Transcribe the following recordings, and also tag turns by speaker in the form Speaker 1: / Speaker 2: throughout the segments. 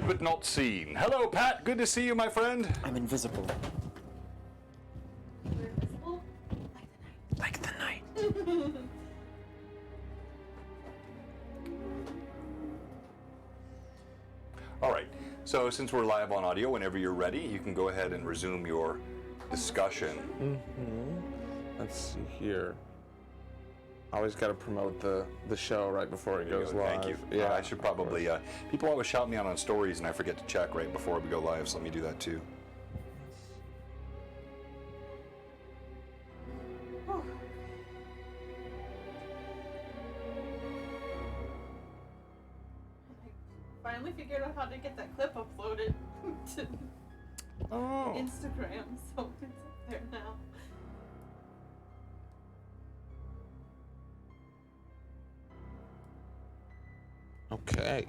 Speaker 1: but not seen. Hello, Pat. Good to see you, my friend.
Speaker 2: I'm invisible.
Speaker 3: You're invisible?
Speaker 2: Like the night.
Speaker 1: All right. So since we're live on audio, whenever you're ready, you can go ahead and resume your discussion.
Speaker 4: Let's see here. Always got to promote the show right before it goes live.
Speaker 1: Thank you.
Speaker 4: Yeah,
Speaker 1: I should probably. People always shout me out on stories, and I forget to check right before we go live. So let me do that too.
Speaker 3: Finally figured out how to get that clip uploaded to Instagram, so it's up there now.
Speaker 4: Okay.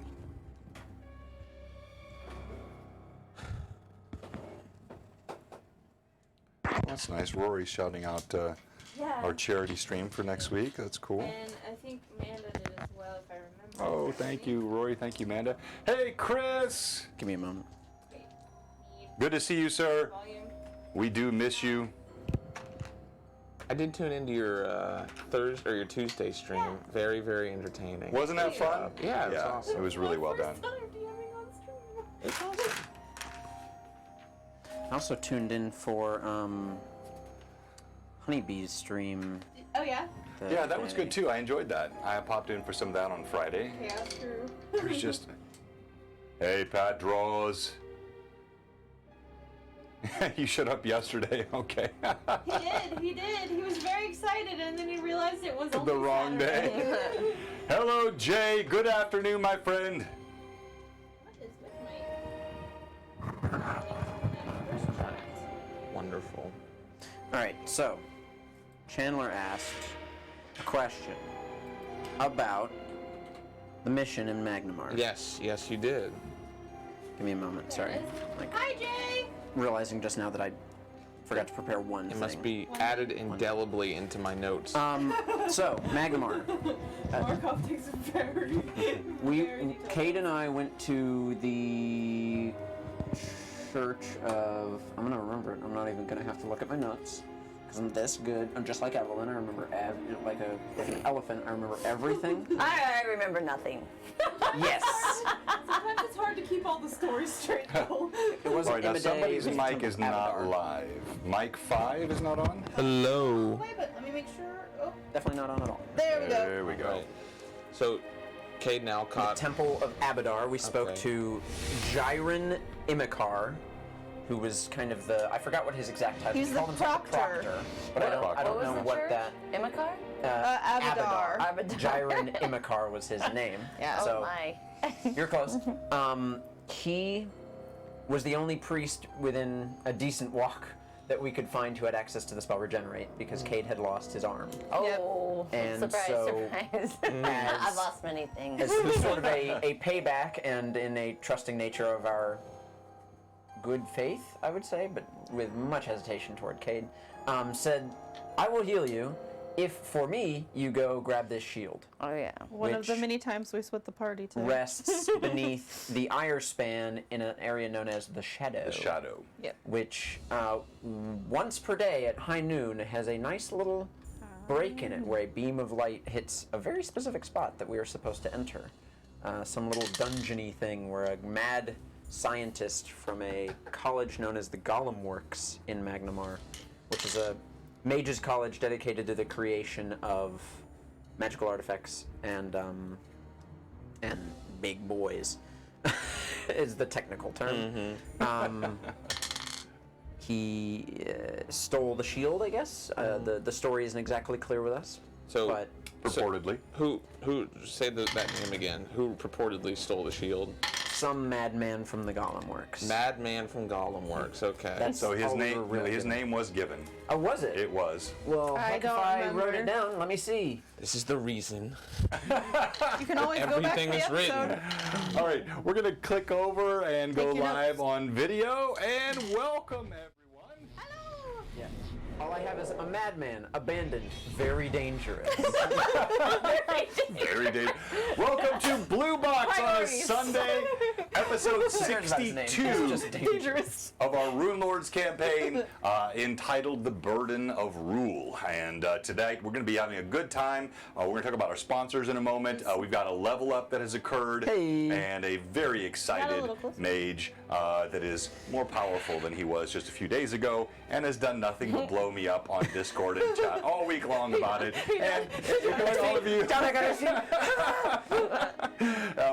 Speaker 1: That's nice. Rory's shouting out
Speaker 3: Yeah.
Speaker 1: our charity stream for next week. That's cool.
Speaker 3: And I think Amanda did as well, if I remember.
Speaker 1: Oh, thank you, Rory. Thank you, Amanda. Hey, Chris.
Speaker 2: Give me a moment.
Speaker 3: Wait, need
Speaker 1: Good to see you, sir.
Speaker 3: volume.
Speaker 1: We do miss you.
Speaker 4: I did tune into your Thursday or your Tuesday stream.
Speaker 3: Yeah.
Speaker 4: Very, very entertaining.
Speaker 1: Wasn't that fun?
Speaker 4: Yeah, it was awesome.
Speaker 1: It was really well done.
Speaker 3: First time DMing on stream.
Speaker 4: It's awesome.
Speaker 2: I also tuned in for Honeybee's stream.
Speaker 3: Oh yeah?
Speaker 1: Yeah, that was good too. I enjoyed that. I popped in for some of that on Friday.
Speaker 3: Chaos Crew.
Speaker 1: It was just, hey, Pat draws. You shut up yesterday, okay?
Speaker 3: He did. He was very excited, and then he realized it was only
Speaker 1: The wrong
Speaker 3: Saturday.
Speaker 1: day. Hello, Jay. Good afternoon, my friend.
Speaker 3: What is with my first shot?
Speaker 4: Wonderful.
Speaker 2: All right, so Chandler asked a question about the mission in Magnamar.
Speaker 4: Yes, yes, you did.
Speaker 2: Give me a moment. Sorry.
Speaker 3: There it is.
Speaker 2: Like
Speaker 3: Hi, Jay.
Speaker 2: realizing just now that I forgot to prepare one
Speaker 4: It
Speaker 2: thing.
Speaker 4: must be added indelibly into my notes.
Speaker 2: So Magnamar.
Speaker 3: Markov takes a very, very
Speaker 2: Kate and I went to the Church of. I'm gonna remember it. I'm not even gonna have to look at my notes because I'm this good. I'm just like Evelyn. I remember like an elephant. I remember everything.
Speaker 5: I remember nothing.
Speaker 2: Yes.
Speaker 3: Sometimes it's hard to keep all the stories straight though.
Speaker 2: It
Speaker 1: All
Speaker 2: wasn't
Speaker 1: right, now
Speaker 2: Imade,
Speaker 1: somebody's
Speaker 2: it was
Speaker 1: mic is not
Speaker 2: Abadar.
Speaker 1: live. Mic 5 is not on?
Speaker 4: Hello.
Speaker 3: Wait, but let me make sure. Oh,
Speaker 2: Definitely not on at all.
Speaker 5: There we go.
Speaker 1: There we go.
Speaker 4: Right. So, Cade now
Speaker 2: The
Speaker 4: caught.
Speaker 2: Temple of Abadar. We spoke
Speaker 4: Okay.
Speaker 2: to Jiren Imikar, who was kind of the. I forgot what his exact title.
Speaker 5: He's
Speaker 2: He
Speaker 5: the
Speaker 2: called himself the
Speaker 5: proctor.
Speaker 2: but I don't
Speaker 5: What was
Speaker 2: know
Speaker 5: the
Speaker 2: what
Speaker 5: church?
Speaker 2: that.
Speaker 5: Imikar?
Speaker 2: Abadar.
Speaker 5: Abadar.
Speaker 2: Jiren Imikar was his name.
Speaker 5: Yeah,
Speaker 2: So
Speaker 5: oh my.
Speaker 2: you're close. He was the only priest within a decent walk that we could find who had access to the spell Regenerate because Cade had lost his arm.
Speaker 5: Oh,
Speaker 2: And
Speaker 5: surprise,
Speaker 2: so,
Speaker 5: surprise. I've lost many things.
Speaker 2: As sort of a payback and in a trusting nature of our good faith, I would say, but with much hesitation toward Cade, said, I will heal you if, for me, you go grab this shield.
Speaker 5: Oh, yeah.
Speaker 3: one of the
Speaker 2: Which
Speaker 3: many times we split the party too.
Speaker 2: Rests beneath the Ire Span in an area known as the Shadow.
Speaker 1: The shadow.
Speaker 3: Yep.
Speaker 2: Which once per day at high noon has a nice little break in it where a beam of light hits a very specific spot that we are supposed to enter. Some little dungeony thing where a mad scientist from a college known as the Golem Works in Magnamar, which is a mage's college dedicated to the creation of magical artifacts and big boys is the technical term. He stole the shield, I guess. The story isn't exactly clear with us.
Speaker 4: So,
Speaker 2: but
Speaker 1: Purportedly.
Speaker 4: who say that name again? Who purportedly stole the shield?
Speaker 2: some madman from the Golem Works.
Speaker 4: Madman from Golem Works. Okay.
Speaker 2: That's
Speaker 1: So his
Speaker 2: all
Speaker 1: name,
Speaker 2: we're really
Speaker 1: his
Speaker 2: getting.
Speaker 1: name was given.
Speaker 2: Oh, was it?
Speaker 1: It was.
Speaker 2: Well,
Speaker 3: I
Speaker 2: heck, if
Speaker 3: don't
Speaker 2: I wrote it
Speaker 3: remember.
Speaker 2: down, let me see.
Speaker 4: This is the reason.
Speaker 3: You can always go back to
Speaker 4: Everything
Speaker 3: the
Speaker 4: is
Speaker 3: episode.
Speaker 4: written.
Speaker 1: All right, we're gonna click over and go
Speaker 3: Take your
Speaker 1: live
Speaker 3: notes.
Speaker 1: on video and welcome everyone.
Speaker 3: Hello.
Speaker 2: Yeah. All I have is a madman, abandoned, very dangerous.
Speaker 1: Very dangerous. Welcome to Blue Box on a
Speaker 5: Priorities.
Speaker 1: Sunday. episode
Speaker 2: It's about his name.
Speaker 1: 62
Speaker 2: It's just dangerous.
Speaker 1: of our Runelords campaign entitled The Burden of Rule. And tonight we're going to be having a good time. We're going to talk about our sponsors in a moment. We've got a level up that has occurred and a very excited mage that is more powerful than he was just a few days ago and has done nothing but blow me up on Discord and chat all week long about it. And all of you. It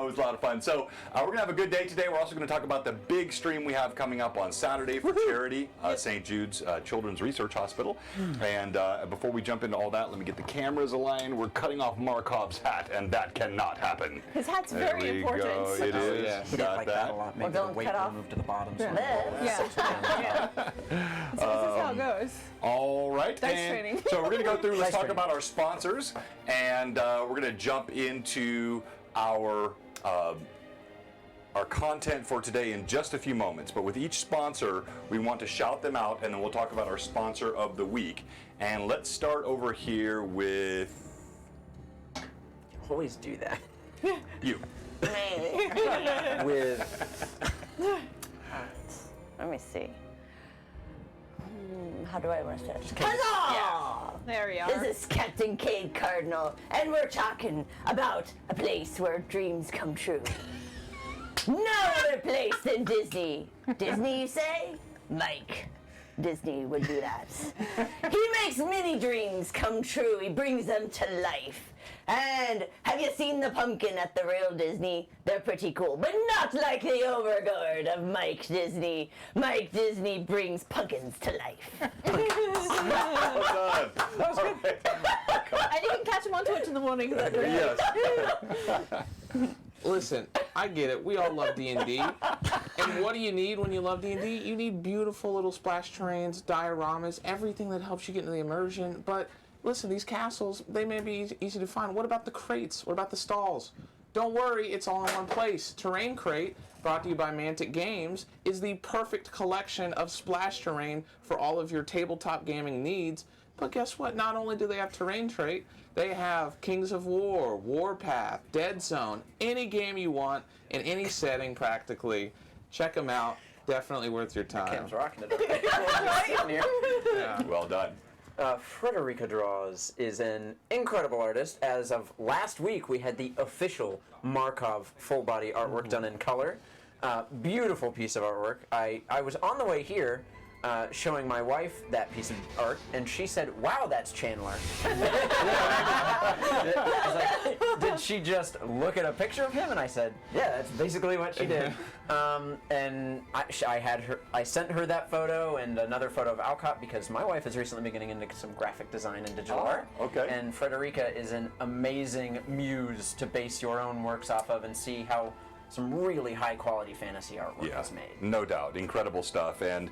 Speaker 1: was a lot of fun. So we're going to have a good day today. We're also going to talk about the big stream we have coming up on Saturday for charity, St. Jude's Children's Research Hospital. And before we jump into all that, let me get the cameras aligned. We're cutting off Markov's hat, and that cannot happen.
Speaker 3: His hat's
Speaker 1: There
Speaker 3: very
Speaker 1: we
Speaker 3: important.
Speaker 1: go. It is.
Speaker 4: yeah.
Speaker 2: He didn't
Speaker 1: Got
Speaker 2: like
Speaker 1: that.
Speaker 2: that a lot. Maybe
Speaker 5: don't
Speaker 2: the weight
Speaker 5: cut
Speaker 2: will
Speaker 5: off
Speaker 2: move to the bottom.
Speaker 5: this.
Speaker 3: Yeah. So this is how it goes.
Speaker 1: All right.
Speaker 3: Dice
Speaker 1: and
Speaker 3: training.
Speaker 1: So we're going to go through, let's
Speaker 2: Dice
Speaker 1: talk
Speaker 2: training.
Speaker 1: about our sponsors, and we're going to jump into our content for today in just a few moments. But with each sponsor, we want to shout them out, and then we'll talk about our sponsor of the week. And let's start over here with
Speaker 2: Always do that.
Speaker 1: you.
Speaker 2: With
Speaker 5: Let me see. How do I want to say it? Huzzah!
Speaker 3: There we are.
Speaker 5: This is Captain Cade Cardinal, and we're talking about a place where dreams come true. No other place than Disney. Disney, you say? Mike. Disney would do that. He makes many dreams come true. He brings them to life. And have you seen the pumpkin at the real Disney? They're pretty cool, but not like the overguard of Mike Disney. Mike Disney brings pumpkins to life.
Speaker 1: Well done. All right.
Speaker 3: And you can catch him on Twitch in the morning.
Speaker 1: Yes.
Speaker 4: Listen, I get it. We all love D&D. And what do you need when you love D&D? You need beautiful little splash terrains, dioramas, everything that helps you get into the immersion. But listen, these castles, they may be easy to find. What about the crates? What about the stalls? Don't worry, it's all in one place. Terrain Crate, brought to you by Mantic Games, is the perfect collection of splash terrain for all of your tabletop gaming needs. But guess what? Not only do they have Terrain Trait, they have Kings of War, Warpath, Dead Zone, any game you want in any setting practically. Check them out. Definitely worth your time.
Speaker 2: Cam's rocking it.
Speaker 4: Yeah.
Speaker 1: Well done.
Speaker 2: Frederica Draws is an incredible artist. As of last week, we had the official Markov full-body artwork done in color. Beautiful piece of artwork. I was on the way here showing my wife that piece of art, and she said, "Wow, that's Chandler." I was like, did she just look at a picture of him? And I said, "Yeah, that's basically what she did." And I sent her that photo and another photo of Alcott because my wife is recently been getting into some graphic design and digital art.
Speaker 1: okay.
Speaker 2: And Frederica is an amazing muse to base your own works off of and see how some really high quality fantasy artwork
Speaker 1: Yeah,
Speaker 2: is made.
Speaker 1: no doubt. Incredible stuff. And,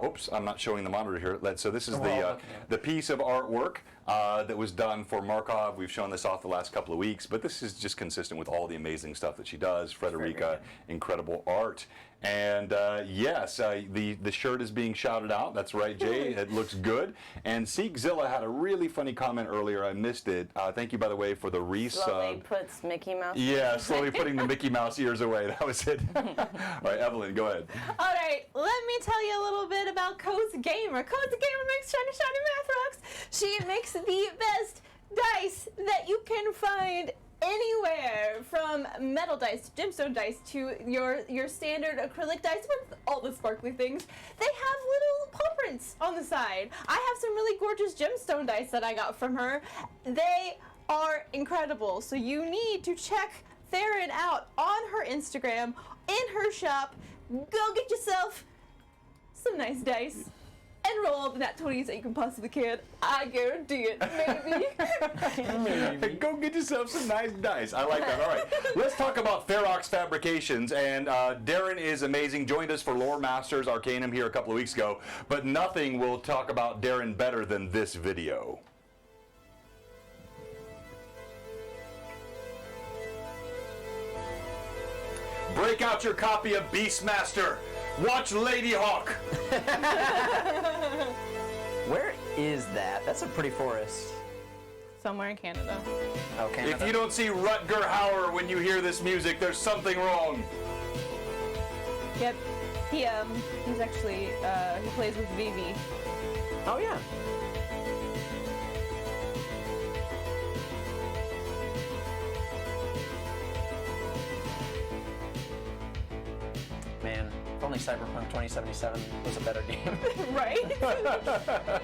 Speaker 1: oops, I'm not showing the monitor here. So this is
Speaker 2: We're all looking at
Speaker 1: the piece of artwork that was done for Markov. We've shown this off the last couple of weeks, but this is just consistent with all the amazing stuff that she does. Frederica, incredible art. And yes, the shirt is being shouted out. That's right, Jay. It looks good. And Seekzilla had a really funny comment earlier. I missed it. Thank you, by the way, for the resub.
Speaker 5: Slowly puts Mickey Mouse.
Speaker 1: Yeah, slowly putting the Mickey Mouse ears away. That was it. All right, Evelyn, go ahead.
Speaker 3: All right, let me tell you a little bit about Cozy Gamer. Cozy Gamer makes shiny math rocks. She makes the best dice that you can find anywhere, from metal dice to gemstone dice to your standard acrylic dice with all the sparkly things. They have little paw prints on the side. I have some really gorgeous gemstone dice that I got from her. They are incredible. So you need to check Theron out on her Instagram, in her shop. Go get yourself some nice dice and roll all the nat 20s that you can possibly can. I guarantee it. Maybe.
Speaker 1: Go get yourself some nice dice. I like that. All right. Let's talk about Ferox Fabrications. And Darren is amazing. Joined us for Lore Masters Arcanum here a couple of weeks ago. But nothing will talk about Darren better than this video. Break out your copy of Beastmaster. Watch Lady Hawk.
Speaker 2: Where is that? That's a pretty forest.
Speaker 3: Somewhere in Canada.
Speaker 2: Oh, Canada.
Speaker 1: If you don't see Rutger Hauer when you hear this music, there's something wrong.
Speaker 3: Yep. He's actually he plays with Vivi.
Speaker 2: Oh yeah. Man, if only Cyberpunk 2077 was a better game.
Speaker 3: Right?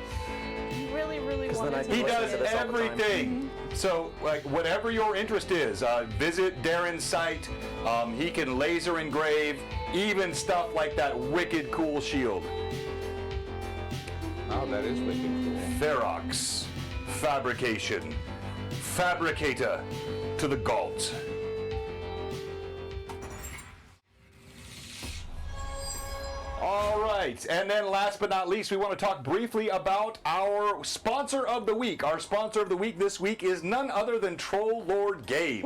Speaker 3: Really, really
Speaker 2: 'Cause then
Speaker 3: wanted
Speaker 2: I'd
Speaker 3: to.
Speaker 2: be
Speaker 1: He
Speaker 2: listen
Speaker 1: does
Speaker 2: to this all the time.
Speaker 1: everything. So, like, whatever your interest is, visit Darren's site. He can laser engrave, even stuff like that wicked cool shield.
Speaker 4: Oh, that is wicked cool.
Speaker 1: Ferox Fabrication. Fabricator to the gods. All right, and then last but not least, we want to talk briefly about our sponsor of the week. Our sponsor of the week this week is none other than Troll Lord Games,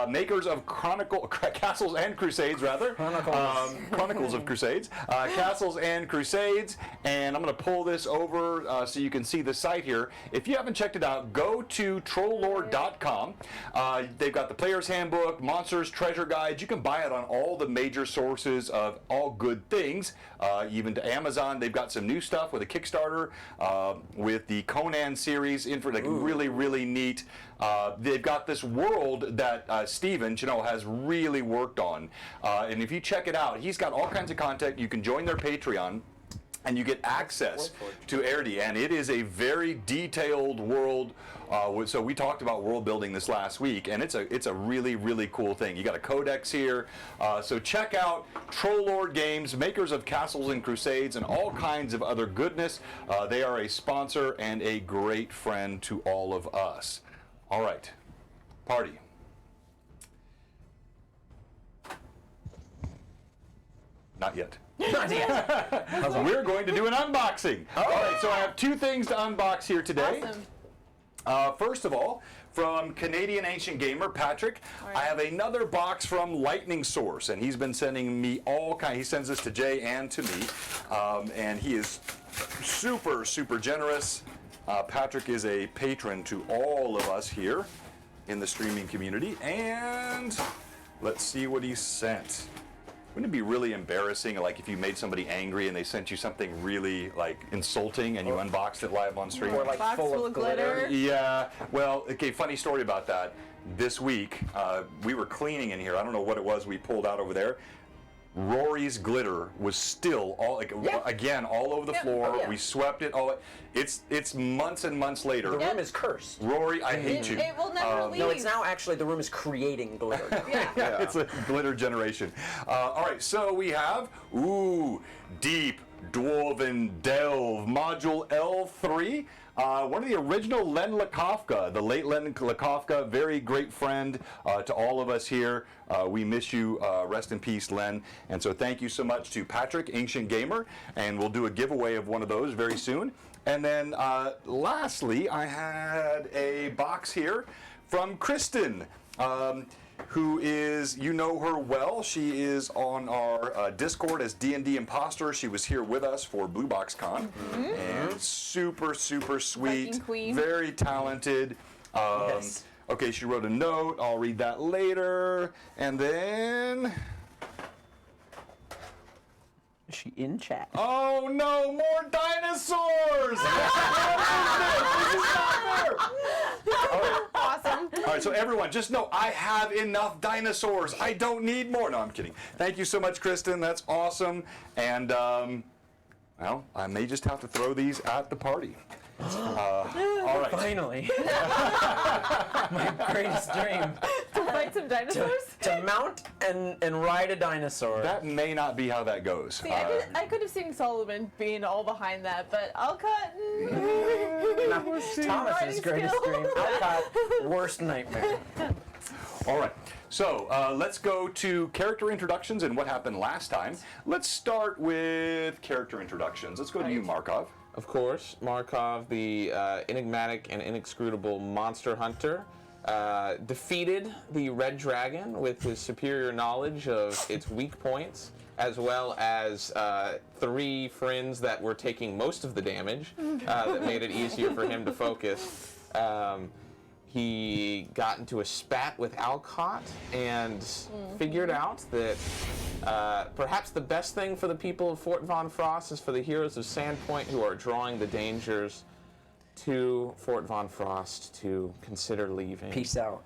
Speaker 1: makers of Castles and Crusades, rather. Chronicles of Crusades, Castles and Crusades. And I'm going to pull this over so you can see the site here. If you haven't checked it out, go to trolllord.com. They've got the Player's Handbook, Monsters, Treasure Guides. You can buy it on all the major sources of all good things. Even to Amazon. They've got some new stuff with a Kickstarter, with the Conan series in for like really, really neat. They've got this world that Steven, has really worked on. And if you check it out, he's got all kinds of content. You can join their Patreon. And you get access to Erdi, and it is a very detailed world. So we talked about world building this last week, and it's a really, really cool thing. You got a codex here, so check out Troll Lord Games, makers of Castles and Crusades, and all kinds of other goodness. They are a sponsor and a great friend to all of us. All right, party. Not yet. We're going to do an unboxing. All right, so I have two things to unbox here today.
Speaker 3: Awesome.
Speaker 1: First of all, from Canadian Ancient Gamer, Patrick, I have another box from Lightning Source, and he's been sending me all kinds. He sends this to Jay and to me, and he is super, super generous. Patrick is a patron to all of us here in the streaming community, and let's see what he sent. Wouldn't it be really embarrassing, like if you made somebody angry and they sent you something really like insulting and you unboxed it live on stream?
Speaker 2: Or like
Speaker 3: Box
Speaker 2: full of glitter.
Speaker 1: Yeah. Well, okay. Funny story about that. This week we were cleaning in here. I don't know what it was we pulled out over there. Rory's glitter was still all again all over the floor.
Speaker 2: Oh, yeah.
Speaker 1: We swept it all. It's months and months later.
Speaker 2: The room is cursed.
Speaker 1: Rory, I hate you.
Speaker 3: It will never leave.
Speaker 2: No, it's now actually the room is creating glitter.
Speaker 3: Yeah.
Speaker 1: It's a glitter generation. All right, so we have Deep Dwarven Delve Module L3. One of the original Len Lakofka, the late Len Lakofka, very great friend to all of us here. We miss you. Rest in peace, Len. And so thank you so much to Patrick, Ancient Gamer, and we'll do a giveaway of one of those very soon. And then lastly, I had a box here from Kristen. Who is, you know her well. She is on our Discord as D&D Imposter. She was here with us for Blue Box Con. And super, super sweet.
Speaker 3: Viking queen.
Speaker 1: Very talented.
Speaker 2: Yes.
Speaker 1: Okay, she wrote a note. I'll read that later. And then...
Speaker 2: Is she in chat?
Speaker 1: Oh no, more dinosaurs! This is not fair!
Speaker 3: Awesome.
Speaker 1: All right, so everyone, just know I have enough dinosaurs. I don't need more. No, I'm kidding. Thank you so much, Kristen. That's awesome. And, well, I may just have to throw these at the party. All right.
Speaker 2: Finally. My greatest dream.
Speaker 3: To fight some dinosaurs?
Speaker 2: To mount and ride a dinosaur.
Speaker 1: That may not be how that goes.
Speaker 3: See, I could have seen Solomon being all behind that, but Alcott.
Speaker 2: Thomas's greatest
Speaker 3: skill.
Speaker 2: dream. Alcott, worst nightmare.
Speaker 1: All right. So let's go to character introductions and what happened last time. Let's start with character introductions. Let's go to you, Markov.
Speaker 4: Of course, Markov, the enigmatic and inexcrucible monster hunter, defeated the Red Dragon with his superior knowledge of its weak points, as well as 3 friends that were taking most of the damage that made it easier for him to focus. he got into a spat with Alcott and figured out that perhaps the best thing for the people of Fort Von Frost is for the heroes of Sandpoint who are drawing the dangers to Fort Von Frost to consider leaving.
Speaker 2: Peace out.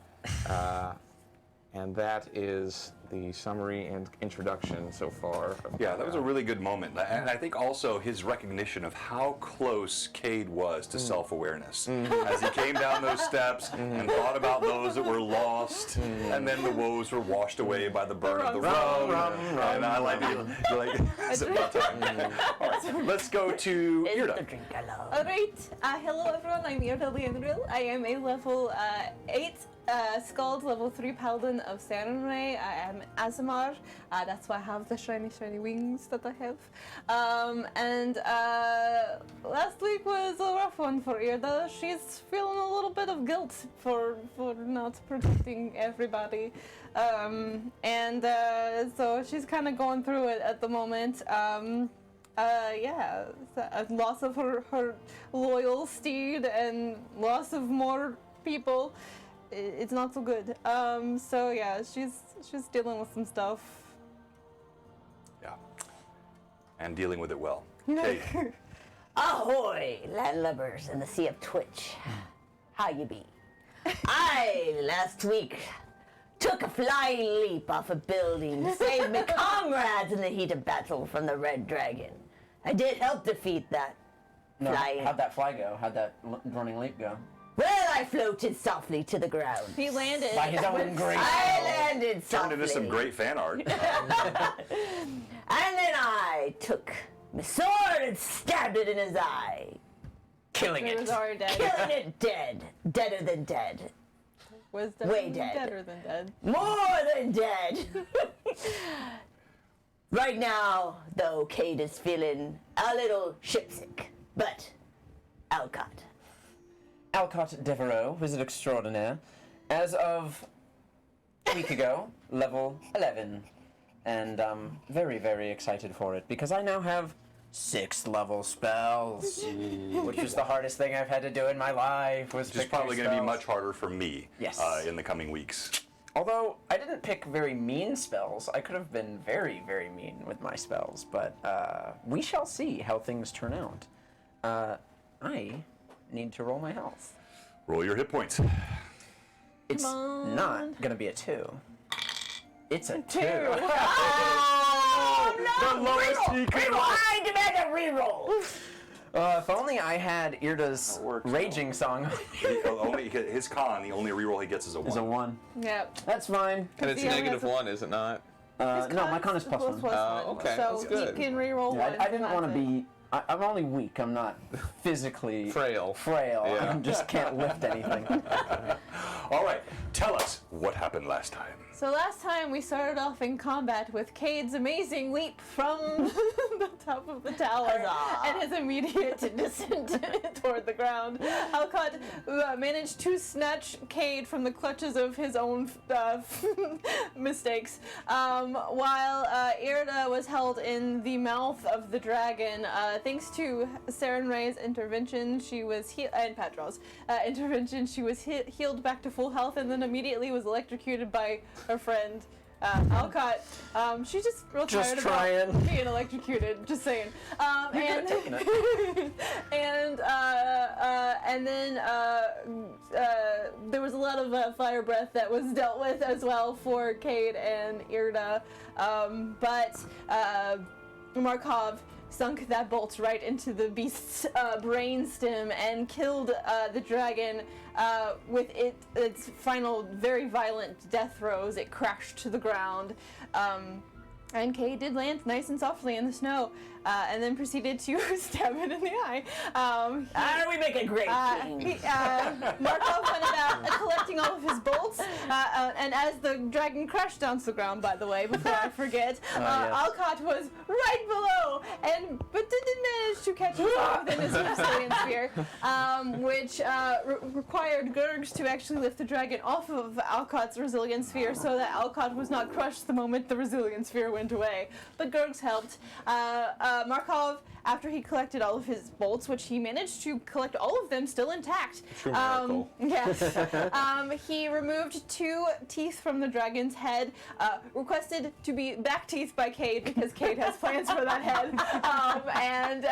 Speaker 4: And that is the summary and introduction so far.
Speaker 1: Yeah, that was a really good moment. And I think also his recognition of how close Cade was to self-awareness. As he came down those steps and thought about those that were lost, and then the woes were washed away by the burn of the road. And I like it's about time. All right, let's go to
Speaker 5: It's the
Speaker 1: Irda.
Speaker 5: drink I love.
Speaker 3: Alright, hello everyone, I'm Irda Leandril. I am a level 8 Scald, level 3 Paladin of Sarenrae. I am Azamar, that's why I have the shiny wings that I have. And last week was a rough one for Irda. She's feeling a little bit of guilt for not protecting everybody. So she's kind of going through it at the moment. Yeah, a loss of her loyal steed and loss of more people. It's not so good. So yeah, she's dealing with some stuff.
Speaker 1: Yeah. And dealing with it well. Cade.
Speaker 5: Ahoy, landlubbers in the Sea of Twitch. How you be? I, last week, took a flying leap off a building to save my comrades in the heat of battle from the Red Dragon. I did help defeat that flying.
Speaker 2: How'd that fly go? How'd that running leap go?
Speaker 5: Well, I floated softly to the ground.
Speaker 3: He landed.
Speaker 2: By his own grace.
Speaker 5: I landed softly.
Speaker 1: Turned into some great fan art.
Speaker 5: And then I took my sword and stabbed it in his eye.
Speaker 2: Killing
Speaker 3: It
Speaker 2: it.
Speaker 3: was already dead.
Speaker 5: Killing it dead. Deader than dead.
Speaker 3: Was
Speaker 5: Way dead.
Speaker 3: Deader than dead.
Speaker 5: More than dead. Right now, though, Cade is feeling a little shipsick. But Alcott.
Speaker 2: Alcott Devereaux, Wizard Extraordinaire, as of a week ago, level 11. And I'm very, very excited for it, because I now have 6th level spells, which is the hardest thing I've had to do in my life. Was
Speaker 1: Which is probably going to be much harder for me
Speaker 2: Yes.
Speaker 1: in the coming weeks.
Speaker 2: Although I didn't pick very mean spells, I could have been very, very mean with my spells, but we shall see how things turn out. I need to roll my health.
Speaker 1: Roll your hit points.
Speaker 2: It's
Speaker 3: on.
Speaker 2: not gonna be a 2. It's a 2.
Speaker 5: Oh, no!
Speaker 1: The lowest he could roll.
Speaker 5: I demand a reroll.
Speaker 2: If only I had Irda's
Speaker 1: works,
Speaker 2: raging song.
Speaker 1: Only his con, the only reroll he gets is a 1.
Speaker 2: Is a 1.
Speaker 3: Yep.
Speaker 2: That's fine.
Speaker 4: And it's
Speaker 3: He only
Speaker 4: negative
Speaker 3: has a-
Speaker 4: 1, is it not?
Speaker 2: No, my con is +1.
Speaker 3: Plus one.
Speaker 4: okay,
Speaker 3: So
Speaker 4: that's good.
Speaker 3: he can reroll
Speaker 2: Yeah,
Speaker 3: one.
Speaker 2: I didn't
Speaker 3: and
Speaker 2: want to
Speaker 3: that's it.
Speaker 2: be. I'm only weak. I'm not physically
Speaker 4: Frail.
Speaker 2: Frail.
Speaker 4: Yeah.
Speaker 2: I just can't lift anything.
Speaker 1: All right, tell us what happened last time.
Speaker 3: So last time we started off in combat with Cade's amazing leap from the top of the tower
Speaker 5: Huzzah.
Speaker 3: and his immediate descent toward the ground. Alcott managed to snatch Cade from the clutches of his own mistakes, while Irda was held in the mouth of the dragon. Thanks to Sarenrae's intervention, she was and Patros' intervention, she was healed back to full health, and then immediately was electrocuted by her friend Alcott. She's just real
Speaker 2: Just
Speaker 3: tired
Speaker 2: trying.
Speaker 3: about being electrocuted. Just saying. And
Speaker 2: taken it.
Speaker 3: and then there was a lot of fire breath that was dealt with as well for Cade and Irda, but Markov sunk that bolt right into the beast's brainstem and killed the dragon with its final very violent death throes. It crashed to the ground. And Cade did land nice and softly in the snow, and then proceeded to stab it in the eye.
Speaker 5: We make a great team.
Speaker 3: Markov went about collecting all of his bolts, and as the dragon crashed down to the ground, by the way, before I forget,
Speaker 2: yes.
Speaker 3: Alcott was right below, but did manage to catch himself within his resilience sphere, which required Gurgs to actually lift the dragon off of Alcott's resilience sphere so that Alcott was not crushed the moment the resilience sphere went went away. But Gergs helped. Markov, after he collected all of his bolts, which he managed to collect all of them still intact.
Speaker 4: True miracle.
Speaker 3: Yes. He removed 2 teeth from the dragon's head, requested to be back teeth by Cade because Cade has plans for that head, and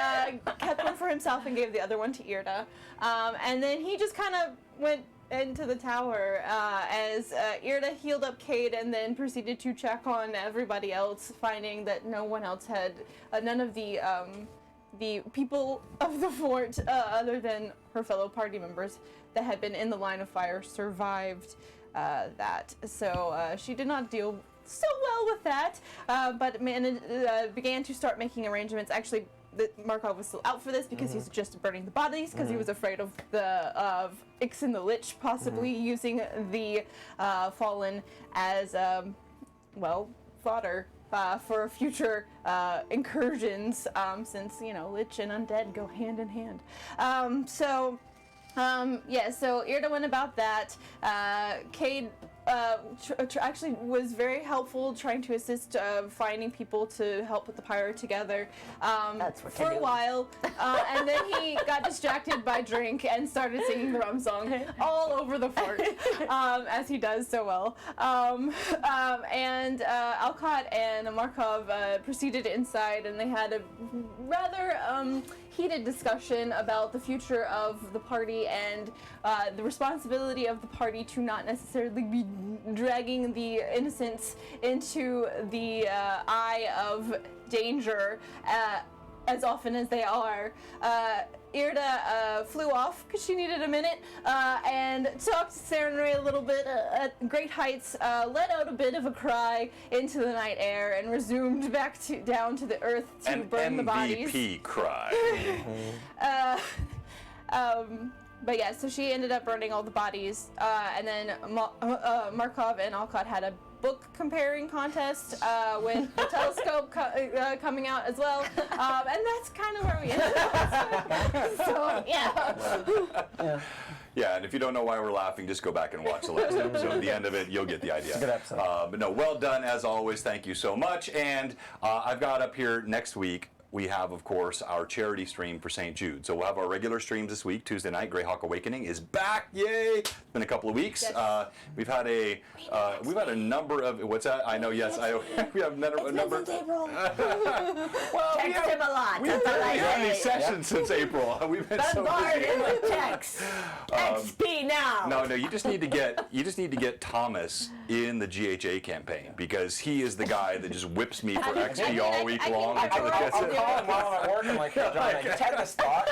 Speaker 3: kept one for himself and gave the other one to Irda. And then he just kind of went into the tower as Irda healed up Cade and then proceeded to check on everybody else, finding that no one else had, none of the people of the fort, other than her fellow party members that had been in the line of fire, survived that. So she did not deal so well with that, but began to start making arrangements. Actually, Markov was still out for this because he's just burning the bodies because he was afraid of Ixen the Lich possibly using the fallen as fodder for future incursions, since Lich and undead go hand in hand. So Irda went about that. Cade actually was very helpful, trying to assist finding people to help put the pyre together
Speaker 5: That's what
Speaker 3: for
Speaker 5: you're
Speaker 3: a
Speaker 5: doing.
Speaker 3: while, and then he got distracted by drink and started singing the rum song all over the fort, as he does so well. And Alcott and Markov proceeded inside, and they had a rather heated discussion about the future of the party and the responsibility of the party to not necessarily be dragging the innocents into the eye of danger as often as they are. Irda flew off because she needed a minute and talked to Serenray a little bit at great heights, let out a bit of a cry into the night air, and resumed back down to the earth to burn the bodies.
Speaker 1: MVP cry.
Speaker 3: But yeah, so she ended up burning all the bodies, and then Markov and Alcott had a book comparing contest with the telescope coming out as well, and that's kind of where we ended up. So yeah.
Speaker 1: Yeah, and if you don't know why we're laughing, just go back and watch the last episode. At the end of it, you'll get the idea.
Speaker 2: It's a good episode.
Speaker 1: But no, well done as always. Thank you so much. And I've got up here next week, we have, of course, our charity stream for St. Jude. So we'll have our regular streams this week. Tuesday night, Greyhawk Awakening is back. Yay! It's been a couple of weeks.
Speaker 3: Yes.
Speaker 1: We've had a number of, what's that? I know, yes, we have a number. Well,
Speaker 5: Text him a lot.
Speaker 1: We
Speaker 5: That's all I
Speaker 1: haven't had any
Speaker 5: say.
Speaker 1: sessions since April. We've been so
Speaker 5: Bombard
Speaker 1: busy.
Speaker 5: him with texts. XP now.
Speaker 1: No, you just need to get Thomas in the GHA campaign, because he is the guy that just whips me for XP all week long until he gets it.
Speaker 2: While I'm at work, I'm like, hey, John, I just had this thought.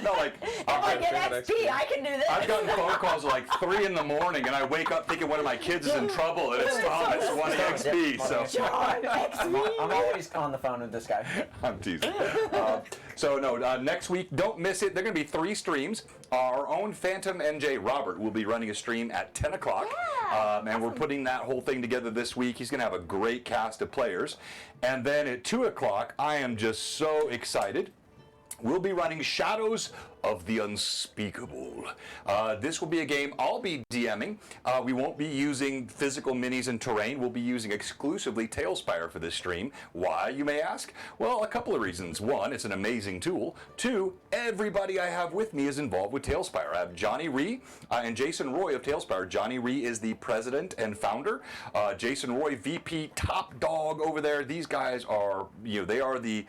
Speaker 1: No, like
Speaker 5: If I get XP, I can do this.
Speaker 1: I've gotten phone calls at like 3 in the morning, and I wake up thinking one of my kids is in trouble, and it's Thomas wanting XP. So
Speaker 5: John, XP.
Speaker 2: I'm always on the phone with this guy.
Speaker 1: I'm teasing. Next week, don't miss it. There are going to be 3 streams. Our own Phantom NJ Robert will be running a stream at 10 o'clock. And we're putting that whole thing together this week. He's going to have a great cast of players. And then at 2 o'clock, I am just so excited. We'll be running Shadows of the Unspeakable. This will be a game I'll be DMing. We won't be using physical minis and terrain. We'll be using exclusively Tailspire for this stream. Why, you may ask? Well, a couple of reasons. 1, it's an amazing tool. 2, everybody I have with me is involved with Tailspire. I have Johnny Rhee and Jason Roy of Tailspire. Johnny Rhee is the president and founder. Jason Roy, VP, top dog over there. These guys are, they are the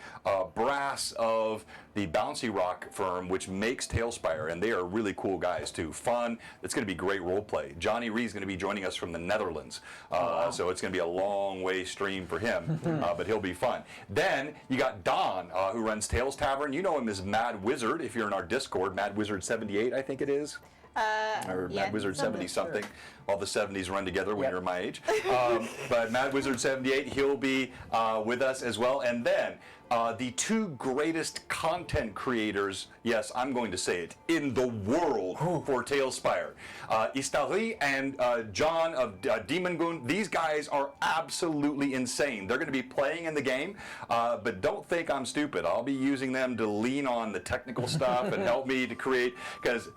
Speaker 1: brass of the Bouncy Rock firm, which makes Tailspire, and they are really cool guys too. Fun. It's going to be great role play. Johnny Rhee is going to be joining us from the Netherlands, so it's going to be a long way stream for him, but he'll be fun. Then you got Don, who runs Tails Tavern. You know him as Mad Wizard if you're in our Discord. Mad Wizard 78, I think it is. Or Mad Wizard 70 something. All the 70s run together when you're my age. But Mad Wizard 78, he'll be with us as well. And then the 2 greatest content creators, yes, I'm going to say it, in the world for Tailspire. Istari and John of Demon Goon, these guys are absolutely insane. They're going to be playing in the game, but don't think I'm stupid. I'll be using them to lean on the technical stuff and help me to create, because,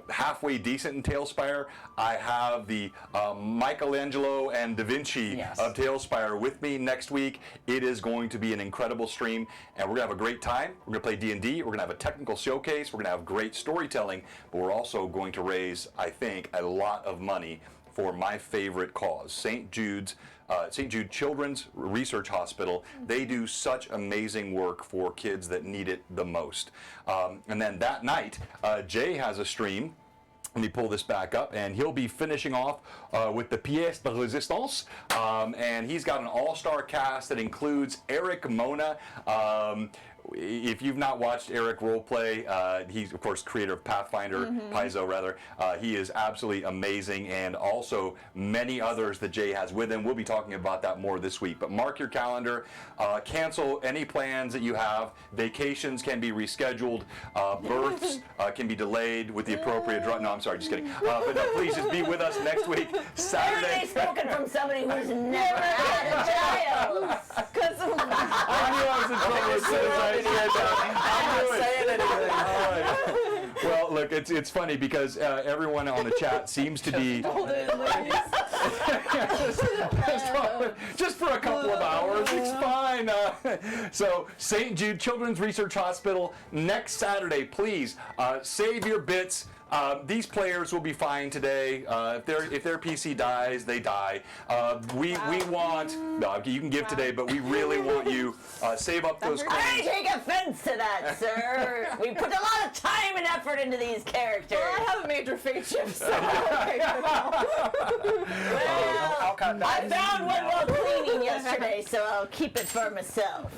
Speaker 1: halfway decent in Tailspire. I have the Michelangelo and Da Vinci of Tailspire with me next week. It is going to be an incredible stream, and we're going to have a great time. We're going to play D&D. We're going to have a technical showcase. We're going to have great storytelling, but we're also going to raise, I think, a lot of money for my favorite cause, St. Jude Children's Research Hospital. They do such amazing work for kids that need it the most. And then that night, Jay has a stream. Let me pull this back up, and he'll be finishing off with the pièce de résistance. And he's got an all-star cast that includes Eric Mona. If you've not watched Eric roleplay, he's of course creator of Pathfinder, Paizo rather. He is absolutely amazing, and also many others that Jay has with him. We'll be talking about that more this week. But mark your calendar, cancel any plans that you have. Vacations can be rescheduled. Births can be delayed with the appropriate drug. No, I'm sorry, just kidding. But no, please just be with us next week, Saturday.
Speaker 5: Everybody spoken from somebody who's never had a child.
Speaker 1: I knew I was in trouble as soon as I said that.
Speaker 2: I'm not saying anything.
Speaker 1: All right. Well, look, it's funny because everyone on the chat seems to be just for a couple of hours. It's fine. So, St. Jude Children's Research Hospital next Saturday. Please save your bits. These players will be fine today. If their PC dies, they die. We want you can give today, but we really want you save up those coins.
Speaker 5: I take offense to that, sir. We put a lot of time and effort into these characters.
Speaker 3: Well, I have a major fate chip, so
Speaker 5: Well, I found one while cleaning yesterday, so I'll keep it for myself.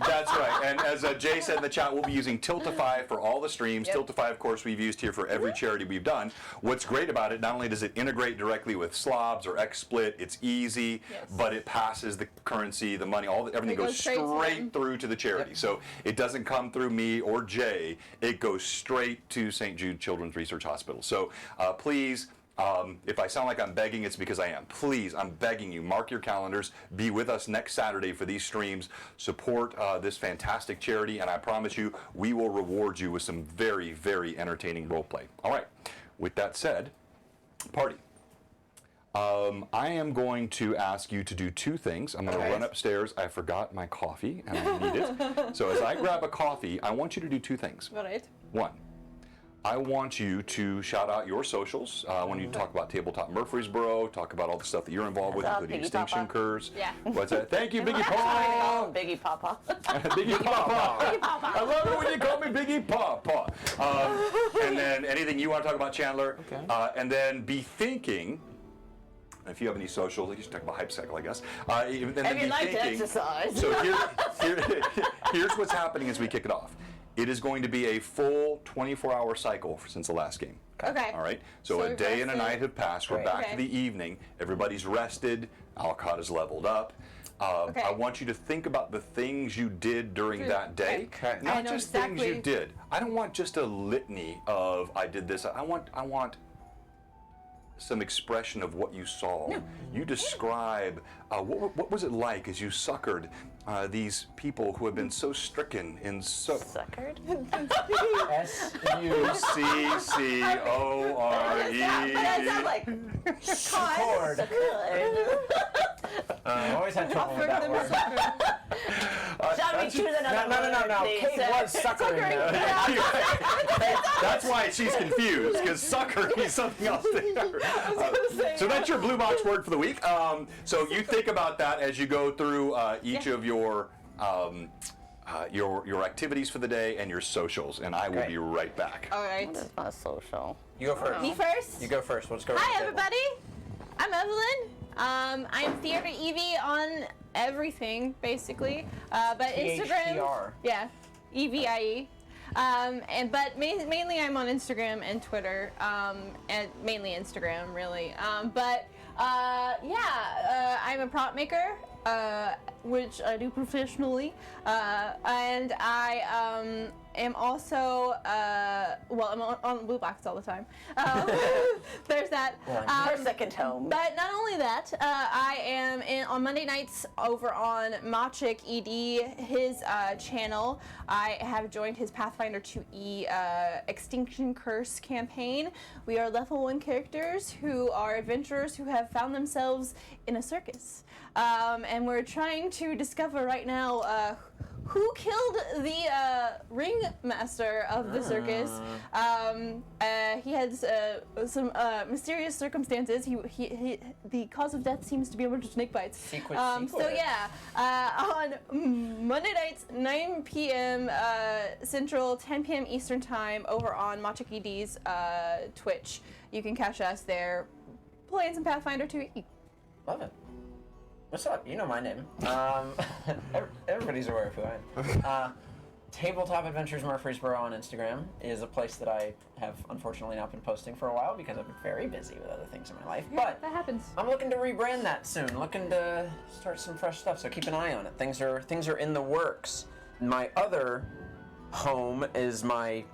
Speaker 1: That's right. And as Jay said in the chat, we'll be using Tiltify for all the streams. Tiltify, of course, we've used here for every charity we've done. What's great about it, not only does it integrate directly with Slobs or XSplit, it's easy, but it passes the currency, the money, everything goes straight through to the charity. So it doesn't come through me or Jay. It goes straight to St. Jude Children's Research Hospital. So please, if I sound like I'm begging, it's because I am. Please, I'm begging you, mark your calendars. Be with us next Saturday for these streams. Support this fantastic charity, and I promise you, we will reward you with some very, very entertaining roleplay. All right. With that said, party. I am going to ask you to do two things. I'm going to run upstairs. I forgot my coffee, and I need it. So as I grab a coffee, I want you to do two things.
Speaker 3: All right.
Speaker 1: One, I want you to shout out your socials when you talk about Tabletop Murfreesboro, talk about all the stuff that you're involved with, including
Speaker 5: Biggie
Speaker 1: Extinction
Speaker 5: Papa.
Speaker 1: Curse.
Speaker 3: Yeah.
Speaker 1: What's that? Thank you, Biggie
Speaker 5: Oh,
Speaker 1: Paw.
Speaker 5: Biggie Papa.
Speaker 1: Biggie Papa. I love it when you call me Biggie Papa. And then anything you want to talk about, Chandler.
Speaker 4: Okay.
Speaker 1: And then be thinking, if you have any socials, you should talk about Hype Cycle, I guess. And then
Speaker 5: If
Speaker 1: be
Speaker 5: you'd like to
Speaker 1: thinking,
Speaker 5: exercise.
Speaker 1: so here's what's happening as we kick it off. It is going to be a full 24-hour cycle since the last game.
Speaker 3: Okay.
Speaker 1: All right. So a
Speaker 3: we've
Speaker 1: day and a
Speaker 3: rested.
Speaker 1: night have passed. We're
Speaker 2: Great.
Speaker 1: back
Speaker 3: Okay.
Speaker 1: to the evening. Everybody's rested. Alcott is leveled up.
Speaker 3: Okay.
Speaker 1: I want you to think about the things you did during that day.
Speaker 2: Okay.
Speaker 1: Not
Speaker 3: I know
Speaker 1: just things you
Speaker 3: exactly.
Speaker 1: did. I don't want just a litany of I did this. I want some expression of what you saw. You describe what was it like as you succored these people who have been so stricken in so.
Speaker 5: Suckered?
Speaker 2: S-U-C-C-O-R-E.
Speaker 5: But I sound like
Speaker 2: Cord. Always had trouble with that word.
Speaker 5: Shall we choose another
Speaker 2: No.
Speaker 5: word,
Speaker 2: Kate
Speaker 5: please,
Speaker 2: was
Speaker 5: sir?
Speaker 2: suckering there.
Speaker 1: That's why she's confused, because sucker means something else there. So that's your blue box word for the week. So you think about that as you go through each of your activities for the day and your socials, and I will
Speaker 2: Great.
Speaker 1: be right back.
Speaker 3: All right.
Speaker 5: That's not social.
Speaker 2: You go first.
Speaker 3: Me first.
Speaker 2: You go first. Let's go. around
Speaker 3: Hi,
Speaker 2: the table.
Speaker 3: everybody. I'm Evelyn. I'm Theater Evie on everything, basically. But Instagram.
Speaker 2: THTR.
Speaker 3: Yeah, EVIE. But mainly I'm on Instagram and Twitter, and mainly Instagram, really. I'm a prop maker. which I do professionally, and I am also I'm on BlueBox all the time. There's that.
Speaker 5: Our second home.
Speaker 3: But not only that, I am on Monday nights over on Machik ED, his channel. I have joined his Pathfinder 2E Extinction Curse campaign. We are level 1 characters who are adventurers who have found themselves in a circus. And we're trying to discover right now who killed the ringmaster of the circus. He has some mysterious circumstances. The cause of death seems to be a bunch of snake bites. So yeah, on Monday nights, 9 p.m. Central, 10 p.m. Eastern Time, over on Machik ED's Twitch. You can catch us there playing some Pathfinder 2E.
Speaker 2: Love it. What's up? You know my name. Everybody's aware of who I am. Tabletop Adventures Murfreesboro on Instagram is a place that I have unfortunately not been posting for a while because I've been very busy with other things in my life.
Speaker 3: Yeah,
Speaker 2: but
Speaker 3: that happens.
Speaker 2: I'm looking to rebrand that soon. Looking to start some fresh stuff. So keep an eye on it. Things are in the works. My other home is my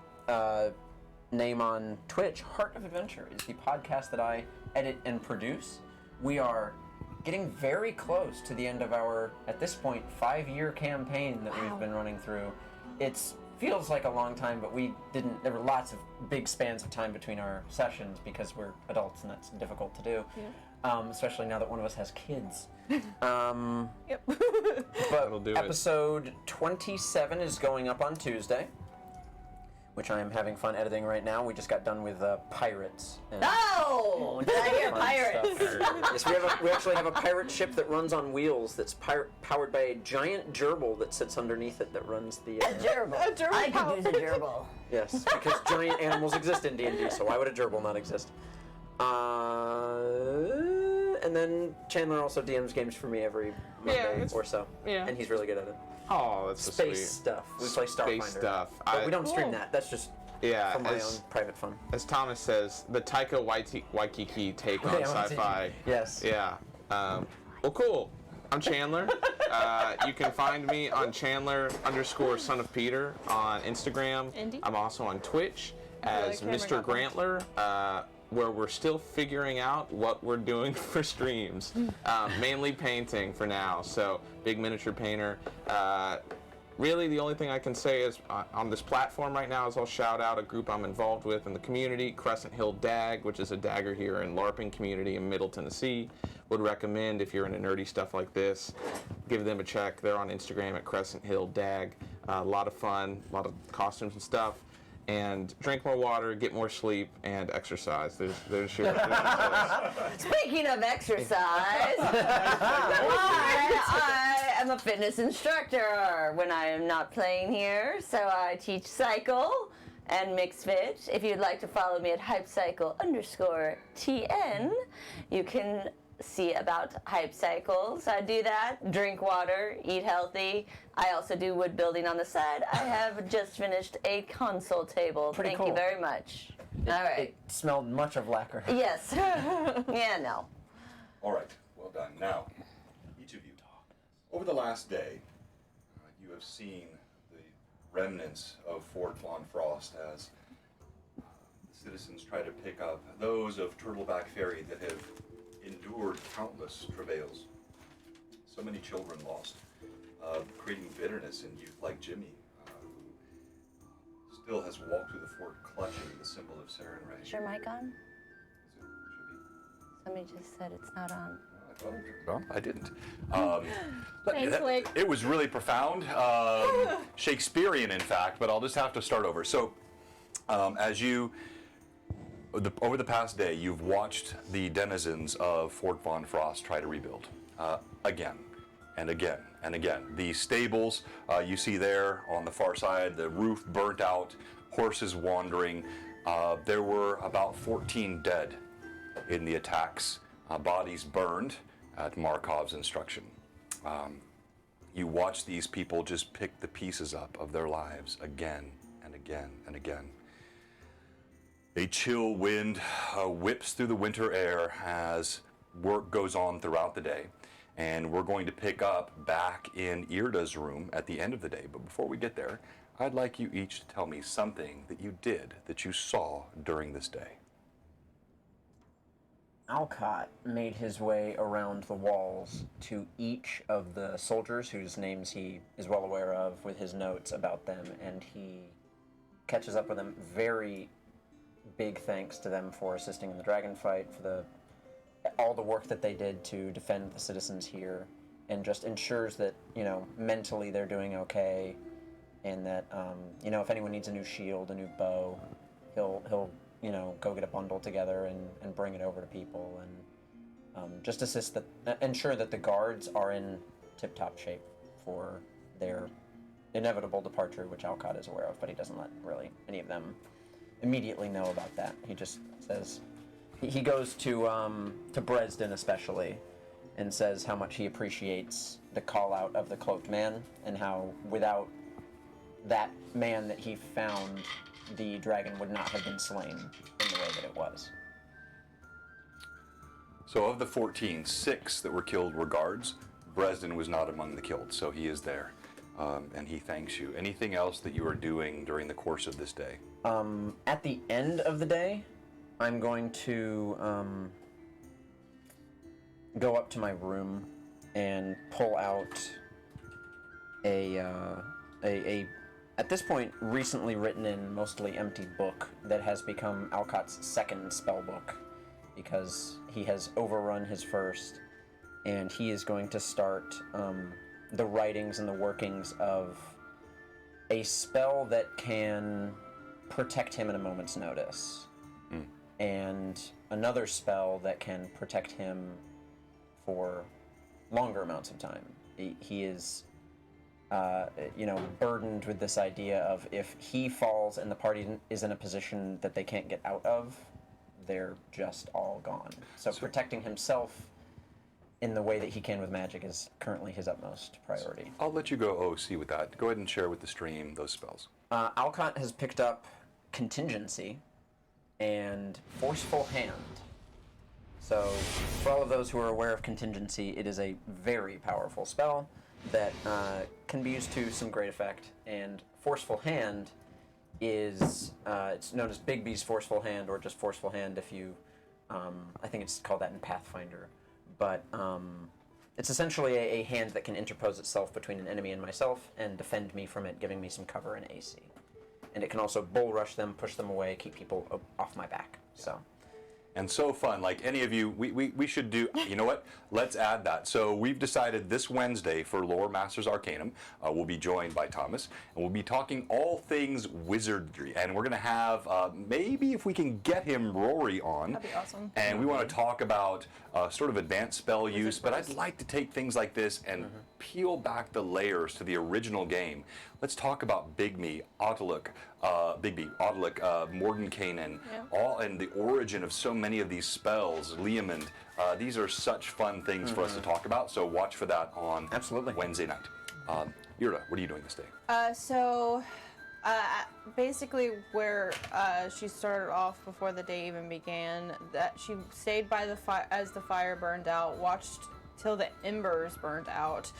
Speaker 2: name on Twitch. Heart of Adventure is the podcast that I edit and produce. We are getting very close to the end of our, at this point, 5-year campaign that we've been running through. It feels like a long time, but there were lots of big spans of time between our sessions because we're adults and that's difficult to do, especially now that one of us has kids.
Speaker 3: Yep.
Speaker 2: But
Speaker 4: That'll do it.
Speaker 2: episode 27 is going up on Tuesday, which I am having fun editing right now. We just got done with pirates. And
Speaker 5: Oh, did I hear
Speaker 2: fun
Speaker 5: pirates?
Speaker 2: stuff. Yes, we actually have a pirate ship that runs on wheels that's powered by a giant gerbil that sits underneath it that runs the...
Speaker 5: A gerbil.
Speaker 3: A gerbil
Speaker 5: I
Speaker 3: power.
Speaker 5: could use a gerbil.
Speaker 2: Yes, because giant animals exist in D&D, so why would a gerbil not exist? And then Chandler also DMs games for me every Monday or so.
Speaker 4: Yeah.
Speaker 2: And he's really good at it.
Speaker 4: Oh, that's so
Speaker 2: Space
Speaker 4: sweet.
Speaker 2: stuff. We play Starfinder.
Speaker 4: Space stuff.
Speaker 2: But we don't stream
Speaker 3: Cool.
Speaker 2: that. That's just
Speaker 4: Yeah,
Speaker 2: for my
Speaker 4: as-
Speaker 2: own private fun.
Speaker 4: As Thomas says, the Taika Waititi take on
Speaker 2: Yeah,
Speaker 4: sci-fi.
Speaker 2: Yes.
Speaker 4: Yeah. Well, cool. I'm Chandler. You can find me on Chandler_Son of Peter on Instagram.
Speaker 3: Indeed.
Speaker 4: I'm also on Twitch as
Speaker 3: camera
Speaker 4: Mr.
Speaker 3: got bumped.
Speaker 4: Grantler, where we're still figuring out what we're doing for streams. Mainly painting for now, so big miniature painter. Really, the only thing I can say is on this platform right now is I'll shout out a group I'm involved with in the community, Crescent Hill DAG, which is a dagger here in LARPing community in Middle Tennessee. Would recommend if you're into nerdy stuff like this, give them a check. They're on Instagram at Crescent Hill DAG. A lot of fun, a lot of costumes and stuff. And drink more water, get more sleep, and exercise. There's your
Speaker 5: Speaking of exercise, I am a fitness instructor when I am not playing here. So I teach cycle and mixed fit. If you'd like to follow me at hypecycle_TN, you can see about hype cycles. I do that, drink water, eat healthy. I also do wood building on the side. I have just finished a console table.
Speaker 2: Pretty
Speaker 5: Thank
Speaker 2: cool.
Speaker 5: you very much. All right.
Speaker 2: It smelled much of lacquer.
Speaker 5: Yes. Yeah, no.
Speaker 1: All right, well done. Now, each of you, over the last day, you have seen the remnants of Fort Von Frost as the citizens try to pick up those of Turtleback Ferry that have endured countless travails. So many children lost, creating bitterness in youth like Jimmy, who still has walked through the fort clutching the symbol of Saren Ray.
Speaker 5: Is your mic on?
Speaker 1: Should
Speaker 5: Somebody just said it's not on.
Speaker 1: be. Well, I didn't.
Speaker 3: Thanks, Blake.
Speaker 1: It was really profound, Shakespearean, in fact. But I'll just have to start over. So, as you. Over the past day, you've watched the denizens of Fort Von Frost try to rebuild again and again and again. The stables you see there on the far side, the roof burnt out, horses wandering. There were about 14 dead in the attacks, bodies burned at Markov's instruction. You watch these people just pick the pieces up of their lives again and again and again. A chill wind whips through the winter air as work goes on throughout the day. and we're going to pick up back in Irda's room at the end of the day. But before we get there, I'd like you each to tell me something that you did, that you saw during this day.
Speaker 2: Alcott made his way around the walls to each of the soldiers whose names he is well aware of with his notes about them, and he catches up with them. Very big thanks to them for assisting in the dragon fight, for all the work that they did to defend the citizens here, and just ensures that, mentally they're doing okay, and that, if anyone needs a new shield, a new bow, he'll go get a bundle together and bring it over to people, and just ensure that the guards are in tip-top shape for their inevitable departure, which Alcott is aware of, but he doesn't let really any of them immediately know about that. He just says, he goes to Bresden especially, and says how much he appreciates the call-out of the Cloaked Man, and how without that man that he found, the dragon would not have been slain in the way that it was.
Speaker 1: So of the 14, 6 that were killed were guards. Bresden was not among the killed, so he is there. And he thanks you. Anything else that you are doing during the course of this day?
Speaker 2: At the end of the day, I'm going to go up to my room and pull out a at this point, recently written in, mostly empty book that has become Alcott's second spell book, because he has overrun his first, and he is going to start the writings and the workings of a spell that can protect him at a moment's notice, and another spell that can protect him for longer amounts of time. He is burdened with this idea of, if he falls and the party is in a position that they can't get out of, they're just all gone. So protecting himself in the way that he can with magic is currently his utmost priority.
Speaker 1: I'll let you go OC with that. Go ahead and share with the stream those spells.
Speaker 2: Alcott has picked up Contingency and Forceful Hand. So for all of those who are aware of Contingency, it is a very powerful spell that can be used to some great effect, and Forceful Hand is, it's known as Bigby's Forceful Hand, or just Forceful Hand if you, I think it's called that in Pathfinder, but it's essentially a hand that can interpose itself between an enemy and myself and defend me from it, giving me some cover and AC. And it can also bull rush them, push them away, keep people off my back, so.
Speaker 1: And so fun, like any of you, we should do, you know what, let's add that. So we've decided this Wednesday for Lore Masters Arcanum, we'll be joined by Thomas, and we'll be talking all things wizardry. And we're gonna have, maybe if we can get him, Rory on.
Speaker 3: That'd be awesome.
Speaker 1: And we wanna talk about sort of advanced spell use, but I'd like to take things like this and peel back the layers to the original game. Let's talk about Bigby, Autoluk, Mordenkainen, all, and the origin of so many of these spells, Leomund. These are such fun things for us to talk about, so watch for that on Wednesday night. Irda, what are you doing this day?
Speaker 3: Basically where she started off before the day even began, that she stayed by the fire as the fire burned out, watched till the embers burned out,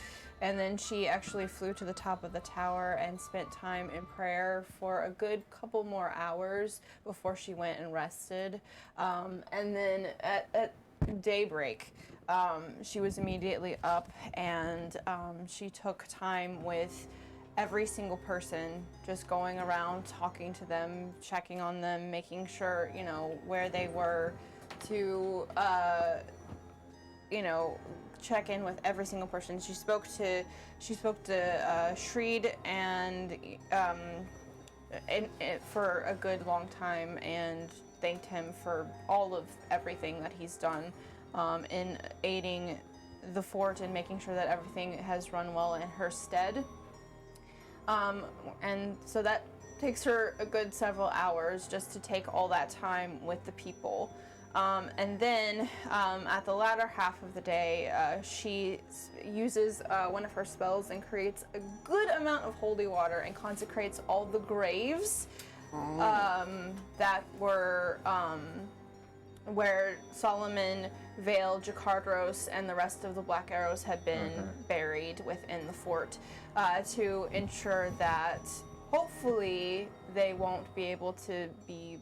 Speaker 3: and then she actually flew to the top of the tower and spent time in prayer for a good couple more hours before she went and rested. And then at daybreak, she was immediately up, and she took time with every single person, just going around, talking to them, checking on them, making sure, where they were, to, check in with every single person. She spoke to Shreed and for a good long time, and thanked him for all of everything that he's done in aiding the fort and making sure that everything has run well in her stead. And so that takes her a good several hours just to take all that time with the people. And then at the latter half of the day, she uses one of her spells and creates a good amount of holy water and consecrates all the graves that were where Solomon Vale, Jakardros, and the rest of the Black Arrows had been buried within the fort to ensure that hopefully they won't be able to be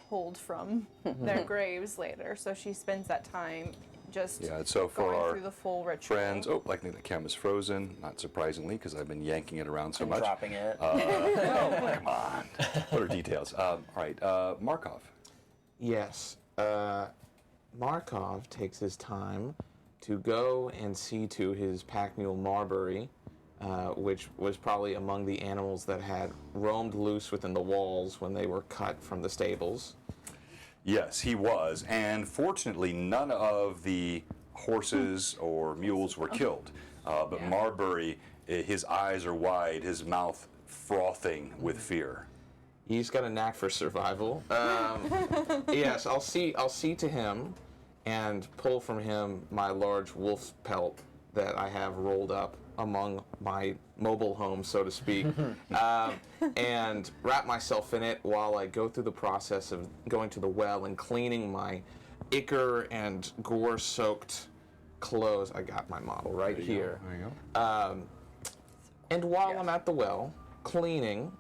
Speaker 3: pulled from their graves later. So she spends that time just
Speaker 1: so for
Speaker 3: going
Speaker 1: our
Speaker 3: through the full ritual.
Speaker 1: friends, I think the camera's frozen, not surprisingly, because I've been yanking it around so much.
Speaker 2: Dropping it.
Speaker 1: Come on. What are details? All right, Markov.
Speaker 4: Yes. Markov takes his time to go and see to his pack mule Marbury, which was probably among the animals that had roamed loose within the walls when they were cut from the stables.
Speaker 1: Yes, he was, and fortunately none of the horses or mules were killed. But Marbury, his eyes are wide, his mouth frothing with fear.
Speaker 4: He's got a knack for survival. Yes, I'll see to him and pull from him my large wolf's pelt that I have rolled up among my mobile home, so to speak, and wrap myself in it while I go through the process of going to the well and cleaning my ichor and gore-soaked clothes. I got my model right here.
Speaker 1: There you go.
Speaker 4: And while I'm at the well, cleaning,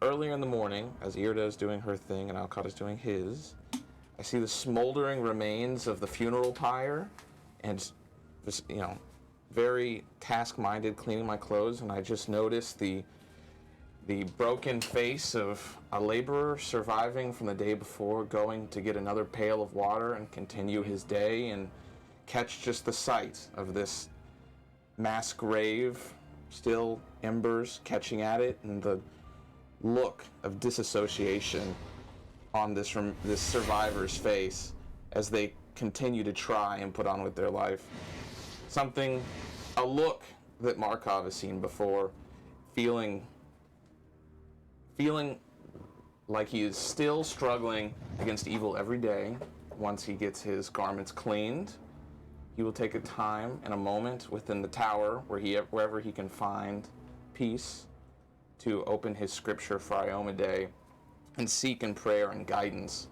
Speaker 4: earlier in the morning, as Irda's doing her thing and Alcott is doing his, I see the smoldering remains of the funeral pyre, and just, very task-minded cleaning my clothes, and I just noticed the broken face of a laborer surviving from the day before, going to get another pail of water and continue his day, and catch just the sight of this mass grave, still embers catching at it, and the look of disassociation on this survivor's face as they continue to try and put on with their life. A look that Markov has seen before, feeling like he is still struggling against evil every day. Once he gets his garments cleaned, he will take a time and a moment within the tower wherever he can find peace to open his scripture for Iomedae and seek in prayer and guidance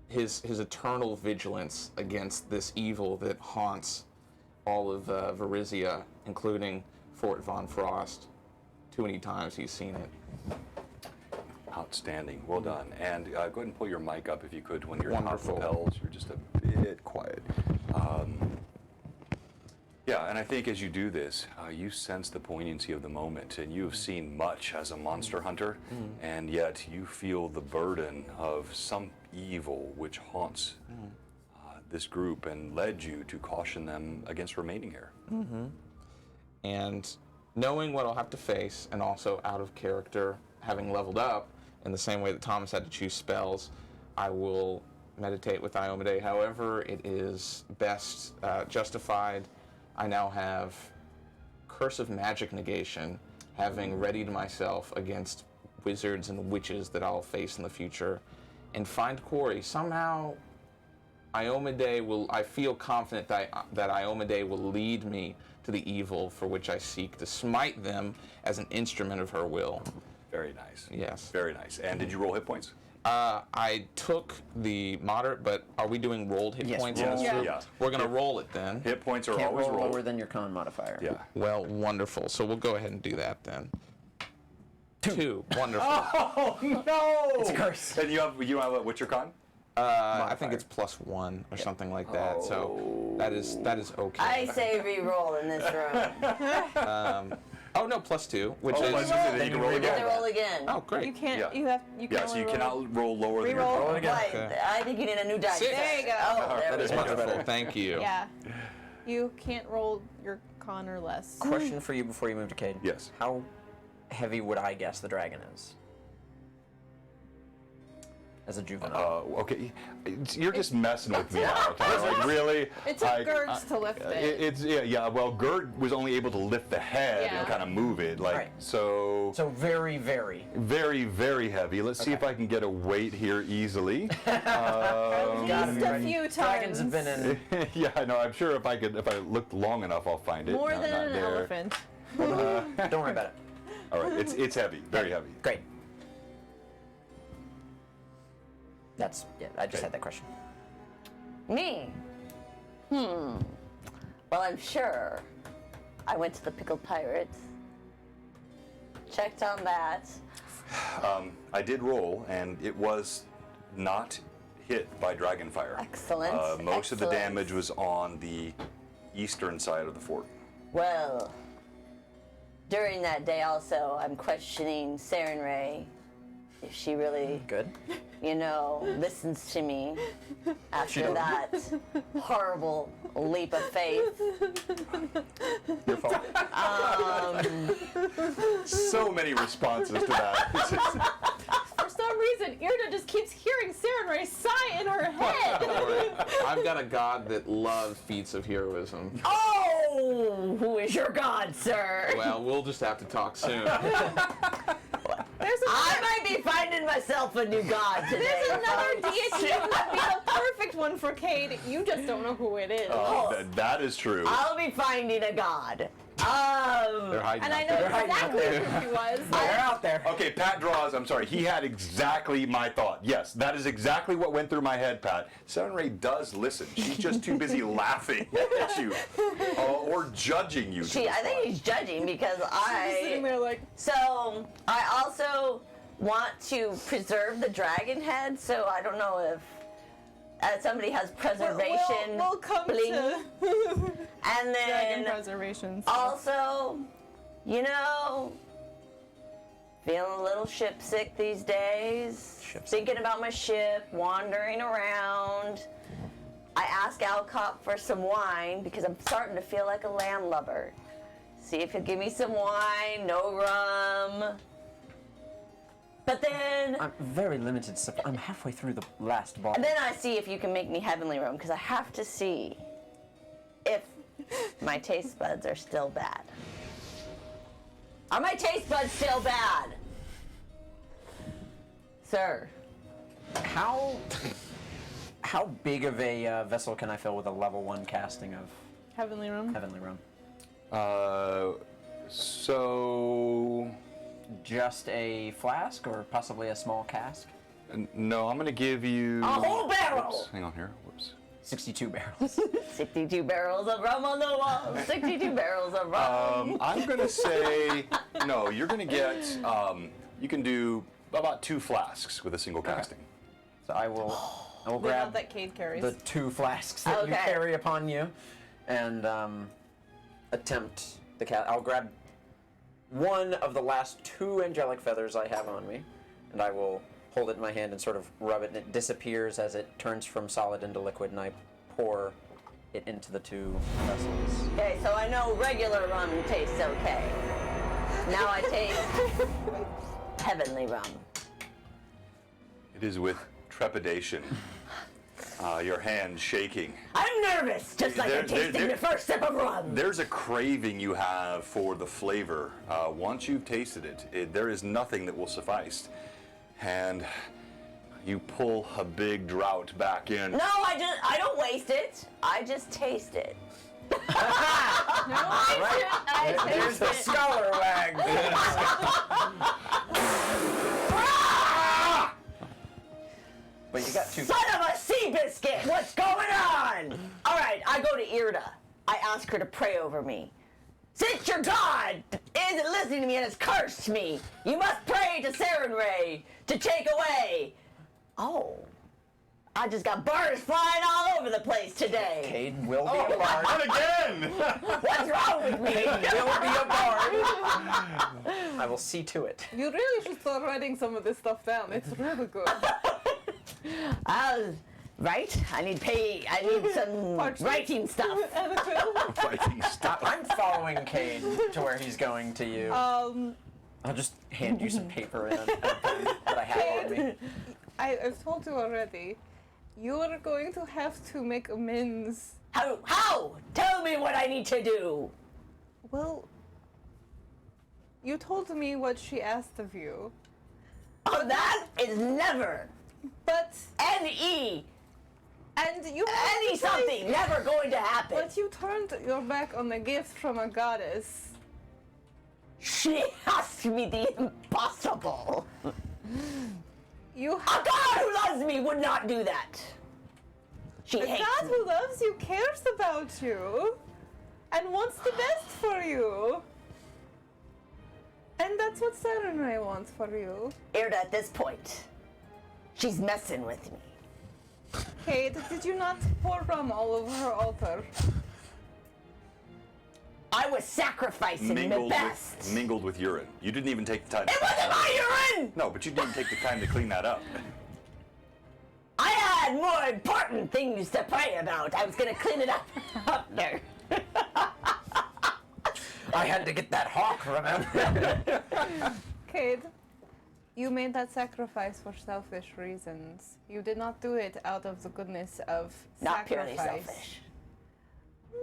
Speaker 4: his eternal vigilance against this evil that haunts all of Varizia, including Fort Von Frost. Too many times he's seen it.
Speaker 1: Outstanding. Well done. And go ahead and pull your mic up if you could when you're
Speaker 4: Wonderful.
Speaker 1: top lapels. You're just a bit quiet. And I think as you do this, you sense the poignancy of the moment, and you have seen much as a monster hunter, and yet you feel the burden of some evil which haunts this group and led you to caution them against remaining here.
Speaker 4: And knowing what I'll have to face, and also out of character, having leveled up in the same way that Thomas had to choose spells, I will meditate with Iomedae however it is best justified. I now have Curse of Magic Negation, having readied myself against wizards and witches that I'll face in the future, and find quarry. Somehow, I feel confident that Iomedae will lead me to the evil for which I seek to smite them as an instrument of her will.
Speaker 1: Very nice.
Speaker 4: Yes.
Speaker 1: Very nice. And did you roll hit points?
Speaker 4: I took the moderate, but are we doing rolled hit
Speaker 2: Yes,
Speaker 4: points?
Speaker 2: roll.
Speaker 4: in this
Speaker 1: Yeah.
Speaker 4: group?
Speaker 1: Yeah.
Speaker 4: We're going to roll it then.
Speaker 1: Hit points are
Speaker 2: Can't
Speaker 1: always
Speaker 2: roll
Speaker 1: rolled.
Speaker 2: lower than your con modifier.
Speaker 1: Yeah.
Speaker 4: Well, wonderful. So we'll go ahead and do that then. Two. Wonderful.
Speaker 1: Oh no!
Speaker 2: It's a curse.
Speaker 1: And you have what's your con?
Speaker 4: I think it's +1 or something like that. So that is okay.
Speaker 5: I say re-roll in this room.
Speaker 4: Oh no, +2, which
Speaker 1: Oh,
Speaker 4: is.
Speaker 1: then you can roll
Speaker 5: You
Speaker 1: again.
Speaker 5: have to roll again.
Speaker 4: Oh great.
Speaker 3: You can't.
Speaker 1: Yeah.
Speaker 3: You can
Speaker 1: Yeah, so
Speaker 3: only
Speaker 1: you
Speaker 3: roll.
Speaker 1: cannot roll lower than your
Speaker 3: Reroll.
Speaker 1: con.
Speaker 5: Why?
Speaker 4: Okay.
Speaker 5: I think you need a new dice.
Speaker 4: 6.
Speaker 3: There you go.
Speaker 5: Oh, there
Speaker 4: That
Speaker 5: we
Speaker 4: is
Speaker 5: go.
Speaker 4: wonderful. Thank you.
Speaker 3: Yeah. You can't roll your con or less.
Speaker 2: Question for you before you move to Cade.
Speaker 1: Yes.
Speaker 2: How heavy would I guess the dragon is? As a juvenile.
Speaker 1: Okay, you're just messing with me now. Like, really?
Speaker 3: It took Gerds to lift it.
Speaker 1: Well, Gerd was only able to lift the head and
Speaker 3: Yeah.
Speaker 1: kind of move it, like
Speaker 2: Right.
Speaker 1: so.
Speaker 2: So very, very.
Speaker 1: Very, very heavy. Let's see if I can get a weight here easily.
Speaker 3: At least a few times.
Speaker 2: Dragons have been in.
Speaker 1: Yeah, no, I'm sure if I look long enough, I'll find it.
Speaker 3: More
Speaker 1: No,
Speaker 3: than
Speaker 1: not
Speaker 3: an
Speaker 1: there.
Speaker 3: elephant.
Speaker 2: Don't worry about it.
Speaker 1: All right, it's heavy, very heavy.
Speaker 2: Great. I just had that question.
Speaker 5: Me? Well, I'm sure. I went to the Pickled Pirates. Checked on that.
Speaker 1: I did roll, and it was not hit by dragonfire.
Speaker 5: Excellent.
Speaker 1: Most of the
Speaker 5: excellent.
Speaker 1: damage was on the eastern side of the fort.
Speaker 5: Well, during that day also, I'm questioning Saren Ray. If she really,
Speaker 2: Good.
Speaker 5: listens to me
Speaker 2: She
Speaker 5: after
Speaker 2: don't.
Speaker 5: that horrible leap of faith.
Speaker 2: Your fault.
Speaker 1: So many responses to that. It's just-
Speaker 3: For some reason, Irda just keeps hearing Saren Ray sigh in her head.
Speaker 4: Don't worry. I've got a god that loves feats of heroism.
Speaker 5: Oh, who is your god, sir?
Speaker 4: Well, we'll just have to talk soon.
Speaker 3: There's
Speaker 5: I
Speaker 3: another,
Speaker 5: might be finding myself a new god today.
Speaker 3: there's another
Speaker 5: folks.
Speaker 3: deity who would be the perfect one for Cade. You just don't know who it is.
Speaker 1: that is true.
Speaker 5: I'll be finding a god.
Speaker 4: They're hiding
Speaker 3: And I
Speaker 4: out
Speaker 3: know
Speaker 4: there.
Speaker 3: exactly who he was.
Speaker 2: They're out there.
Speaker 1: Okay, Pat draws. I'm sorry. He had exactly my thought. Yes, that is exactly what went through my head, Pat. Saren Ray does listen. She's just too busy laughing at you or judging you. to
Speaker 5: I
Speaker 1: the
Speaker 5: think
Speaker 1: spot.
Speaker 5: he's judging because
Speaker 3: Just sitting there like,
Speaker 5: So I also want to preserve the dragon head. So I don't know if somebody has preservation.
Speaker 3: we'll come
Speaker 5: bling.
Speaker 3: to
Speaker 5: And
Speaker 3: dragon
Speaker 5: then
Speaker 3: preservation.
Speaker 5: also, feeling a little ship sick these days. Thinking about my ship, wandering around. I ask Alcott for some wine because I'm starting to feel like a landlubber. See if he'll give me some wine, no rum. But then,
Speaker 2: I'm very limited. I'm halfway through the last bottle.
Speaker 5: and then I see if you can make me heavenly rum because I have to see if my taste buds are still bad. Are my taste buds still bad? Sir.
Speaker 2: How big of a vessel can I fill with a level 1 casting of
Speaker 3: Heavenly Room.
Speaker 2: Heavenly Rum?
Speaker 1: So
Speaker 2: Just a flask or possibly a small cask?
Speaker 1: no, I'm going to give you
Speaker 5: A whole barrel!
Speaker 1: Whoops, hang on here. Whoops.
Speaker 2: 62 barrels.
Speaker 5: 62 barrels of rum on the wall. 62 barrels of rum.
Speaker 1: I'm going to say no. You're going to get. You can do about 2 flasks with a single casting.
Speaker 2: So I will
Speaker 3: The amount
Speaker 2: grab
Speaker 3: that Cade carries.
Speaker 2: the 2 flasks that you
Speaker 5: Okay.
Speaker 2: carry upon you and attempt the cast. I'll grab one of the last 2 angelic feathers I have on me, and I will hold it in my hand and sort of rub it, and it disappears as it turns from solid into liquid, and I pour it into the 2 vessels.
Speaker 5: Okay, so I know regular rum tastes okay. Now I taste heavenly rum.
Speaker 1: It is with trepidation. Your hand shaking.
Speaker 5: I'm nervous, just like I'm tasting the first sip of rum.
Speaker 1: There's a craving you have for the flavor. Once you've tasted it, there is nothing that will suffice. And you pull a big draught back in.
Speaker 5: No, I don't waste it. I just taste it. I
Speaker 2: There's the scholar wag. But you got 2.
Speaker 5: Son of a sea biscuit! What's going on? All right, I go to Irda. I ask her to pray over me. Since your God isn't listening to me and has cursed me, you must pray to Saren Ray to take away. Oh, I just got bars flying all over the place today.
Speaker 2: Cade will be a bard.
Speaker 1: Not again!
Speaker 5: What's wrong with me?
Speaker 2: Cade will be a bard. I will see to it.
Speaker 3: You really should start writing some of this stuff down. It's really good.
Speaker 5: Right? I need some writing stuff.
Speaker 3: And a quill.
Speaker 1: Fighting stuff.
Speaker 2: I'm following Cade to where he's going to you. I'll just hand you some paper and a pen that I have on me.
Speaker 3: I've told you already. You are going to have to make amends.
Speaker 5: How? Tell me what I need to do.
Speaker 3: Well, you told me what she asked of you.
Speaker 5: Oh, that is never.
Speaker 3: But
Speaker 5: N-E.
Speaker 3: and you
Speaker 5: Any something never going to happen.
Speaker 3: But you turned your back on a gift from a goddess.
Speaker 5: She asked me the impossible.
Speaker 3: You
Speaker 5: A god who loves me would not do that. She
Speaker 3: The
Speaker 5: hates
Speaker 3: God
Speaker 5: me.
Speaker 3: who loves you cares about you and wants the best for you. And that's what Sarenrae wants for you.
Speaker 5: Irda, at this point, she's messing with me.
Speaker 3: Kate, did you not pour rum all over her altar?
Speaker 5: I was sacrificing the best.
Speaker 1: Mingled with urine. You didn't even take the time.
Speaker 5: It wasn't my urine!
Speaker 1: No, but you didn't take the time to clean that up.
Speaker 5: I had more important things to pray about. I was gonna clean it up after.
Speaker 2: I had to get that hawk, remember?
Speaker 3: Kate, you made that sacrifice for selfish reasons. You did not do it out of the goodness of
Speaker 5: Not purely
Speaker 3: sacrifice.
Speaker 5: selfish.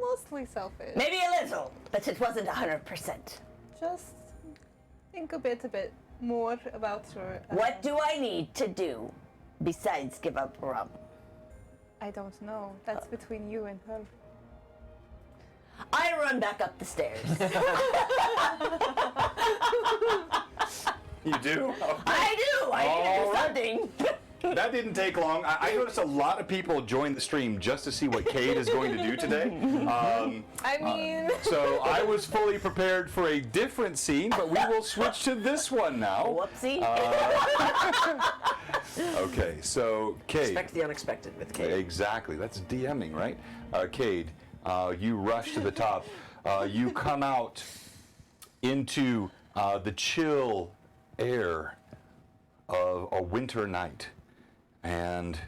Speaker 3: Mostly selfish.
Speaker 5: Maybe a little, but it wasn't 100%.
Speaker 3: Just think a bit more about your...
Speaker 5: What do I need to do besides give up rum?
Speaker 3: I don't know. That's between you and her.
Speaker 5: I run back up the stairs.
Speaker 1: You do?
Speaker 5: I do! I need to do something.
Speaker 1: That didn't take long. I noticed a lot of people joined the stream just to see what Cade is going to do today.
Speaker 3: I mean...
Speaker 1: So I was fully prepared for a different scene, but we will switch to this one now.
Speaker 5: Whoopsie.
Speaker 1: Okay, so Cade.
Speaker 2: Expect the unexpected with Kate.
Speaker 1: Exactly. That's DMing, right? Cade, you rush to the top. You come out into the chill air of a winter night. And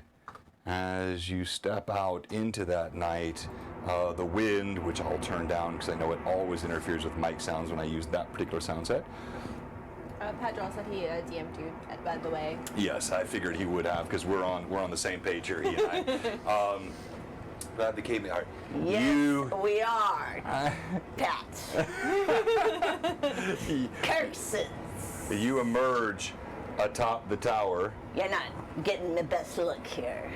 Speaker 1: as you step out into that night, the wind, which I'll turn down because I know it always interferes with mic sounds when I use that particular sound set.
Speaker 3: Padron said he DM'd you, by the way.
Speaker 1: Yes, I figured he would have because we're on the same page here, he and I. Glad they came. All right.
Speaker 5: Yes, we are. Pat. Curses.
Speaker 1: You emerge atop the tower,
Speaker 5: You're not getting the best look here.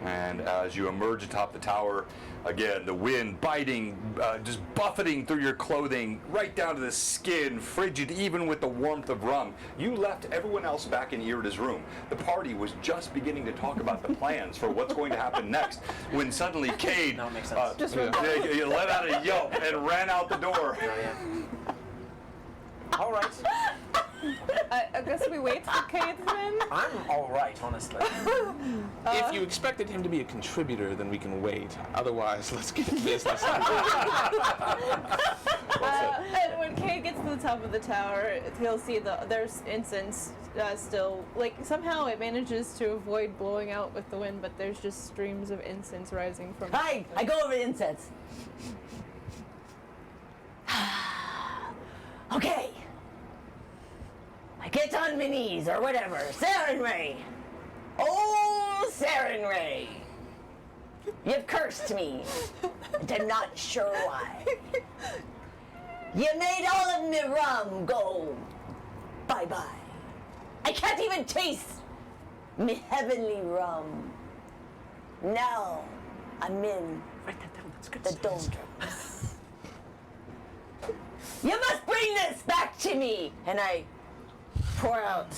Speaker 1: and as you emerge atop the tower, again, the wind biting, just buffeting through your clothing, right down to the skin, frigid even with the warmth of rum. You left everyone else back in Irida's room. The party was just beginning to talk about the plans for what's going to happen next, when suddenly Cade
Speaker 2: No, it makes sense.
Speaker 1: you let out a yelp and ran out the door.
Speaker 2: All right.
Speaker 3: I guess we wait for Kate then?
Speaker 2: I'm all right, honestly.
Speaker 4: If you expected him to be a contributor, then we can wait. Otherwise, let's get to business.
Speaker 3: And when Kate gets to the top of the tower, he'll see there's incense still. Like, somehow it manages to avoid blowing out with the wind, but there's just streams of incense rising from...
Speaker 5: Hi, I go over to incense. Okay. I get on my knees or whatever. Sarenrae. Oh, Sarenrae. You've cursed me. And I'm not sure why. You made all of me rum go bye-bye. I can't even taste me heavenly rum. Now I'm in
Speaker 2: Write that down. That's good.
Speaker 5: the doldrums. You must bring this back to me! And I pour out.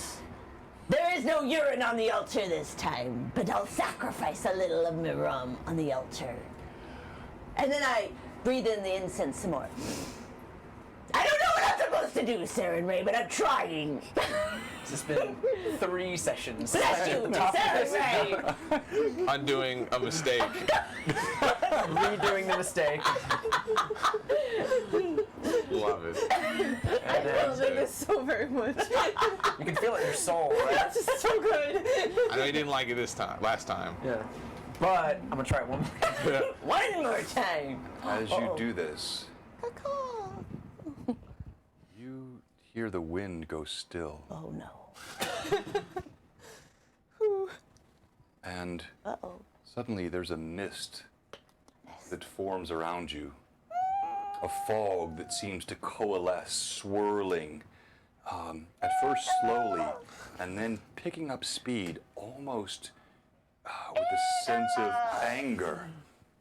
Speaker 5: There is no urine on the altar this time, but I'll sacrifice a little of my rum on the altar. And then I breathe in the incense some more. I don't know what I'm supposed to do, Sarenrae, but I'm trying.
Speaker 2: This has been 3 sessions.
Speaker 5: Bless you, Sarenrae!
Speaker 4: Undoing a mistake.
Speaker 2: Redoing the mistake.
Speaker 4: Love it.
Speaker 3: I love this so very much.
Speaker 2: You can feel it in your soul, right?
Speaker 3: This is so good.
Speaker 4: I know you didn't like it last time.
Speaker 2: Yeah. But I'm gonna try it one more time.
Speaker 5: One more time.
Speaker 1: As you do this, you hear the wind go still,
Speaker 5: Oh no.
Speaker 1: and
Speaker 5: Uh-oh.
Speaker 1: suddenly there's a mist that forms around you. A fog that seems to coalesce, swirling, at first slowly, and then picking up speed, almost with a sense of anger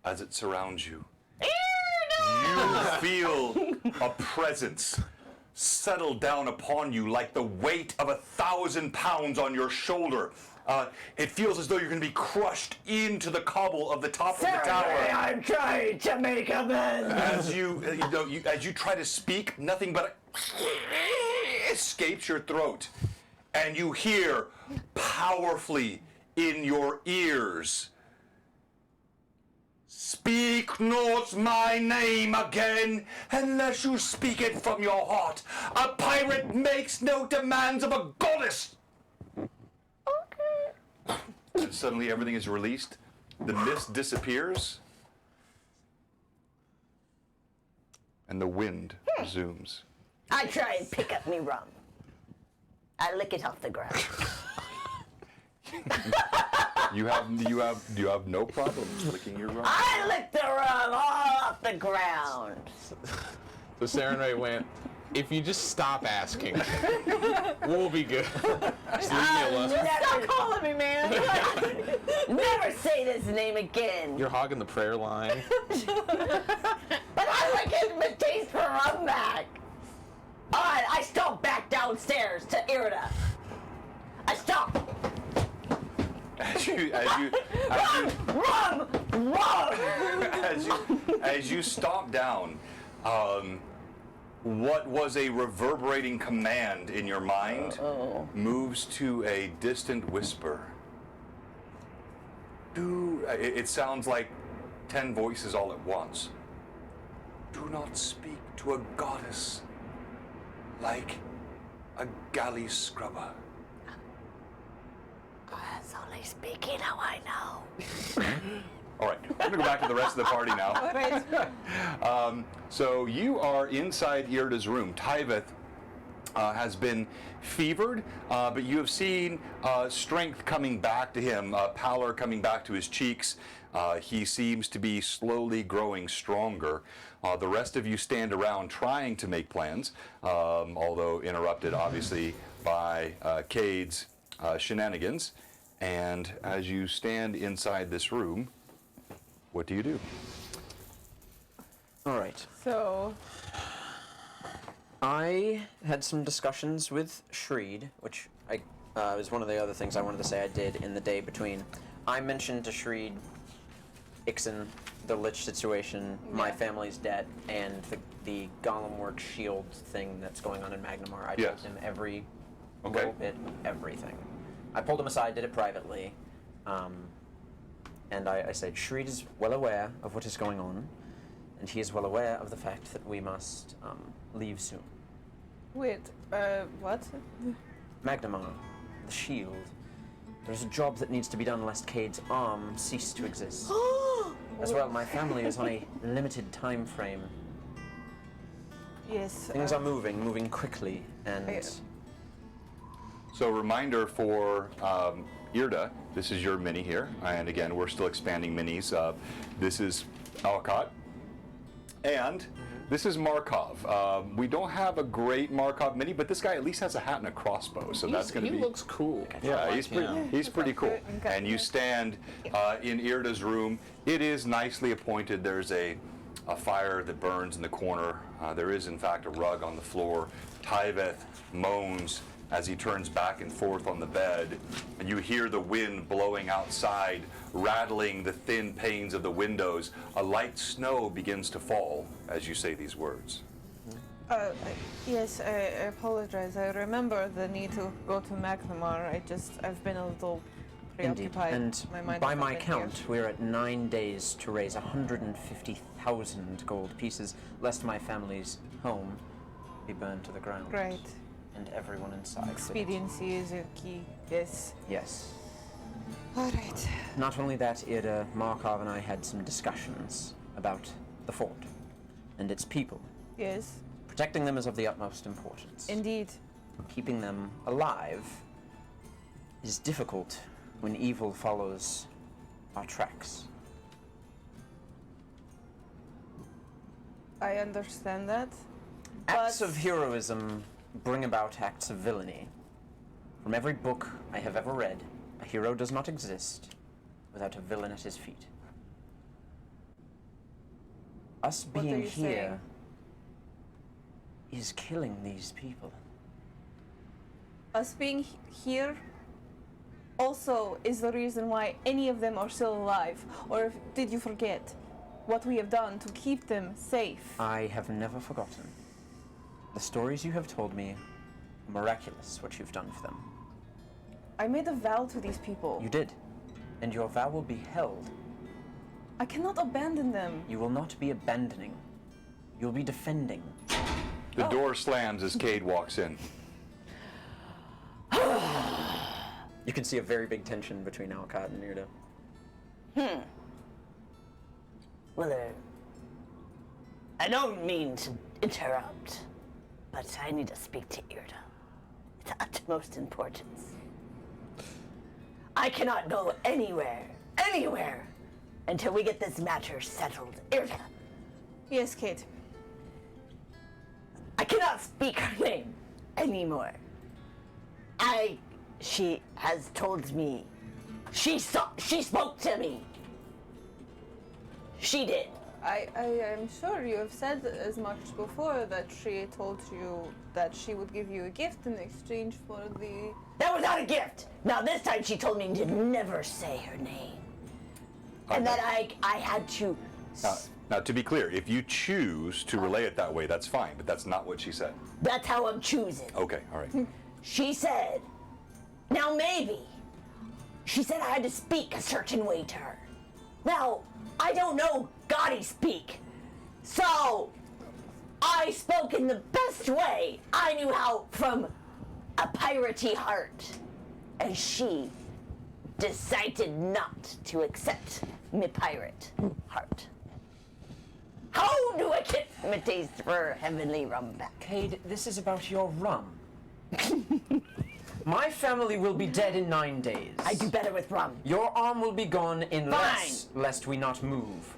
Speaker 1: as it surrounds you. You feel a presence settle down upon you like the weight of 1,000 pounds on your shoulder. It feels as though you're going to be crushed into the cobble of the top of the
Speaker 5: Seriously,
Speaker 1: tower.
Speaker 5: I'm trying to make amends.
Speaker 1: As as you try to speak, nothing but escapes your throat, and you hear powerfully in your ears, "Speak not my name again unless you speak it from your heart. A pirate makes no demands of a goddess." Okay. And suddenly everything is released. The mist disappears. And the wind resumes.
Speaker 5: I try and pick up me rum. I lick it off the ground.
Speaker 1: You have no problem licking your rum.
Speaker 5: I lick the rum all off the ground.
Speaker 4: So Sarah and Ray went, if you just stop asking, we'll be good. Just leave me alone.
Speaker 3: Stop calling me, man.
Speaker 5: Never say this name again.
Speaker 4: You're hogging the prayer line.
Speaker 5: But I like getting my taste for rum back. Alright, I stomp back downstairs to Irida. I stomp. Rum!
Speaker 1: As you stomp down, what was a reverberating command in your mind moves to a distant whisper. It sounds like 10 voices all at once. Do not speak to a goddess like a galley scrubber.
Speaker 5: That's only speaking how I know.
Speaker 1: All right, we're gonna go back to the rest of the party now.
Speaker 3: All right.
Speaker 1: So you are inside Irida's room. Tyveth has been fevered, but you have seen strength coming back to him, pallor coming back to his cheeks. He seems to be slowly growing stronger. The rest of you stand around trying to make plans, although interrupted obviously by Cade's shenanigans. And as you stand inside this room, what do you do?
Speaker 2: All right.
Speaker 3: So,
Speaker 2: I had some discussions with Shreed, which was one of the other things I wanted to say I did in the day between. I mentioned to Shreed, Ixon, the Lich situation, my family's debt, and the Golem Work shield thing that's going on in Magnamar. I told him every little bit, everything. I pulled him aside, did it privately, and I said, Shreed is well aware of what is going on, and he is well aware of the fact that we must leave soon.
Speaker 3: wait, what?
Speaker 2: Magnamar, the shield. There's a job that needs to be done lest Cade's arm cease to exist. As well, my family is on a limited time frame.
Speaker 3: Yes.
Speaker 2: Things are moving quickly, and
Speaker 1: So reminder for Irda, this is your mini here, and again, we're still expanding minis. This is Alcott, and this is Markov. We don't have a great Markov mini, but this guy at least has a hat and a crossbow, so that's going to be...
Speaker 4: He looks cool.
Speaker 1: Yeah, he's pretty cool.
Speaker 3: Okay.
Speaker 1: And you stand in Irda's room. It is nicely appointed. There's a fire that burns in the corner. There is, in fact, a rug on the floor. Tyveth moans as he turns back and forth on the bed, and you hear the wind blowing outside, rattling the thin panes of the windows. A light snow begins to fall as you say these words.
Speaker 3: Yes, I apologize. I remember the need to go to Magnamar. I've been a little
Speaker 2: indeed.
Speaker 3: preoccupied.
Speaker 2: And
Speaker 3: My mind
Speaker 2: by
Speaker 3: has not
Speaker 2: my
Speaker 3: been
Speaker 2: count,
Speaker 3: here.
Speaker 2: we're at 9 days to raise 150,000 gold pieces, lest my family's home be burned to the ground.
Speaker 3: Right.
Speaker 2: And everyone inside. with it.
Speaker 3: Expediency is a key. Yes.
Speaker 2: Yes.
Speaker 3: All right.
Speaker 2: Not only that, Irda, Markov and I had some discussions about the fort and its people.
Speaker 3: Yes.
Speaker 2: Protecting them is of the utmost importance.
Speaker 3: Indeed.
Speaker 2: Keeping them alive is difficult when evil follows our tracks.
Speaker 3: I understand that.
Speaker 2: Acts
Speaker 3: But-
Speaker 2: of heroism bring about acts of villainy. From every book I have ever read, a hero does not exist without a villain at his feet. Us
Speaker 3: What are
Speaker 2: being
Speaker 3: you
Speaker 2: here is killing these people.
Speaker 3: Us being here also is the reason why any of them are still alive. Or did you forget what we have done to keep them safe?
Speaker 2: I have never forgotten. The stories you have told me, miraculous what you've done for them.
Speaker 3: I made a vow to these people.
Speaker 2: You did, and your vow will be held.
Speaker 3: I cannot abandon them.
Speaker 2: You will not be abandoning. You'll be defending.
Speaker 1: The door slams as Cade walks in.
Speaker 2: You can see a very big tension between Alcott and Nirda.
Speaker 5: Well, I don't mean to interrupt, but I need to speak to Irda. It's of utmost importance. I cannot go anywhere, until we get this matter settled. Irda,
Speaker 3: Yes, Kate.
Speaker 5: I cannot speak her name anymore. She has told me. She spoke to me. She did.
Speaker 3: I am sure you have said as much before, that she told you that she would give you a gift in exchange for the...
Speaker 5: That was not a gift. Now this time she told me to never say her name. And that I had to...
Speaker 1: Now, to be clear, if you choose to relay it that way, that's fine, but that's not what she said.
Speaker 5: That's how I'm choosing.
Speaker 1: Okay, all right.
Speaker 5: She said, now maybe, she said I had to speak a certain way to her. Now, I don't know Gotti speak, so I spoke in the best way I knew how from a piratey heart. And she decided not to accept me pirate heart. How do I get my taste for heavenly rum back?
Speaker 2: Cade, this is about your rum. My family will be dead in 9 days.
Speaker 5: I do better with rum.
Speaker 2: Your arm will be gone in less, lest we not move.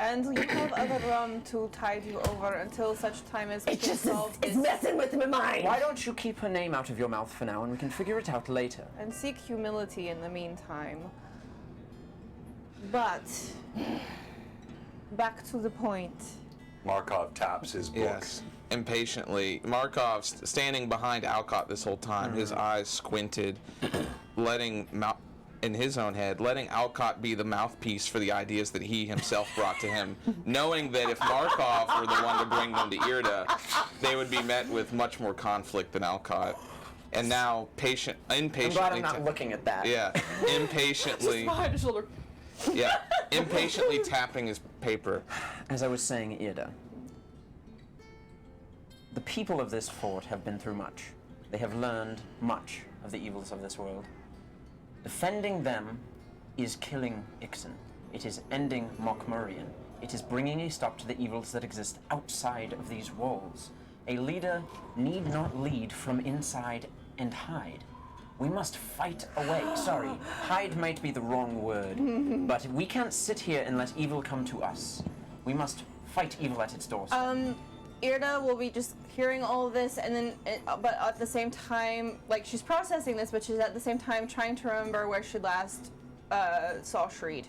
Speaker 3: And you have other rum to tide you over until such time as we
Speaker 5: It
Speaker 3: can
Speaker 5: just
Speaker 3: solve
Speaker 5: is
Speaker 3: this
Speaker 5: messing with my mind.
Speaker 2: Why don't you keep her name out of your mouth for now, and we can figure it out later.
Speaker 3: and seek humility in the meantime. But back to the point.
Speaker 1: Markov taps his book.
Speaker 4: Yes. Impatiently. Markov's standing behind Alcott this whole time, his eyes squinted, in his own head, letting Alcott be the mouthpiece for the ideas that he himself brought to him, knowing that if Markov were the one to bring them to Irda, they would be met with much more conflict than Alcott. And now, impatiently...
Speaker 2: I'm glad I'm not looking at that.
Speaker 4: Yeah, impatiently...
Speaker 3: Behind his shoulder.
Speaker 4: Yeah, impatiently tapping his paper.
Speaker 2: As I was saying, Irda, the people of this fort have been through much. They have learned much of the evils of this world. Defending them is killing Ixen. It is ending Mokmurian. It is bringing a stop to the evils that exist outside of these walls. A leader need not lead from inside and hide. We must fight away. Sorry, hide might be the wrong word, but we can't sit here and let evil come to us. We must fight evil at its doorstep.
Speaker 3: Irda will be just hearing all of this, and then, but at the same time, like, she's processing this, but she's at the same time trying to remember where she last saw Shreed.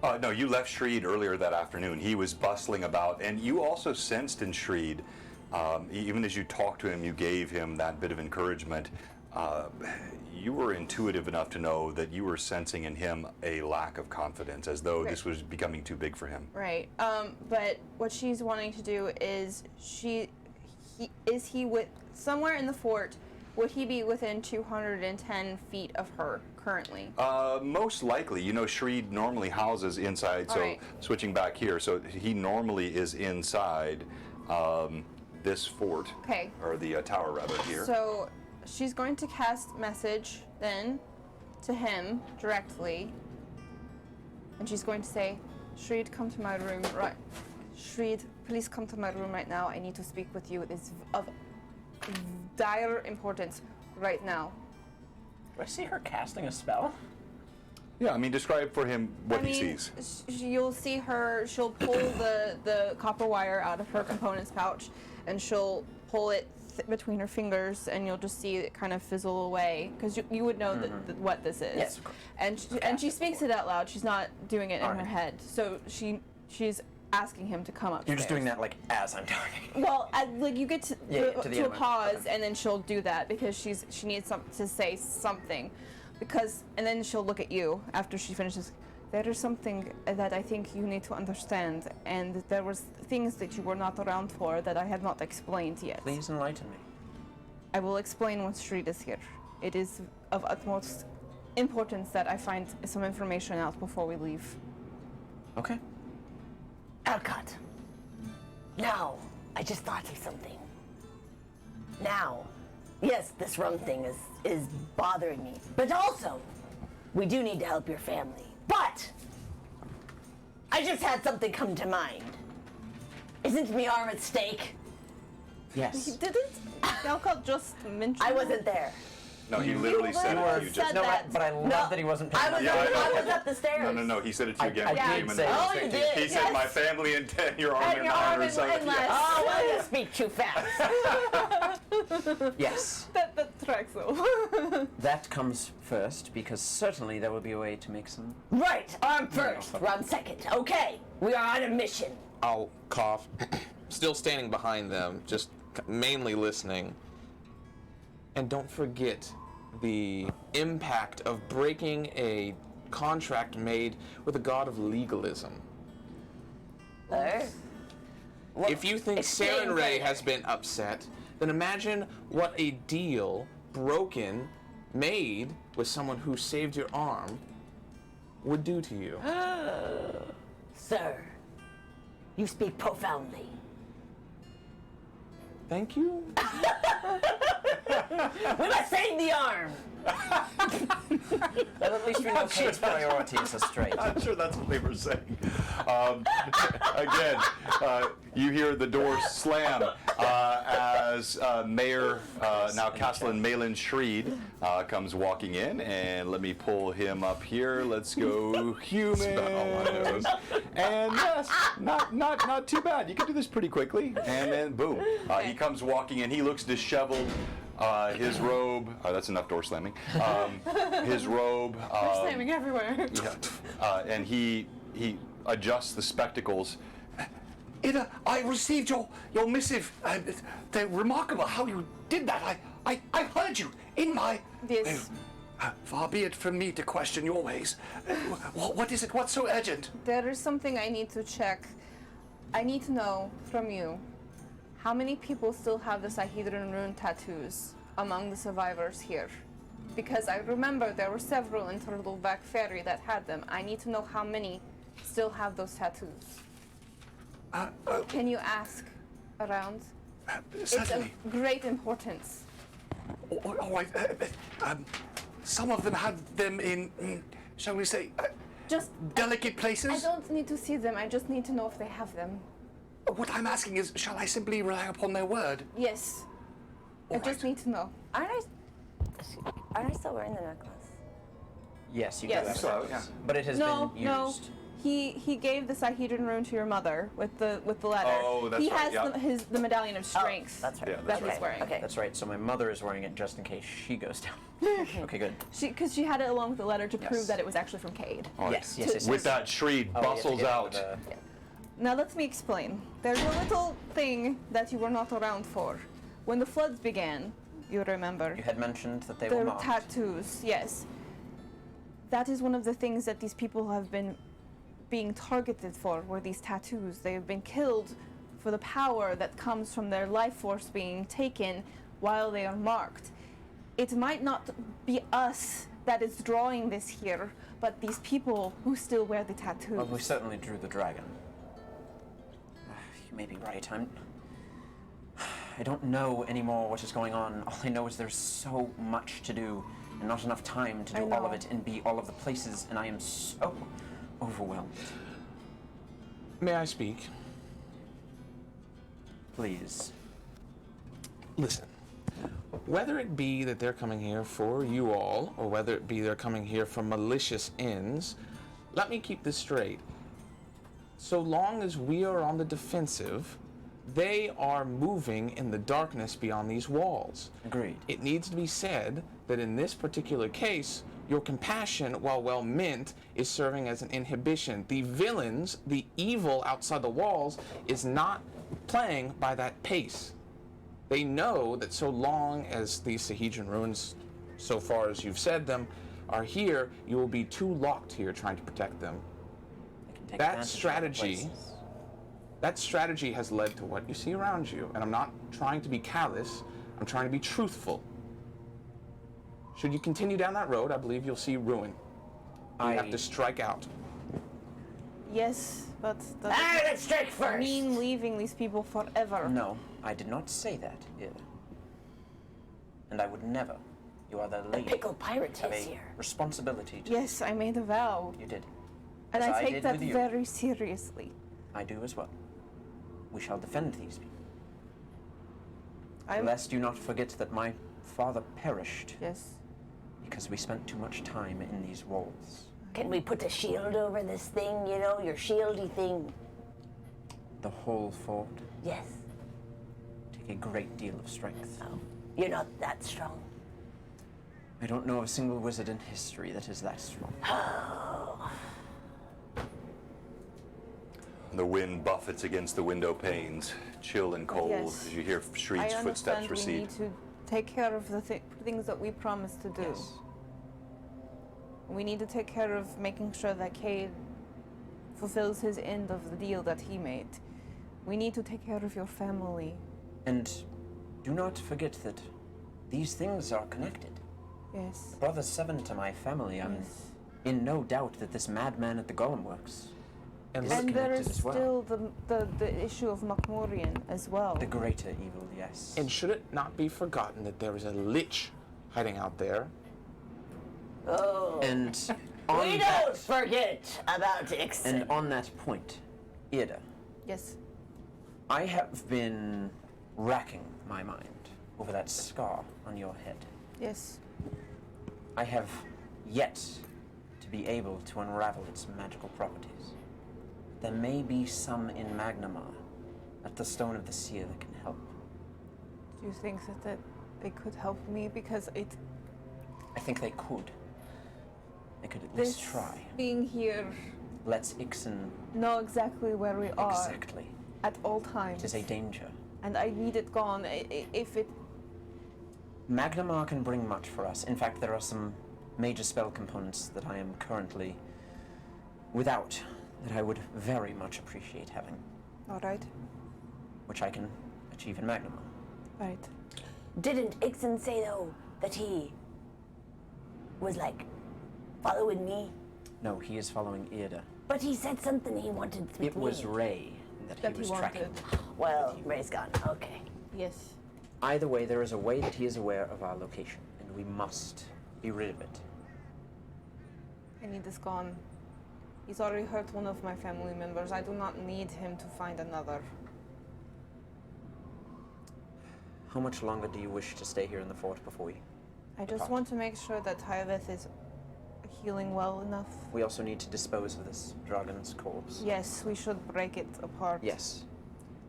Speaker 1: No, you left Shreed earlier that afternoon. He was bustling about, and you also sensed in Shreed, even as you talked to him, you gave him that bit of encouragement. You were intuitive enough to know that you were sensing in him a lack of confidence, as though this was becoming too big for him.
Speaker 3: Right. But what she's wanting to do is is he with somewhere in the fort? Would he be within 210 feet of her currently?
Speaker 1: Most likely. You know, Shreed normally houses inside, so
Speaker 3: Alright.
Speaker 1: switching back here, so he normally is inside this fort,
Speaker 3: Okay.
Speaker 1: or the tower rather here.
Speaker 3: So she's going to cast message then to him directly, and she's going to say, "Shreed, come to my room right. Shreed, please come to my room right now. I need to speak with you. It's of dire importance right now."
Speaker 2: Do I see her casting a spell?
Speaker 1: Yeah, I mean, describe for him what
Speaker 3: I mean,
Speaker 1: he sees.
Speaker 3: You'll see her. She'll pull the copper wire out of her components pouch, and she'll pull it between her fingers, and you'll just see it kind of fizzle away, because you would know what this is.
Speaker 2: Yes, of course.
Speaker 3: And she speaks it out loud. She's not doing it in her
Speaker 2: Alright.
Speaker 3: head. So she's asking him to come upstairs.
Speaker 2: You're just doing that like as I'm talking.
Speaker 3: Well, like you get to,
Speaker 2: Yeah, to the
Speaker 3: to a
Speaker 2: end.
Speaker 3: pause,
Speaker 2: Okay.
Speaker 3: and then she'll do that because she needs to say something. because, and then she'll look at you after she finishes. There is something that I think you need to understand, and there was things that you were not around for that I have not explained yet.
Speaker 2: Please enlighten me.
Speaker 3: I will explain once Shreed is here. It is of utmost importance that I find some information out before we leave.
Speaker 2: Okay.
Speaker 5: Alcott. Now, I just thought of something. Now, yes, this rum thing is bothering me, but also, we do need to help your family. But I just had something come to mind. Isn't Miar at stake?
Speaker 2: Yes.
Speaker 3: Didn't Alcott just mention
Speaker 5: I wasn't there.
Speaker 1: No, he literally said it to you just.
Speaker 3: said
Speaker 2: No,
Speaker 3: that.
Speaker 2: but I love that he wasn't paying
Speaker 5: I was,
Speaker 2: attention.
Speaker 5: I was up the stairs.
Speaker 1: No, he said it to you again.
Speaker 2: I
Speaker 1: when you
Speaker 2: did
Speaker 1: came in
Speaker 2: say
Speaker 1: the
Speaker 2: it.
Speaker 5: Oh, you did?
Speaker 1: He said my family and your arm
Speaker 3: And
Speaker 1: and
Speaker 3: your
Speaker 1: mine
Speaker 3: arm
Speaker 1: or
Speaker 3: and
Speaker 1: something.
Speaker 3: mine.
Speaker 5: Oh, well, you speak too fast.
Speaker 2: Yes.
Speaker 3: That tracks though.
Speaker 2: That comes first, because certainly there will be a way to make some...
Speaker 5: Right, arm first, rum second. Okay, we are on a mission.
Speaker 4: I'll cough, still standing behind them, just mainly listening. And don't forget the impact of breaking a contract made with a god of legalism. If you think
Speaker 5: Explain
Speaker 4: Saren Ray
Speaker 5: further.
Speaker 4: has been upset, then imagine what a deal broken, made with someone who saved your arm would do to you.
Speaker 5: Sir, you speak profoundly.
Speaker 4: Thank you.
Speaker 5: We must save the arm.
Speaker 2: Well, at least we know Kate's priorities are straight.
Speaker 1: I'm sure that's what they were saying. Again, you hear the door slam as Mayor, now Castellan Malin Shreed, comes walking in, and let me pull him up here. Let's go humans. And yes, not too bad. You can do this pretty quickly. And then boom, he comes walking in. He looks disheveled. His robe, that's enough door slamming. His robe.
Speaker 3: Slamming everywhere.
Speaker 1: Yeah. And he adjusts the spectacles. I received your missive. They're remarkable how you did that. I heard you in my.
Speaker 3: Yes.
Speaker 1: Far be it from me to question your ways. What is it? What's so urgent?
Speaker 3: There is something I need to check. I need to know from you how many people still have the Sahedron rune tattoos among the survivors here. Because I remember there were several in Turtleback Ferry that had them. I need to know how many still have those tattoos. Can you ask around? It's
Speaker 1: Certainly.
Speaker 3: of great importance.
Speaker 1: All right. Some of them had them in, shall we say,
Speaker 3: Just,
Speaker 1: delicate
Speaker 3: I
Speaker 1: places.
Speaker 3: don't need to see them. I just need to know if they have them.
Speaker 1: What I'm asking is, shall I simply rely upon their word?
Speaker 3: Yes. I just
Speaker 1: Alright.
Speaker 3: need to know.
Speaker 5: Aren't I still wearing the necklace?
Speaker 2: Yes, you
Speaker 3: Yes.
Speaker 2: do.
Speaker 1: So, yeah.
Speaker 2: But it has
Speaker 3: No,
Speaker 2: been
Speaker 3: no.
Speaker 2: used.
Speaker 3: He gave the Sahedron rune to your mother with the letter.
Speaker 1: Oh, that's
Speaker 3: he
Speaker 1: right,
Speaker 3: has
Speaker 1: yeah.
Speaker 3: the medallion of strength.
Speaker 5: That's right.
Speaker 1: Yeah,
Speaker 3: that
Speaker 1: that's
Speaker 3: he's
Speaker 1: right.
Speaker 3: wearing.
Speaker 5: Okay.
Speaker 2: That's right, so my mother is wearing it just in case she goes down. Okay, good.
Speaker 3: Because she had it along with the letter to
Speaker 2: Yes.
Speaker 3: prove that it was actually from Cade.
Speaker 1: All right.
Speaker 2: Yes, yes, yes.
Speaker 1: With that, Shreed
Speaker 2: Oh, you have to
Speaker 1: bustles
Speaker 2: get
Speaker 1: out.
Speaker 2: the-
Speaker 3: Now let me explain. There's a little thing that you were not around for. When the floods began, you remember.
Speaker 2: You had mentioned that they were
Speaker 3: The
Speaker 2: marked.
Speaker 3: tattoos, yes. That is one of the things that these people have been being targeted for, were these tattoos. They have been killed for the power that comes from their life force being taken while they are marked. It might not be us that is drawing this here, but these people who still wear the tattoos.
Speaker 2: Well, we certainly drew the dragon. You may be right. I don't know anymore what is going on. All I know is there's so much to do and not enough time to
Speaker 3: I
Speaker 2: do all of
Speaker 3: know.
Speaker 2: it and be all of the places, and I am so overwhelmed.
Speaker 4: May I speak?
Speaker 2: Please.
Speaker 4: Listen, whether it be that they're coming here for you all, or whether it be they're coming here for malicious ends, let me keep this straight. So long as we are on the defensive, they are moving in the darkness beyond these walls.
Speaker 2: Agreed.
Speaker 4: It needs to be said that in this particular case, your compassion, while well meant, is serving as an inhibition. The villains, the evil outside the walls, is not playing by that pace. They know that so long as these Sahedron runes, so far as you've said them, are here, you will be too locked here trying to protect them.
Speaker 2: They can take
Speaker 4: That
Speaker 2: advantage of
Speaker 4: strategy-
Speaker 2: other places.
Speaker 4: That strategy has led to what you see around you, and I'm not trying to be callous, I'm trying to be truthful. Should you continue down that road, I believe you'll see ruin. You have to strike out.
Speaker 3: Yes, but
Speaker 5: Let's strike first.
Speaker 3: mean leaving these people forever.
Speaker 2: No, I did not say that, either. And I would never. You are the lady.
Speaker 5: Pickle pirate
Speaker 2: Have
Speaker 5: is
Speaker 2: a
Speaker 5: here.
Speaker 2: responsibility to.
Speaker 3: Yes, I made a vow,
Speaker 2: You did.
Speaker 3: and
Speaker 2: As
Speaker 3: I take
Speaker 2: did
Speaker 3: that
Speaker 2: with you.
Speaker 3: very seriously.
Speaker 2: I do as well. We shall defend these people.
Speaker 3: I'm
Speaker 2: Lest you not forget that my father perished
Speaker 3: yes.
Speaker 2: because we spent too much time in these walls.
Speaker 5: Can we put a shield over this thing, your shieldy thing?
Speaker 2: The whole fort
Speaker 5: Yes.
Speaker 2: take a great deal of strength.
Speaker 5: Oh, you're not that strong.
Speaker 2: I don't know of a single wizard in history that is that strong.
Speaker 1: The wind buffets against the window panes, chill and cold,
Speaker 3: Yes.
Speaker 1: as you hear
Speaker 3: I
Speaker 1: Shriek's footsteps
Speaker 3: understand we
Speaker 1: recede.
Speaker 3: need to take care of the things that we promised to do.
Speaker 2: Yes.
Speaker 3: We need to take care of making sure that Cade fulfills his end of the deal that he made. We need to take care of your family.
Speaker 2: And do not forget that these things are connected.
Speaker 3: Yes.
Speaker 2: Brother Seven to my family, I'm
Speaker 3: Yes.
Speaker 2: in no doubt that this madman at the Golem Works
Speaker 4: And
Speaker 2: is
Speaker 3: And there
Speaker 2: connected
Speaker 3: is
Speaker 2: as well.
Speaker 3: still the issue of Makmorian as well.
Speaker 2: The greater evil, yes.
Speaker 4: And should it not be forgotten that there is a lich hiding out there?
Speaker 5: Oh.
Speaker 2: And
Speaker 5: We don't forget about Ixon.
Speaker 2: and on that point, Ida,
Speaker 3: Yes.
Speaker 2: I have been racking my mind over that scar on your head.
Speaker 3: Yes.
Speaker 2: I have yet to be able to unravel its magical properties. There may be some in Magnamar at the Stone of the Seer that can help.
Speaker 3: Do you think that they could help me? Because
Speaker 2: I think they could. They could at
Speaker 3: this
Speaker 2: least try.
Speaker 3: being here
Speaker 2: Let's Ixon
Speaker 3: know exactly where we are
Speaker 2: exactly.
Speaker 3: at all times.
Speaker 2: It is a danger.
Speaker 3: And I need it gone. If it
Speaker 2: Magnamar can bring much for us. In fact, there are some major spell components that I am currently without that I would very much appreciate having,
Speaker 3: all right,
Speaker 2: which I can achieve in Magnamar.
Speaker 3: right.
Speaker 5: Didn't Ixon say, though, that he was, following me?
Speaker 2: No, he is following Ida.
Speaker 5: But he said something he wanted with
Speaker 2: It was
Speaker 5: me.
Speaker 2: Ray that
Speaker 3: That
Speaker 2: he
Speaker 3: he
Speaker 2: was
Speaker 3: wanted.
Speaker 2: tracking.
Speaker 5: Well, Ray's gone. Okay.
Speaker 3: Yes.
Speaker 2: Either way, there is a way that he is aware of our location, and we must be rid of it.
Speaker 3: I need this gone. He's already hurt one of my family members. I do not need him to find another.
Speaker 2: How much longer do you wish to stay here in the fort before we
Speaker 3: I just
Speaker 2: Depart.
Speaker 3: want to make sure that Tyreth is healing well enough.
Speaker 2: We also need to dispose of this dragon's corpse.
Speaker 3: Yes, we should break it apart.
Speaker 2: Yes.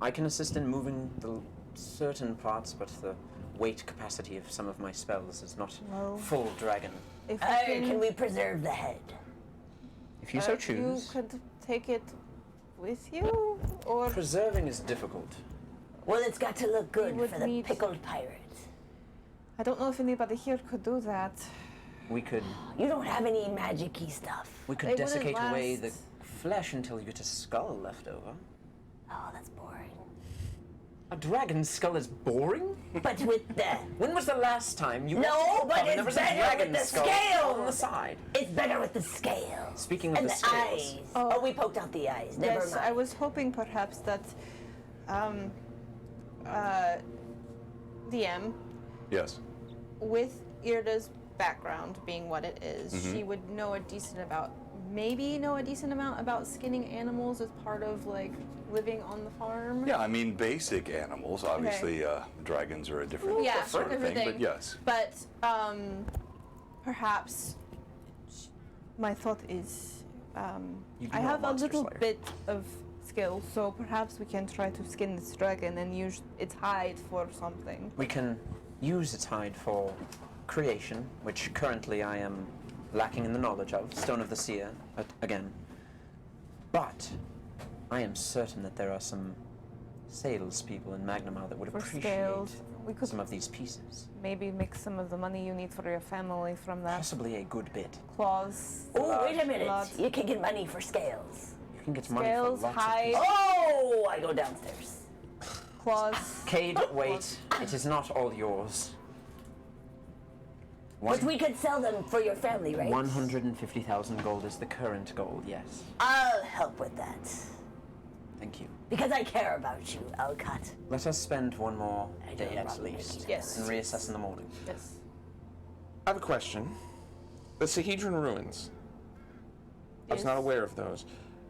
Speaker 2: I can assist in moving the certain parts, but the weight capacity of some of my spells is not
Speaker 3: Well-
Speaker 2: full dragon.
Speaker 3: If we
Speaker 5: Can we preserve the head?
Speaker 2: If you so
Speaker 3: you
Speaker 2: choose.
Speaker 3: could take it with you, or
Speaker 2: Preserving is difficult.
Speaker 5: Well, it's got to look good
Speaker 3: would
Speaker 5: for the
Speaker 3: need-
Speaker 5: pickled pirate.
Speaker 3: I don't know if anybody here could do that.
Speaker 2: We could
Speaker 5: You don't have any magic-y stuff.
Speaker 2: we could
Speaker 3: They wouldn't
Speaker 2: desiccate away the
Speaker 3: last.
Speaker 2: flesh until you get a skull left over.
Speaker 5: Oh, that's boring.
Speaker 2: A dragon's skull is boring?
Speaker 5: But with the...
Speaker 2: When was the last time you
Speaker 5: No,
Speaker 2: went to a
Speaker 5: but
Speaker 2: pub and
Speaker 5: it's
Speaker 2: there was a
Speaker 5: better
Speaker 2: dragon
Speaker 5: with the
Speaker 2: skull
Speaker 5: scale.
Speaker 2: on the side?
Speaker 5: It's better with the scale.
Speaker 2: Speaking of
Speaker 5: And
Speaker 2: the
Speaker 5: the
Speaker 2: scales.
Speaker 5: eyes.
Speaker 3: Oh.
Speaker 5: Oh, we poked out the eyes. Never
Speaker 3: Yes,
Speaker 5: mind.
Speaker 3: I was hoping perhaps that DM,
Speaker 1: Yes.
Speaker 3: with Irda's background being what it is,
Speaker 1: Mm-hmm.
Speaker 3: she would know a decent amount about skinning animals as part of living on the farm.
Speaker 1: Yeah, I mean, basic animals. Obviously, dragons are a different
Speaker 3: Yeah,
Speaker 1: sort of thing,
Speaker 3: everything.
Speaker 1: but yes.
Speaker 3: But perhaps my thought is
Speaker 2: You do
Speaker 3: I
Speaker 2: know
Speaker 3: have a
Speaker 2: Monster
Speaker 3: little
Speaker 2: Slayer.
Speaker 3: bit of skill, so perhaps we can try to skin this dragon and use its hide for something.
Speaker 2: We can use its hide for creation, which currently I am lacking in the knowledge of, Stone of the Seer, again. But I am certain that there are some salespeople in Magnamar that would
Speaker 3: For
Speaker 2: appreciate
Speaker 3: scales. We could
Speaker 2: some of these pieces.
Speaker 3: maybe make some of the money you need for your family from that.
Speaker 2: Possibly a good bit.
Speaker 3: Claws.
Speaker 5: Oh, wait a minute.
Speaker 3: blood.
Speaker 5: You can get money for scales.
Speaker 2: You can get money
Speaker 3: Scales,
Speaker 2: for lots
Speaker 3: hide.
Speaker 2: of pieces.
Speaker 5: Oh, I go downstairs.
Speaker 3: Claws.
Speaker 2: Cade, wait. It is not all yours.
Speaker 5: But we could sell them for your family, right?
Speaker 2: 150,000 gold is the current goal, yes.
Speaker 5: I'll help with that.
Speaker 2: Thank you.
Speaker 5: Because I care about you, Alcott.
Speaker 2: Let us spend one more
Speaker 5: I
Speaker 2: day
Speaker 5: don't
Speaker 2: at
Speaker 5: probably
Speaker 2: least.
Speaker 5: make
Speaker 3: Yes.
Speaker 2: And reassess in the morning.
Speaker 3: Yes.
Speaker 4: I have a question. The Sahedron ruins. I was
Speaker 3: Yes.
Speaker 4: not aware of those.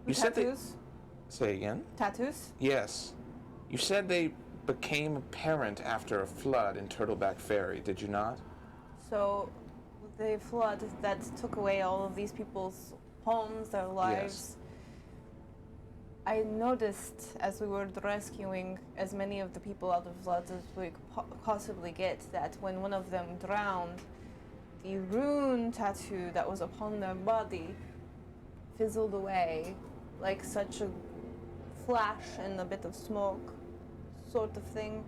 Speaker 4: You said they.
Speaker 3: Tattoos.
Speaker 4: Say again?
Speaker 3: Tattoos.
Speaker 4: Yes. You said they became apparent after a flood in Turtleback Ferry, did you not?
Speaker 3: So, the flood that took away all of these people's homes, their lives. I noticed as we were rescuing as many of the people out of floods as we could possibly get that when one of them drowned, the rune tattoo that was upon their body fizzled away like such a flash and a bit of smoke sort of thing.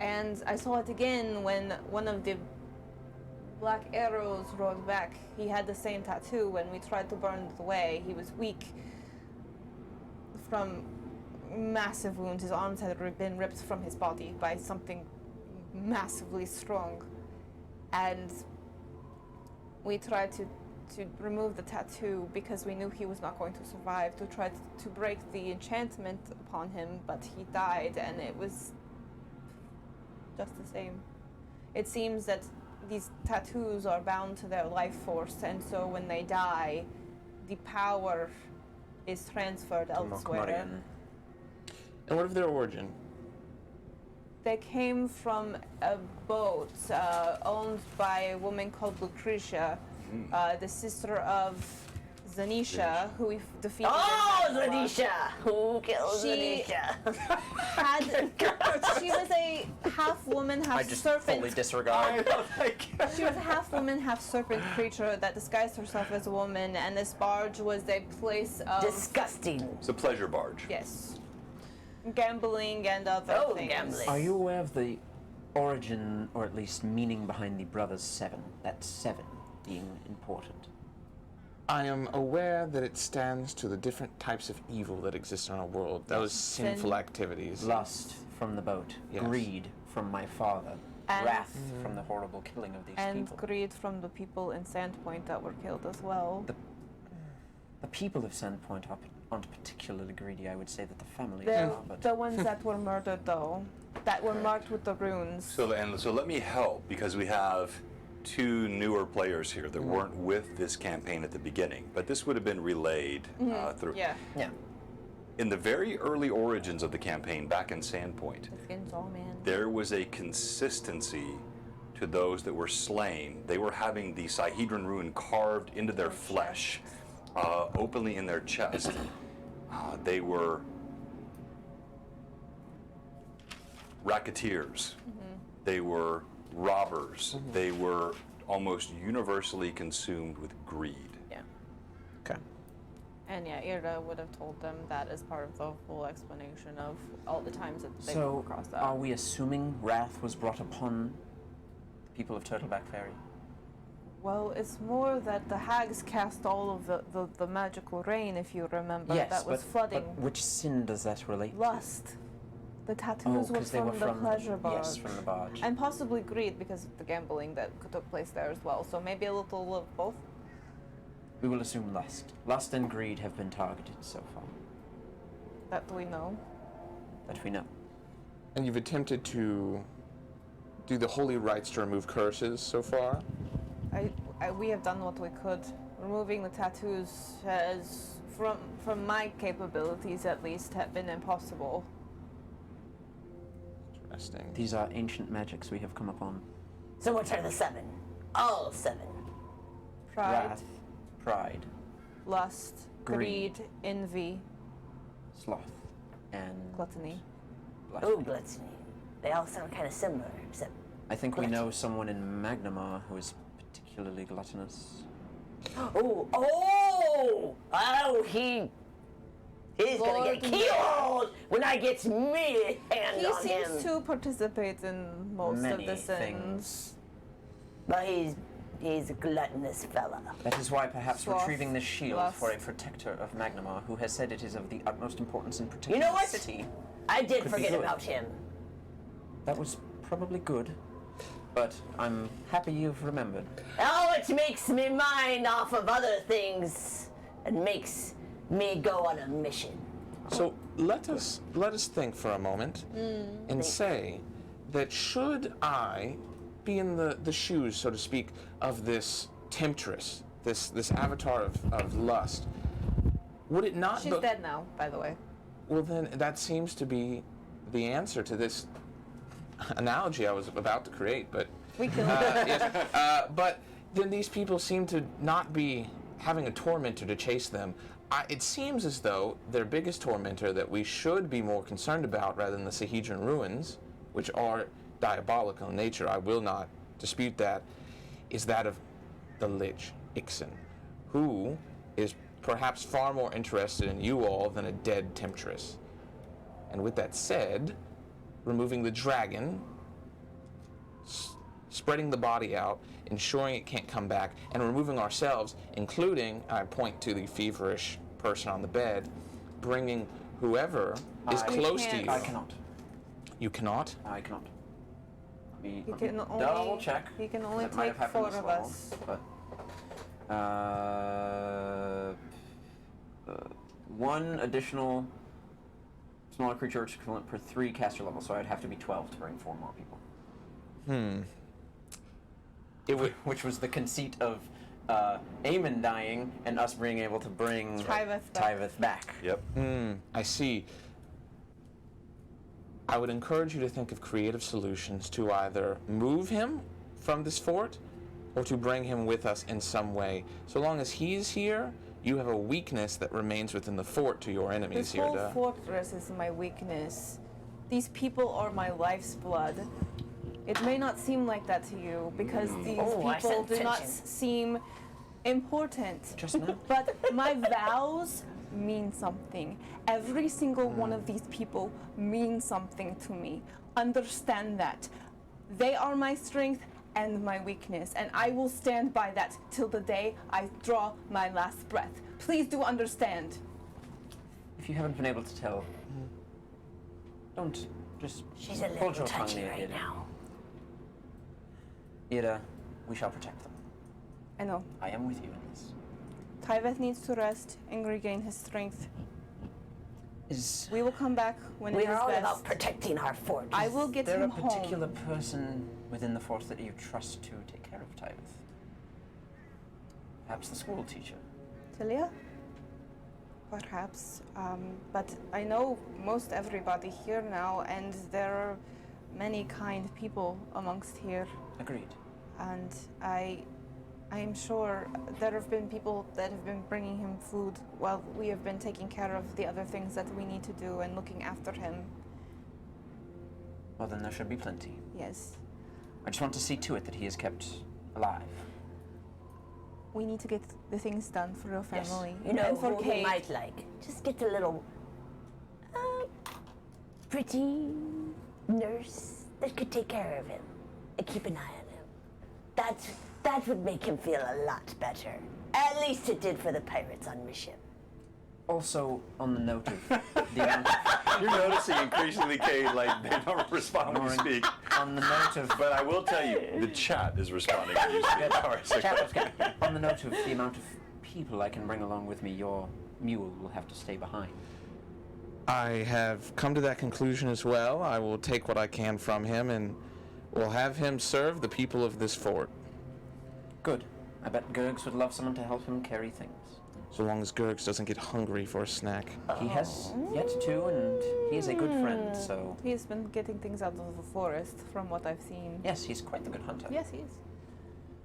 Speaker 3: And I saw it again when one of the black arrows rolled back. He had the same tattoo. When we tried to burn it away, he was weak from massive wounds. His arms had been ripped from his body by something massively strong. And we tried to remove the tattoo because we knew he was not going to survive, to try to break the enchantment upon him, but he died and it was just the same. It seems that these tattoos are bound to their life force, and so when they die, the power is transferred elsewhere.
Speaker 2: Mokmarian.
Speaker 4: And what of their origin?
Speaker 3: They came from a boat owned by a woman called Lucretia, the sister of Zanisha, who we defeated.
Speaker 5: Oh,
Speaker 3: in Magnamar.
Speaker 5: Zanisha! Who killed
Speaker 3: She-
Speaker 5: Zanisha?
Speaker 3: She was a half woman, half
Speaker 2: I just
Speaker 3: serpent.
Speaker 2: fully disregard.
Speaker 3: She was a half woman, half serpent creature that disguised herself as a woman, and this barge was a place of
Speaker 5: Disgusting.
Speaker 1: It's a pleasure barge.
Speaker 3: yes, gambling and other
Speaker 5: Oh,
Speaker 3: things.
Speaker 5: gambling.
Speaker 2: Are you aware of the origin, or at least meaning behind the Brothers Seven? That seven being important.
Speaker 4: I am aware that it stands to the different types of evil that exist in our world, those sinful activities.
Speaker 2: Lust from the boat,
Speaker 4: Yes.
Speaker 2: greed from my father,
Speaker 3: And-
Speaker 2: wrath from the horrible killing of these
Speaker 3: And
Speaker 2: people.
Speaker 3: greed from the people in Sandpoint that were killed as well.
Speaker 2: The people of Sandpoint aren't particularly greedy. I would say that the family
Speaker 3: The,
Speaker 2: are, but
Speaker 3: the ones that were murdered, though, that were marked with the runes.
Speaker 1: So let me help, because we have two newer players here that weren't with this campaign at the beginning, but this would have been relayed through.
Speaker 3: Yeah.
Speaker 2: yeah.
Speaker 1: In the very early origins of the campaign back in Sandpoint,
Speaker 3: The skins all man.
Speaker 1: there was a consistency to those that were slain. They were having the Sahedron rune carved into their flesh, openly in their chest. They were racketeers. They were robbers. They were almost universally consumed with greed.
Speaker 3: Yeah.
Speaker 2: Okay.
Speaker 3: And yeah, Ira would have told them that as part of the full explanation of all the times that they've
Speaker 2: So,
Speaker 3: come across that.
Speaker 2: are we assuming wrath was brought upon the people of Turtleback Ferry?
Speaker 3: Well, it's more that the hags cast all of the magical rain, if you remember,
Speaker 2: yes,
Speaker 3: that was flooding.
Speaker 2: but which sin does that relate
Speaker 3: Lust. The
Speaker 2: to?
Speaker 3: tattoos were
Speaker 2: 'cause they
Speaker 3: from
Speaker 2: were
Speaker 3: the pleasure barge.
Speaker 2: Yes, from the barge.
Speaker 3: And possibly greed because of the gambling that took place there as well. So maybe a little of both.
Speaker 2: We will assume lust. Lust and greed have been targeted so far,
Speaker 3: That we know.
Speaker 2: that we know.
Speaker 4: And you've attempted to do the holy rites to remove curses so far?
Speaker 3: We have done what we could. Removing the tattoos has, from my capabilities at least, have been impossible.
Speaker 4: Interesting.
Speaker 2: These are ancient magics we have come upon.
Speaker 5: So what are the seven? All seven.
Speaker 3: Pride,
Speaker 2: Wrath, pride,
Speaker 3: lust,
Speaker 2: Greed.
Speaker 3: greed, envy,
Speaker 2: sloth, and
Speaker 3: gluttony.
Speaker 2: blasphemy.
Speaker 5: Oh, gluttony. They all sound kind of similar, except
Speaker 2: I think we know someone in Magnamar who is particularly gluttonous.
Speaker 5: oh, he He's gonna
Speaker 3: Lord
Speaker 5: get killed when I get me hand
Speaker 3: He
Speaker 5: on
Speaker 3: seems
Speaker 5: him.
Speaker 3: to participate in most
Speaker 2: Many
Speaker 3: of the sins.
Speaker 2: things.
Speaker 5: But he's a gluttonous fella.
Speaker 2: That is why perhaps
Speaker 3: Sloth,
Speaker 2: retrieving this shield
Speaker 3: lust.
Speaker 2: for a protector of Magnamar, who has said it is of the utmost importance in protecting
Speaker 5: You know
Speaker 2: the
Speaker 5: what?
Speaker 2: city.
Speaker 5: I did
Speaker 2: Could be
Speaker 5: forget
Speaker 2: good.
Speaker 5: about him.
Speaker 2: That was probably good, but I'm happy you've remembered.
Speaker 5: Oh, it makes me mind off of other things and makes me go on a mission.
Speaker 4: So let us think for a moment and say that should I be in the shoes, so to speak, of this temptress, this avatar of lust, would it not
Speaker 3: She's dead now, by the way.
Speaker 4: Well, then that seems to be the answer to this analogy I was about to create, but
Speaker 3: We killed
Speaker 4: yes. But then these people seem to not be having a tormentor to chase them. It seems as though their biggest tormentor that we should be more concerned about rather than the Sahedron ruins, which are diabolical in nature, I will not dispute that, is that of the Lich, Ixen, who is perhaps far more interested in you all than a dead temptress. And with that said, removing the dragon, spreading the body out, ensuring it can't come back, and removing ourselves, including, I point to the feverish person on the bed, bringing whoever is close to
Speaker 3: can't.
Speaker 4: you.
Speaker 2: I cannot.
Speaker 4: You cannot?
Speaker 2: I cannot.
Speaker 3: He
Speaker 2: Let me
Speaker 3: can
Speaker 2: double
Speaker 3: only
Speaker 2: check.
Speaker 3: He can only
Speaker 2: That might
Speaker 3: take
Speaker 2: have happened
Speaker 3: 4
Speaker 2: as
Speaker 3: of
Speaker 2: well,
Speaker 3: us.
Speaker 2: But, one additional smaller creature is equivalent per 3 caster level, so I'd have to be 12 to bring 4 more people.
Speaker 4: It would.
Speaker 2: Which was the conceit of Eamon dying and us being able to bring
Speaker 3: Tyveth back.
Speaker 2: back.
Speaker 1: Yep.
Speaker 4: I see. I would encourage you to think of creative solutions to either move him from this fort or to bring him with us in some way. So long as he's here, you have a weakness that remains within the fort to your enemies
Speaker 3: This
Speaker 4: here.
Speaker 3: whole fortress is my weakness. These people are my life's blood. It may not seem like that to you because these
Speaker 5: Oh, I
Speaker 3: people
Speaker 5: sense
Speaker 3: do not
Speaker 5: tension.
Speaker 3: seem important.
Speaker 2: Just now.
Speaker 3: But my vows mean something. Every single one of these people means something to me. Understand that. They are my strength and my weakness, and I will stand by that till the day I draw my last breath. Please do understand.
Speaker 2: If you haven't been able to tell, don't just
Speaker 5: She's a
Speaker 2: hold
Speaker 5: little
Speaker 2: your tongue
Speaker 5: touchy
Speaker 2: near
Speaker 5: right
Speaker 2: Ida.
Speaker 5: now.
Speaker 2: Ida, we shall protect them.
Speaker 3: I know.
Speaker 2: I am with you in this.
Speaker 3: Tyveth needs to rest and regain his strength.
Speaker 2: Is
Speaker 3: We will come back when
Speaker 5: We
Speaker 3: it
Speaker 5: are
Speaker 3: is
Speaker 5: all
Speaker 3: best.
Speaker 5: about protecting our fort.
Speaker 3: I will get
Speaker 2: there
Speaker 3: him
Speaker 2: a particular
Speaker 3: home.
Speaker 2: person within the force that you trust to take care of Tyveth? Perhaps the school teacher.
Speaker 3: Tilia? Perhaps. But I know most everybody here now, and there are many kind people amongst here.
Speaker 2: Agreed.
Speaker 3: And I am sure there have been people that have been bringing him food while we have been taking care of the other things that we need to do and looking after him.
Speaker 2: Well, then there should be plenty.
Speaker 3: Yes.
Speaker 2: I just want to see to it that he is kept alive.
Speaker 3: We need to get the things done for your
Speaker 2: Yes.
Speaker 3: family.
Speaker 5: You know
Speaker 3: and for
Speaker 5: who we
Speaker 3: Kate.
Speaker 5: might like. Just get a little pretty nurse that could take care of him and keep an eye on him. That would make him feel a lot better. At least it did for the pirates on my ship.
Speaker 2: Also, on the note of the amount of,
Speaker 1: You're noticing increasingly, Kate, like they don't respond when you speak.
Speaker 2: on the note of
Speaker 1: But I will tell you, the chat is responding when you speak. All right, so
Speaker 2: Chat was good. On the note of the amount of people I can bring along with me, your mule will have to stay behind.
Speaker 4: I have come to that conclusion as well. I will take what I can from him and will have him serve the people of this fort.
Speaker 2: Good. I bet Gergs would love someone to help him carry things.
Speaker 4: So long as Gergs doesn't get hungry for a snack.
Speaker 2: He has yet to, and he is a good friend, so...
Speaker 3: He's been getting things out of the forest, from what I've seen.
Speaker 2: Yes, he's quite the good hunter.
Speaker 3: Yes, he is.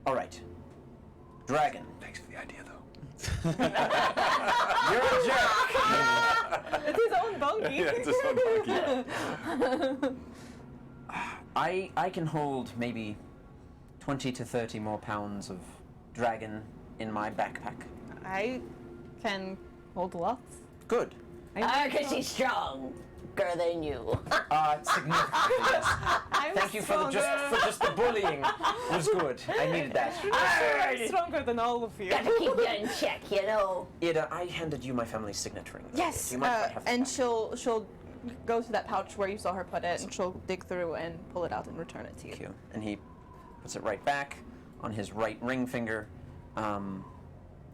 Speaker 2: All right. Dragon.
Speaker 1: thanks for the idea, though.
Speaker 2: You're a jerk!
Speaker 3: It's his own donkey.
Speaker 1: Yeah, it's a monkey.
Speaker 2: I can hold maybe 20 to 30 more pounds of dragon in my backpack.
Speaker 3: I can hold lots.
Speaker 2: Good.
Speaker 5: Because she's stronger than you.
Speaker 2: Significantly, yes.
Speaker 3: I'm
Speaker 2: Thank you for
Speaker 3: stronger.
Speaker 2: just the bullying. It was good. I needed that.
Speaker 3: I'm stronger than all of you.
Speaker 5: Gotta keep you in check, you know.
Speaker 2: Ida, I handed you my family's signet ring.
Speaker 3: Yes,
Speaker 2: Do you mind if I have
Speaker 3: and
Speaker 2: that?
Speaker 3: she'll go to that pouch where you saw her put it, and she'll dig through and pull it out and return it to you.
Speaker 2: Thank you. And he puts it right back on his right ring finger.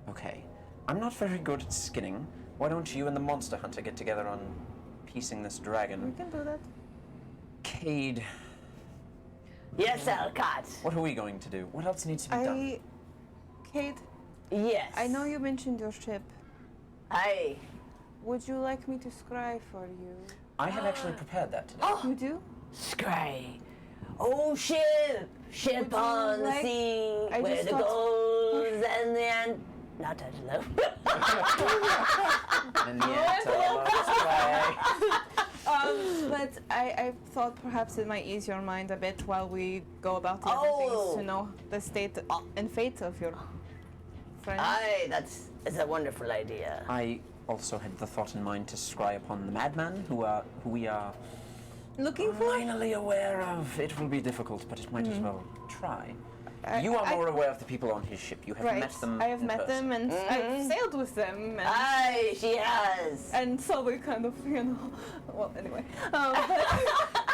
Speaker 2: Okay. I'm not very good at skinning. Why don't you and the monster hunter get together on piecing this
Speaker 3: We
Speaker 2: dragon?
Speaker 3: can do that.
Speaker 2: Cade,
Speaker 5: Yes, Alcott.
Speaker 2: what are we going to do? What else needs to be done?
Speaker 3: Kate,
Speaker 5: Yes.
Speaker 3: I know you mentioned your ship.
Speaker 5: Aye.
Speaker 3: Would you like me to scry for you?
Speaker 2: I have actually prepared that today.
Speaker 3: You do?
Speaker 5: Scry. Oh, ship. Ship
Speaker 3: Would you
Speaker 5: on the
Speaker 3: like-
Speaker 5: sea.
Speaker 3: I
Speaker 5: Where
Speaker 3: just
Speaker 5: the
Speaker 3: thought-
Speaker 5: goals and the end. Not touch love.
Speaker 2: And yet, play.
Speaker 3: But I thought perhaps it might ease your mind a bit while we go about the other things
Speaker 5: Oh.
Speaker 3: to know the state and fate of your friend.
Speaker 5: Aye, that's a wonderful idea.
Speaker 2: I also had the thought in mind to scry upon the madman who we are
Speaker 3: Looking for?
Speaker 2: finally aware of. It will be difficult, but it might as well try.
Speaker 3: I-
Speaker 2: You are
Speaker 3: I-
Speaker 2: more aware of the people on his ship. You have
Speaker 3: Right.
Speaker 2: met them.
Speaker 3: I have
Speaker 2: in
Speaker 3: met
Speaker 2: person.
Speaker 3: them and I've sailed with them. And,
Speaker 5: Aye, she has.
Speaker 3: and so we kind of, well, anyway.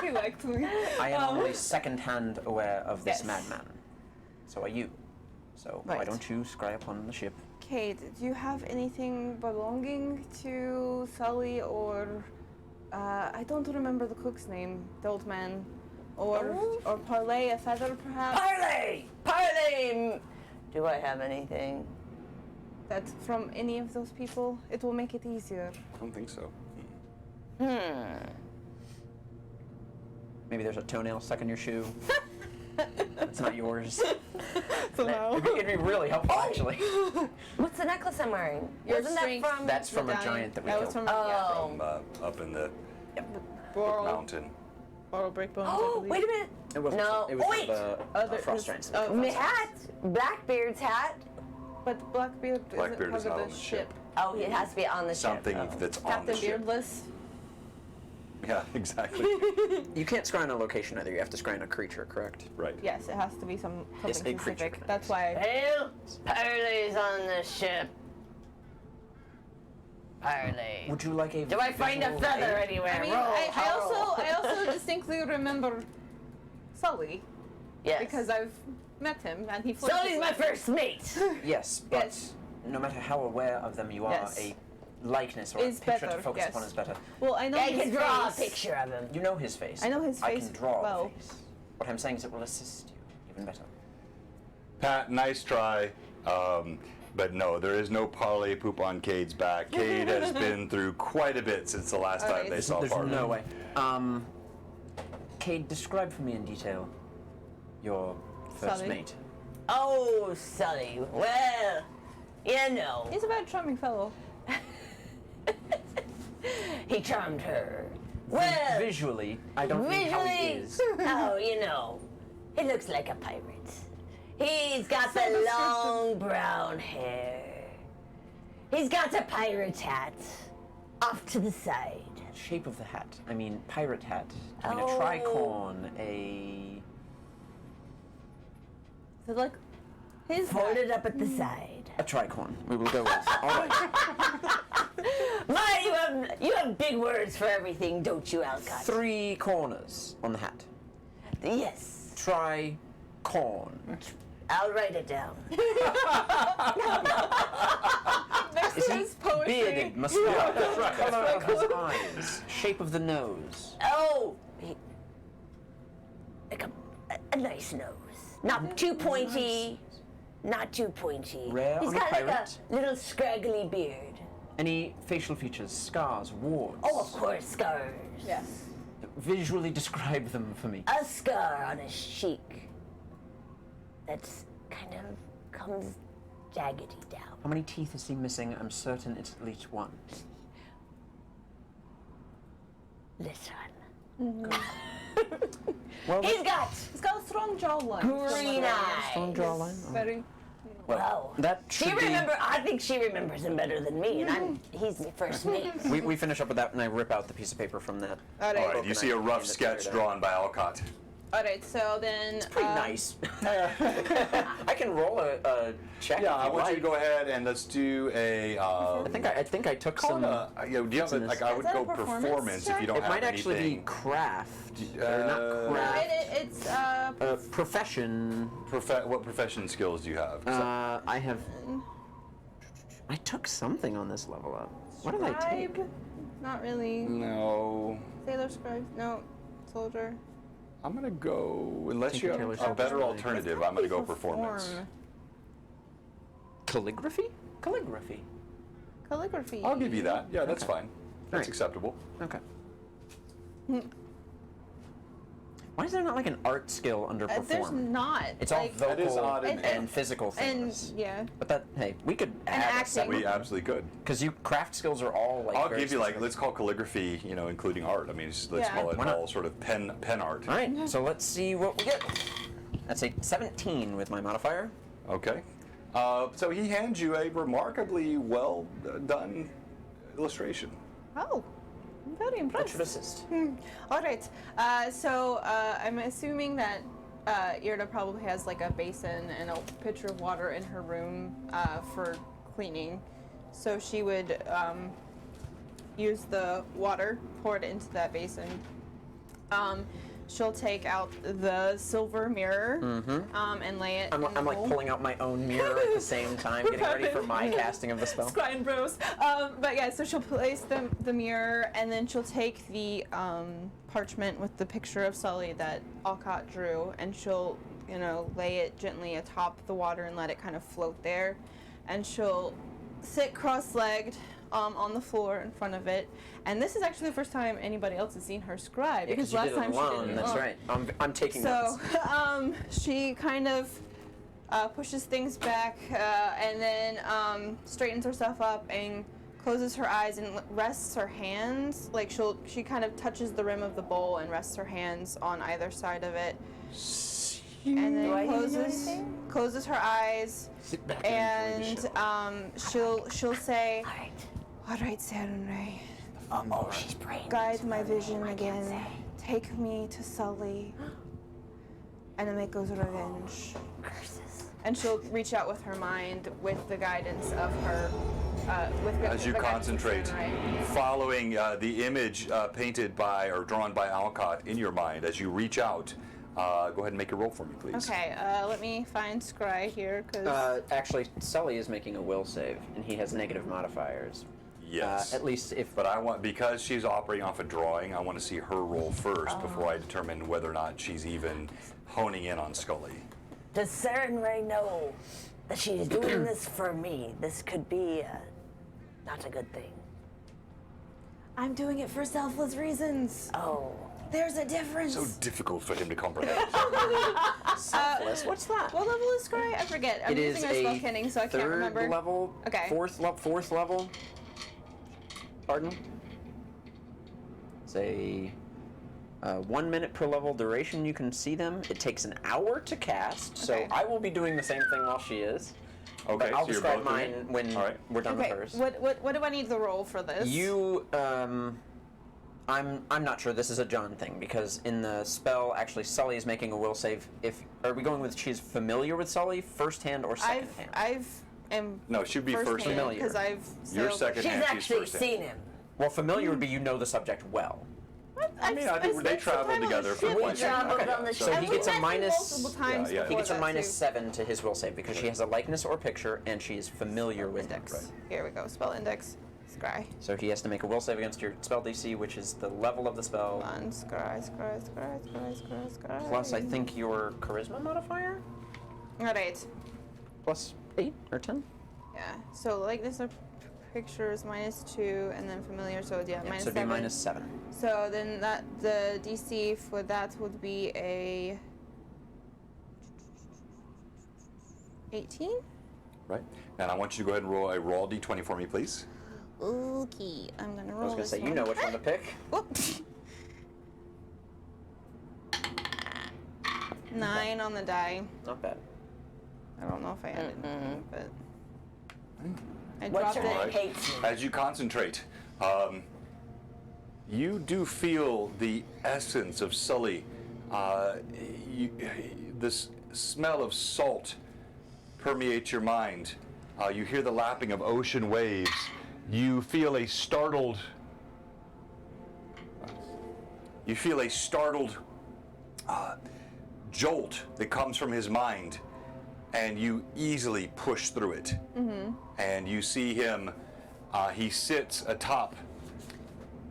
Speaker 3: He liked me.
Speaker 2: I am only second-hand aware of this
Speaker 3: Yes.
Speaker 2: madman. So are you. So why
Speaker 3: Right.
Speaker 2: don't you scry upon the ship?
Speaker 3: Kate, do you have anything belonging to Sully or I don't remember the cook's name, the old man, or Parlay, a feather perhaps?
Speaker 5: Parley! Parley! Do I have anything?
Speaker 3: That's from any of those people. It will make it easier.
Speaker 1: I don't think so.
Speaker 2: Maybe there's a toenail stuck in your shoe. It's not yours.
Speaker 3: So no.
Speaker 2: It'd be really helpful, actually.
Speaker 5: What's the necklace I'm wearing?
Speaker 3: Your
Speaker 5: Wasn't that
Speaker 3: strength.
Speaker 5: from...
Speaker 2: That's from a
Speaker 3: Medallion.
Speaker 2: giant that we
Speaker 3: That was
Speaker 2: killed.
Speaker 3: from
Speaker 5: Oh.
Speaker 1: Up in the
Speaker 3: Boral,
Speaker 1: mountain.
Speaker 3: Boral Breakbones, I
Speaker 5: Oh,
Speaker 3: believe.
Speaker 5: wait a minute.
Speaker 2: It wasn't.
Speaker 5: No.
Speaker 2: It was
Speaker 5: Oh, wait.
Speaker 2: the frost giants.
Speaker 5: My hat. Blackbeard's hat.
Speaker 3: But Blackbeard
Speaker 1: Blackbeard
Speaker 3: isn't
Speaker 1: is
Speaker 3: part
Speaker 1: not
Speaker 3: of
Speaker 1: on
Speaker 3: the
Speaker 1: the
Speaker 3: ship.
Speaker 1: ship.
Speaker 5: Oh, it has to be on the
Speaker 1: Something
Speaker 5: ship. Oh.
Speaker 1: that's on
Speaker 3: Captain
Speaker 1: the ship.
Speaker 3: Beardless.
Speaker 1: Yeah, exactly.
Speaker 2: You can't scry on a location either. You have to scry on a creature, correct?
Speaker 1: Right.
Speaker 3: Yes, it has to be something
Speaker 2: Yes, a creature.
Speaker 3: specific. That's why.
Speaker 5: Well, Parley's on the ship. Parley.
Speaker 2: Would you like a?
Speaker 5: Do I find a
Speaker 2: visual
Speaker 5: feather
Speaker 2: aid?
Speaker 5: anywhere?
Speaker 3: I mean,
Speaker 5: Roll,
Speaker 3: I also distinctly remember Sully
Speaker 5: yes.
Speaker 3: because I've met him and he flirts
Speaker 5: Sully's
Speaker 3: with
Speaker 5: my
Speaker 3: me.
Speaker 5: first mate.
Speaker 2: Yes, but
Speaker 3: Yes.
Speaker 2: no matter how aware of them you are,
Speaker 3: Yes.
Speaker 2: a likeness or
Speaker 3: Is
Speaker 2: a picture
Speaker 3: better,
Speaker 2: to focus
Speaker 3: yes.
Speaker 2: upon is better.
Speaker 3: Well, I know
Speaker 5: I
Speaker 3: his
Speaker 5: can draw a
Speaker 3: face.
Speaker 5: picture of him.
Speaker 2: You know his face.
Speaker 3: I know his
Speaker 2: I
Speaker 3: face
Speaker 2: can draw
Speaker 3: well.
Speaker 2: the face. What I'm saying is it will assist you even better.
Speaker 1: Pat, nice try. But no, there is no parlay poop on Cade's back. Cade has been through quite a bit since the last time
Speaker 3: Alright.
Speaker 1: they saw
Speaker 2: There's
Speaker 1: parlay.
Speaker 2: no way. Cade, describe for me in detail your first
Speaker 3: Sully.
Speaker 2: mate.
Speaker 5: Oh, Sully. Well, you know,
Speaker 3: He's a very charming fellow.
Speaker 5: he charmed her. Well,
Speaker 2: Visually, I don't know how he
Speaker 5: visually,
Speaker 2: is.
Speaker 5: oh, you know, he looks like a pirate. He's got the long brown hair. He's got a pirate hat off to the side.
Speaker 2: Shape of the hat. I mean, pirate hat. I mean,
Speaker 5: Oh.
Speaker 2: a tricorn, a...
Speaker 3: So like his
Speaker 5: Folded up at the side.
Speaker 2: A tricorn. We will go with. All right.
Speaker 5: My, you have big words for everything, don't you, Alcott?
Speaker 2: 3 corners on the hat.
Speaker 5: Yes.
Speaker 2: Tricorn.
Speaker 5: I'll write it down.
Speaker 3: next
Speaker 2: Is
Speaker 3: to
Speaker 2: he
Speaker 3: his poetry.
Speaker 2: bearded, moustache, color of his eyes, shape of the nose?
Speaker 5: Oh, like a nice nose. Not too pointy. Not too pointy.
Speaker 2: Rare
Speaker 5: He's
Speaker 2: on a
Speaker 5: got like
Speaker 2: pirate.
Speaker 5: a little scraggly beard.
Speaker 2: Any facial features, scars, warts?
Speaker 5: Oh, of course, scars.
Speaker 3: Yes.
Speaker 2: Visually describe them for me.
Speaker 5: A scar on his cheek. That's kind of comes jaggedy down.
Speaker 2: How many teeth is he missing? I'm certain it's at least one.
Speaker 5: Listen.
Speaker 2: Well,
Speaker 5: He's got
Speaker 3: He's got a strong jawline.
Speaker 5: green eyes.
Speaker 2: strong jawline.
Speaker 3: Very,
Speaker 5: Wow.
Speaker 2: That should be.
Speaker 5: I think she remembers him better than me, and he's my first mate.
Speaker 2: We finish up with that, and I rip out the piece of paper from that.
Speaker 3: All
Speaker 1: All
Speaker 3: right.
Speaker 1: right, you see a rough sketch drawn by Alcott.
Speaker 3: All right. So then.
Speaker 2: Pretty nice. I can roll a check.
Speaker 1: Yeah,
Speaker 2: if
Speaker 1: I
Speaker 2: you
Speaker 1: want
Speaker 2: like.
Speaker 1: you to go ahead and let's do a.
Speaker 2: I think I took
Speaker 1: Call
Speaker 2: some.
Speaker 1: it a, do you have a, like I would
Speaker 3: Is that
Speaker 1: go
Speaker 3: a performance
Speaker 1: performance if
Speaker 3: check?
Speaker 1: you don't
Speaker 2: It
Speaker 1: have
Speaker 2: might actually be
Speaker 1: anything.
Speaker 2: craft. Or
Speaker 1: Uh,
Speaker 2: not craft.
Speaker 3: It's
Speaker 2: Profession.
Speaker 1: What profession skills do you have?
Speaker 2: I have. I took something on this level up. What did I take?
Speaker 3: scribe. Not really.
Speaker 1: No.
Speaker 3: Sailor scribe. No. Soldier.
Speaker 1: I'm gonna go unless you
Speaker 2: Tinker,
Speaker 1: have
Speaker 2: Tailor,
Speaker 1: a better
Speaker 2: Soldier.
Speaker 1: alternative. I'm gonna go performance.
Speaker 2: Calligraphy? Calligraphy.
Speaker 3: Calligraphy.
Speaker 1: I'll give you that. Yeah, that's
Speaker 2: Okay.
Speaker 1: fine. That's
Speaker 2: Right.
Speaker 1: acceptable.
Speaker 2: Okay. Why is there not like an art skill under perform?
Speaker 3: There's not.
Speaker 2: It's all
Speaker 3: like,
Speaker 2: vocal
Speaker 1: That is odd,
Speaker 2: and,
Speaker 1: isn't it?
Speaker 2: physical
Speaker 3: and
Speaker 2: things.
Speaker 3: yeah.
Speaker 2: But that, hey, we could add
Speaker 3: acting.
Speaker 1: We absolutely could.
Speaker 2: because you craft skills are all like.
Speaker 1: I'll
Speaker 2: very
Speaker 1: give you like
Speaker 2: specific.
Speaker 1: let's call calligraphy, including art. I mean, let's
Speaker 3: Yeah.
Speaker 1: call it
Speaker 2: Why not?
Speaker 1: all sort of pen art.
Speaker 2: All right, so let's see what we get. That's a 17 with my modifier.
Speaker 1: Okay. So he hands you a remarkably well done illustration.
Speaker 3: Oh. I'm very
Speaker 2: That
Speaker 3: impressed.
Speaker 2: should assist.
Speaker 3: All right. So I'm assuming that Irda probably has like a basin and a pitcher of water in her room for cleaning. So she would use the water, pour it into that basin. She'll take out the silver mirror and lay it.
Speaker 2: I'm
Speaker 3: in the
Speaker 2: like
Speaker 3: bowl.
Speaker 2: pulling out my own mirror at the same time, getting ready for my casting of the spell.
Speaker 3: Squine bros. But yeah, so she'll place the mirror, and then she'll take the parchment with the picture of Sully that Alcott drew, and she'll, lay it gently atop the water and let it kind of float there. And she'll sit cross-legged on the floor in front of it. And this is actually the first time anybody else has seen her scribe, because
Speaker 2: you
Speaker 3: last
Speaker 2: did it
Speaker 3: time she
Speaker 2: alone.
Speaker 3: did it
Speaker 2: That's
Speaker 3: alone.
Speaker 2: right. I'm taking
Speaker 3: So
Speaker 2: notes.
Speaker 3: she kind of pushes things back and then straightens herself up and closes her eyes and rests her hands. Like she kind of touches the rim of the bowl and rests her hands on either side of it. And
Speaker 5: Do I
Speaker 3: then
Speaker 5: need to do anything?
Speaker 3: closes her eyes
Speaker 2: Sit back
Speaker 3: and
Speaker 2: enjoy the show.
Speaker 3: she'll say,
Speaker 5: All right.
Speaker 3: "All right, Saturday,
Speaker 5: Oh, she's praying.
Speaker 3: guide my vision again. Take me to Sully and Ameko's revenge."
Speaker 5: Curses.
Speaker 1: and she'll reach out with her mind with the guidance of her.
Speaker 6: As you
Speaker 1: the guidance of
Speaker 6: concentrate,
Speaker 1: Sunray.
Speaker 6: following the image painted by or drawn by Alcott in your mind, as you reach out, go ahead and make a roll for me, please.
Speaker 1: Okay, let me find Scry here, because
Speaker 2: Actually, Sully is making a will save, and he has negative modifiers.
Speaker 6: Yes.
Speaker 2: At least if.
Speaker 6: But I want, because she's operating off a drawing, I want to see her roll first before I determine whether or not she's even honing in on Scully.
Speaker 5: Does Saren Ray know that she's doing this for me? This could be not a good thing.
Speaker 1: I'm doing it for selfless reasons.
Speaker 5: Oh.
Speaker 1: There's a difference.
Speaker 6: So difficult for him to comprehend.
Speaker 2: Selfless? What's that?
Speaker 1: What level is Scry? I forget. I'm
Speaker 2: It is
Speaker 1: using her spell canning, so I can't
Speaker 2: third
Speaker 1: remember.
Speaker 2: level.
Speaker 1: Okay.
Speaker 2: Fourth level. Pardon? It's a 1 minute per level duration. You can see them. It takes an hour to cast, so
Speaker 1: Okay.
Speaker 2: I will be doing the same thing while she is.
Speaker 6: Okay,
Speaker 2: But I'll
Speaker 6: so you're
Speaker 2: describe
Speaker 6: both doing
Speaker 2: mine
Speaker 6: it?
Speaker 2: when
Speaker 6: All right.
Speaker 2: we're done
Speaker 1: Okay,
Speaker 2: with hers.
Speaker 1: what do I need the roll for this?
Speaker 2: You, I'm not sure this is a John thing, because in the spell, actually, Sully is making a will save. Are we going with she's familiar with Sully, first hand or second hand?
Speaker 6: No, she'd be first hand.
Speaker 2: Familiar.
Speaker 1: because I've
Speaker 6: You're
Speaker 1: sailed-
Speaker 6: second
Speaker 5: She's
Speaker 6: hand, she's
Speaker 5: actually
Speaker 6: first hand.
Speaker 5: seen him.
Speaker 2: Well, familiar would be you know the subject well.
Speaker 6: I mean, I think they
Speaker 1: spent some
Speaker 6: traveled
Speaker 1: time on the
Speaker 6: together for
Speaker 1: ship.
Speaker 6: quite
Speaker 5: We traveled
Speaker 6: some time.
Speaker 5: on the
Speaker 6: So
Speaker 2: So
Speaker 5: ship.
Speaker 2: he
Speaker 1: And we
Speaker 2: gets a
Speaker 1: met him
Speaker 2: minus.
Speaker 1: multiple times
Speaker 6: Yeah,
Speaker 2: He
Speaker 1: before
Speaker 2: gets a
Speaker 1: that,
Speaker 2: minus
Speaker 1: too.
Speaker 2: 7 to his will save because she has a likeness or picture and she is familiar with him.
Speaker 1: Index. Here we go. Spell index. Scry.
Speaker 2: So he has to make a will save against your spell DC, which is the level of the spell,
Speaker 1: One. Scry.
Speaker 2: plus I think your charisma modifier,
Speaker 1: All right.
Speaker 2: plus 8 or 10.
Speaker 1: Yeah. So likeness of picture is -2, and then familiar. So yeah,
Speaker 2: Yeah,
Speaker 1: minus
Speaker 2: so it'd be
Speaker 1: 7.
Speaker 2: minus 7.
Speaker 1: So then the DC for that would be a 18.
Speaker 6: Right. And I want you to go ahead and roll a raw d20 for me, please.
Speaker 1: Okay, I'm gonna roll.
Speaker 2: I was gonna
Speaker 1: this
Speaker 2: say, you
Speaker 1: one.
Speaker 2: know which one to pick.
Speaker 1: Whoop. 9 on the die.
Speaker 2: Not bad.
Speaker 3: I don't know if I added anything, but I
Speaker 5: What's
Speaker 3: dropped
Speaker 5: your
Speaker 3: it.
Speaker 5: name?
Speaker 1: Right.
Speaker 5: Hates me.
Speaker 1: As you concentrate, you do feel the essence of Sully. This smell of salt permeates your mind. You hear the lapping of ocean waves. You feel a startled. Jolt that comes from his mind, and you easily push through it. And you see him. He sits atop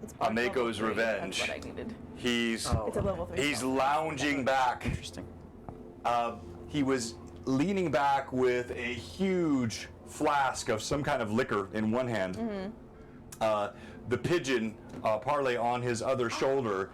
Speaker 3: It's Bark
Speaker 1: Ameko's
Speaker 3: level 3.
Speaker 1: revenge.
Speaker 3: That's what I needed.
Speaker 1: He's
Speaker 3: It's a level 3.
Speaker 1: he's lounging back.
Speaker 2: Interesting.
Speaker 1: He was leaning back with a huge flask of some kind of liquor in one hand. The pigeon parlay on his other shoulder.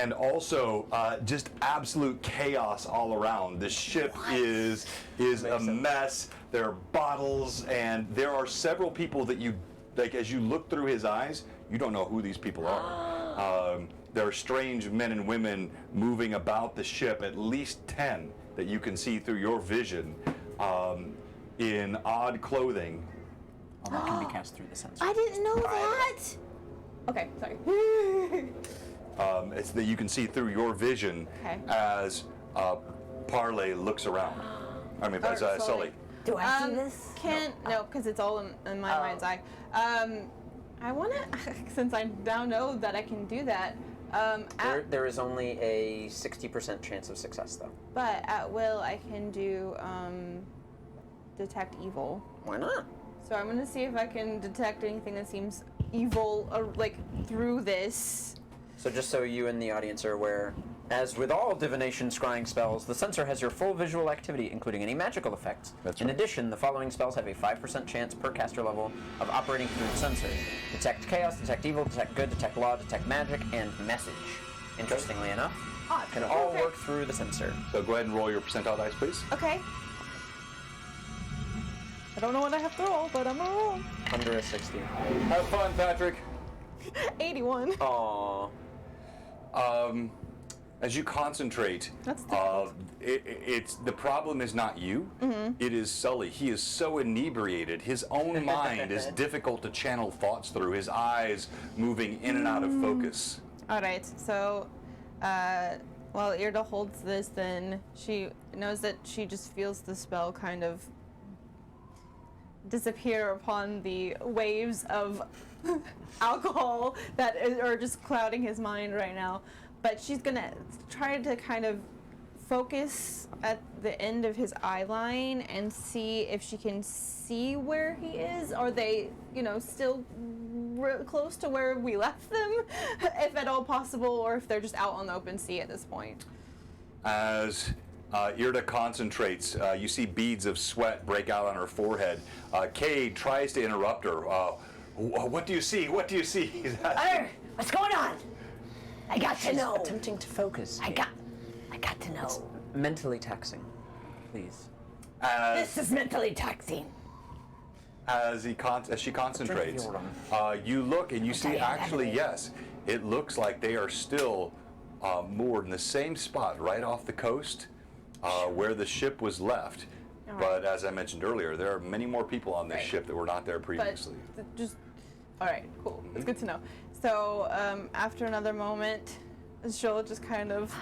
Speaker 1: And also just absolute chaos all around. The ship is a mess. There are bottles, and there are several people that you, like, as you look through his eyes, you don't know who these people are. There are strange men and women moving about the ship, at least 10 that you can see through your vision, in odd clothing.
Speaker 2: Well, that can be cast through the sensor.
Speaker 3: I didn't know that. Okay, sorry.
Speaker 1: It's that you can see through your vision
Speaker 3: Okay.
Speaker 1: as Parlay looks around. I mean, as
Speaker 3: Sully.
Speaker 1: Sully.
Speaker 5: Do I see this?
Speaker 3: No, because it's all in my mind's eye. I want to, since I now know that I can do that.
Speaker 2: There is only a 60% chance of success, though.
Speaker 3: But at will, I can do detect evil.
Speaker 2: Why not?
Speaker 3: So I'm gonna see if I can detect anything that seems evil, like through this.
Speaker 2: So just so you and the audience are aware, as with all divination scrying spells, the sensor has your full visual activity, including any magical effects.
Speaker 1: That's
Speaker 2: In
Speaker 1: right.
Speaker 2: addition, the following spells have a 5% chance per caster level of operating through the sensor. Detect chaos, detect evil, detect good, detect law, detect magic, and message. Interestingly enough, can all work through the sensor.
Speaker 1: So go ahead and roll your percentile dice, please.
Speaker 3: Okay. I don't know what I have to roll, but I'm gonna roll.
Speaker 2: Under a 60.
Speaker 1: Have fun, Patrick.
Speaker 3: 81.
Speaker 2: Aww.
Speaker 1: As you concentrate,
Speaker 3: That's difficult.
Speaker 1: it's the problem is not you. It is Sully. He is so inebriated. His own mind is difficult to channel thoughts through. His eyes moving in and out of focus.
Speaker 3: All right. So, while Irda holds this, then she knows that she just feels the spell kind of disappear upon the waves of alcohol that are just clouding his mind right now. But she's gonna try to kind of focus at the end of his eye line and see if she can see where he is. Are they, still close to where we left them, if at all possible, or if they're just out on the open sea at this point?
Speaker 1: As Irda concentrates, you see beads of sweat break out on her forehead. Cade tries to interrupt her. What do you see? What do you see? He's asking.
Speaker 5: What's going on? I got to know.
Speaker 2: Attempting to focus.
Speaker 5: I got to know.
Speaker 2: Mentally taxing. Please.
Speaker 5: This is mentally taxing.
Speaker 1: As she concentrates,
Speaker 2: Drink if
Speaker 1: you look and you see
Speaker 5: Okay,
Speaker 1: actually,
Speaker 5: okay.
Speaker 1: yes, it looks like they are still moored in the same spot right off the coast where the ship was left.
Speaker 3: All right.
Speaker 1: But as I mentioned earlier, there are many more people on this
Speaker 3: Right.
Speaker 1: ship that were not there previously.
Speaker 3: But all right, cool. It's good to know. So after another moment, she'll just kind of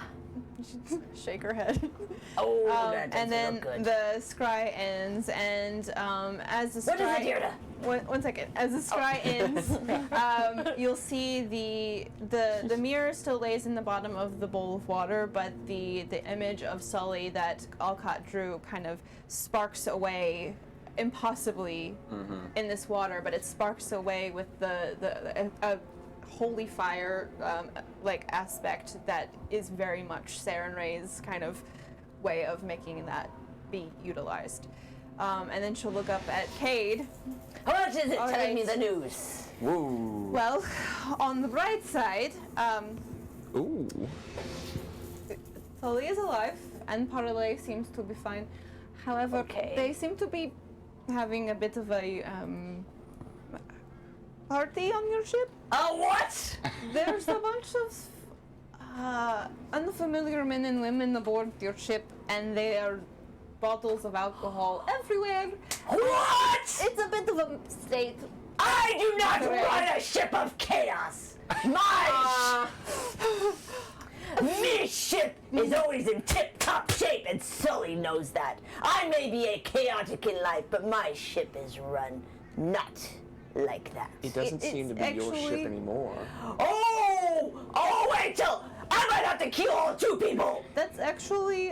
Speaker 3: shake her head.
Speaker 5: Oh, that
Speaker 3: and
Speaker 5: doesn't
Speaker 3: then
Speaker 5: look good.
Speaker 3: the scry ends, and as the
Speaker 5: What is
Speaker 3: scry,
Speaker 5: it, Irda?
Speaker 3: One second. As the scry ends, you'll see the mirror still lays in the bottom of the bowl of water, but the image of Sully that Alcott drew kind of sparks away impossibly in this water, but it sparks away with the holy fire like aspect that is very much Saren Ray's kind of way of making that be utilized. And then she'll look up at Cade.
Speaker 5: How much is it
Speaker 3: All
Speaker 5: telling me
Speaker 3: right.
Speaker 5: the news?
Speaker 2: Woo.
Speaker 3: Well, on the bright side,
Speaker 2: Ooh.
Speaker 3: Sully is alive and Parlay seems to be fine. However,
Speaker 5: Okay.
Speaker 3: they seem to be having a bit of a party on your ship.
Speaker 5: What?
Speaker 3: There's a bunch of unfamiliar men and women aboard your ship, and they are bottles of alcohol everywhere.
Speaker 5: What?
Speaker 3: It's a bit of a state.
Speaker 5: I do not
Speaker 3: Correct.
Speaker 5: run a ship of chaos. My this ship is always in tip-top shape, and Sully knows that. I may be a chaotic in life, but my ship is run not like that.
Speaker 4: It doesn't seem to be your ship
Speaker 3: actually-
Speaker 4: anymore.
Speaker 5: Oh, wait till I might have to kill all 2 people.
Speaker 3: That's actually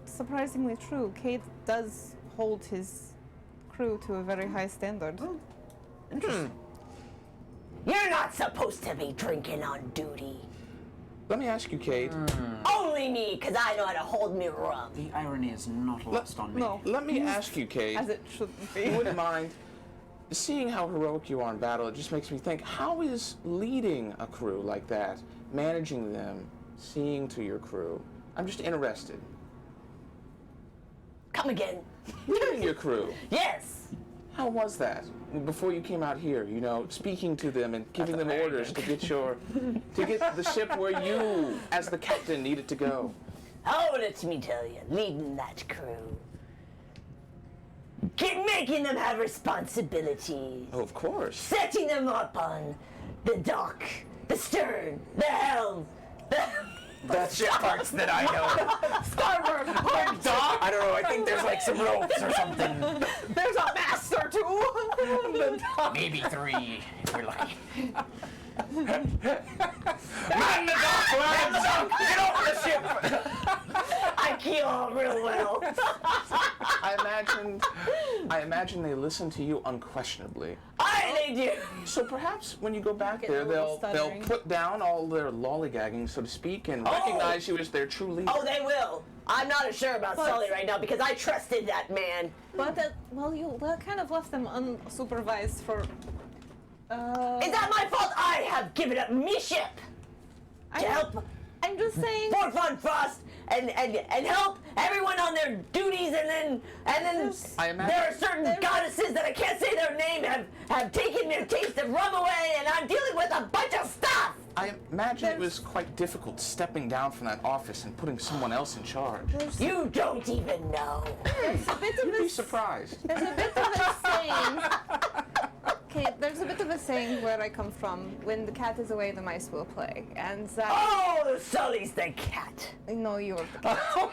Speaker 3: surprisingly true. Kate does hold his crew to a very high standard.
Speaker 5: You're not supposed to be drinking on duty.
Speaker 4: Let me ask you, Kate.
Speaker 5: Only me, because I know how to hold me rum.
Speaker 2: The irony is not lost on me.
Speaker 3: No,
Speaker 4: Let me ask you, Kate.
Speaker 3: as it shouldn't be.
Speaker 4: You wouldn't mind seeing how heroic you are in battle. It just makes me think, how is leading a crew like that, managing them, seeing to your crew? I'm just interested.
Speaker 5: Come again.
Speaker 4: Leading your crew.
Speaker 5: Yes.
Speaker 4: How was that before you came out here? You know, speaking to them and giving them orders to get the ship where you, as the captain, need it to go.
Speaker 5: Oh, let me tell you, leading that crew. Making them have responsibilities.
Speaker 4: Oh, of course.
Speaker 5: Setting them up on the dock, the stern, the helm, the
Speaker 2: That's ship parts that I know.
Speaker 5: starboard port.
Speaker 2: Doc? I don't know. I think there's like some ropes or something.
Speaker 3: There's a master too.
Speaker 2: Maybe 3 if we're lucky.
Speaker 1: Man the dock, lads! Get over the ship!
Speaker 5: I keel real well.
Speaker 4: I imagine they listen to you unquestionably.
Speaker 5: They do.
Speaker 4: So perhaps when you go back
Speaker 3: Getting
Speaker 4: there,
Speaker 3: a little
Speaker 4: they'll
Speaker 3: stuttering.
Speaker 4: put down all their lollygagging, so to speak, and recognize you as their true leader.
Speaker 5: Oh, they will. I'm not sure about
Speaker 3: But-
Speaker 5: Sully right now because I trusted that man.
Speaker 3: But you kind of left them unsupervised for.
Speaker 5: Is that my fault? I have given up me ship to help
Speaker 3: I'm just saying.
Speaker 5: Fort Von Frost and help everyone on their duties, and then
Speaker 4: I imagine-
Speaker 5: there are certain goddesses that I can't say their name have taken their taste of rum away, and I'm dealing with a bunch of stuff.
Speaker 4: I imagine it was quite difficult stepping down from that office and putting someone else in charge.
Speaker 5: You don't even know.
Speaker 3: There's a bit of
Speaker 4: You'd be
Speaker 3: a
Speaker 4: surprised.
Speaker 3: There's a bit of a saying. Okay, there's a bit of a saying where I come from. When the cat is away, the mice will play. And that.
Speaker 5: Oh, Sully's the cat.
Speaker 3: No, you're the cat.
Speaker 5: Oh,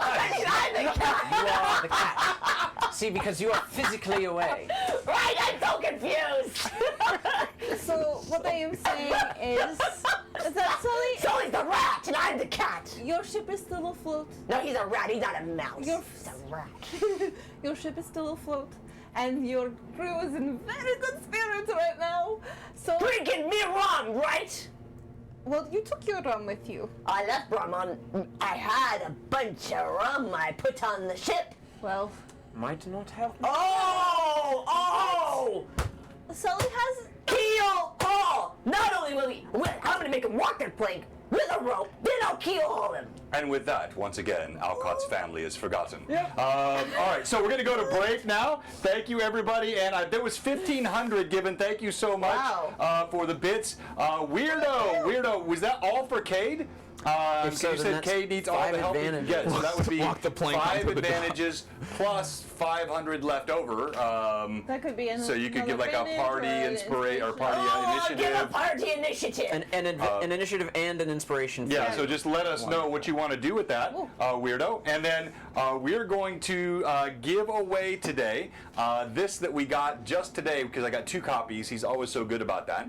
Speaker 5: I mean, I'm the cat.
Speaker 2: You are the cat. See, because you are physically away.
Speaker 5: Right, I'm so confused.
Speaker 3: So what I am saying is that
Speaker 5: Sully's the rat, and I'm the cat.
Speaker 3: your ship is still afloat.
Speaker 5: No, he's a rat. He's not a mouse.
Speaker 3: You're-
Speaker 5: He's a rat.
Speaker 3: Your ship is still afloat, and your crew is in very good spirits right now. So,
Speaker 5: Drinking me rum, right?
Speaker 3: well, you took your rum with you.
Speaker 5: I left rum on. I had a bunch of rum I put on the ship.
Speaker 3: Well,
Speaker 2: Might not have.
Speaker 5: Oh!
Speaker 3: Sully has.
Speaker 5: Keel haul! Not only will I'm gonna make him walk that plank with a rope, then I'll keel haul him.
Speaker 1: And with that, once again, Alcott's family is forgotten. All right, so we're going to go to break now. Thank you, everybody. And there was 1,500 given. Thank you so much
Speaker 5: Wow.
Speaker 1: for the bits. Weirdo, was that all for Cade?
Speaker 2: If
Speaker 1: So
Speaker 2: so,
Speaker 1: you
Speaker 2: then
Speaker 1: said
Speaker 2: that's
Speaker 1: Cade needs all the
Speaker 2: 5
Speaker 1: help he can
Speaker 2: advantages.
Speaker 1: get. So that would be
Speaker 6: Walk the plank
Speaker 1: 5
Speaker 6: onto the dock.
Speaker 1: advantages plus 500 left over.
Speaker 3: That could be
Speaker 1: So you could give like a party inspiration or party
Speaker 5: I'll give a
Speaker 1: initiative.
Speaker 5: party initiative.
Speaker 2: An initiative and an inspiration.
Speaker 1: Yeah,
Speaker 2: for
Speaker 1: so just let us know what you want to do with that, Weirdo. And then we're going to give away today this that we got just today, because I got 2 copies. He's always so good about that.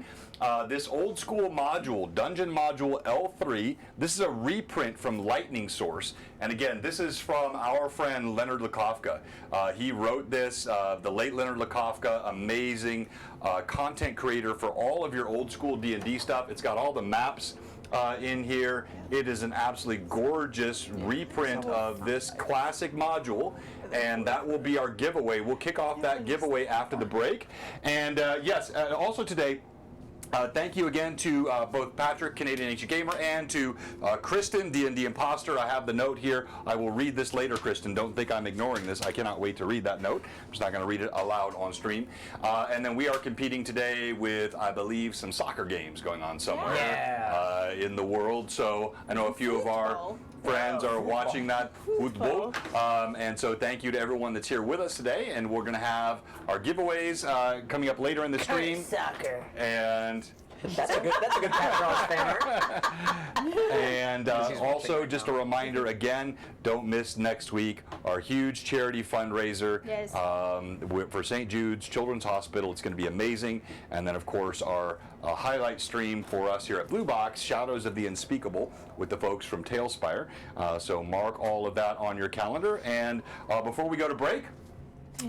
Speaker 1: This old school module, Dungeon Module L3. This is a reprint from Lightning Source. And again, this is from our friend Leonard Lakofka. He wrote this, the late Leonard Lakofka, amazing content creator for all of your old school D&D stuff. It's got all the maps in here. It is an absolutely gorgeous reprint of this classic module, and that will be our giveaway. We'll kick off that giveaway after the break. And yes, also today, Thank you again to both Patrick, Canadian Ancient Gamer, and to Kristen, D&D Imposter. I have the note here. I will read this later, Kristen. Don't think I'm ignoring this. I cannot wait to read that note. I'm just not going to read it aloud on stream. And then we are competing today with, I believe, some soccer games going on somewhere in the world. So I know a few of our friends are watching that football. And so thank you to everyone that's here with us today. And we're going to have our giveaways coming up later in the stream.
Speaker 5: Soccer.
Speaker 1: And
Speaker 2: That's a good Patros banner.
Speaker 1: And also, just a reminder again, don't miss next week our huge charity fundraiser for St. Jude's Children's Hospital. It's going to be amazing. And then, of course, our highlight stream for us here at Blue Box, Shadows of the Unspeakable, with the folks from Tailspire. So mark all of that on your calendar. And before we go to break,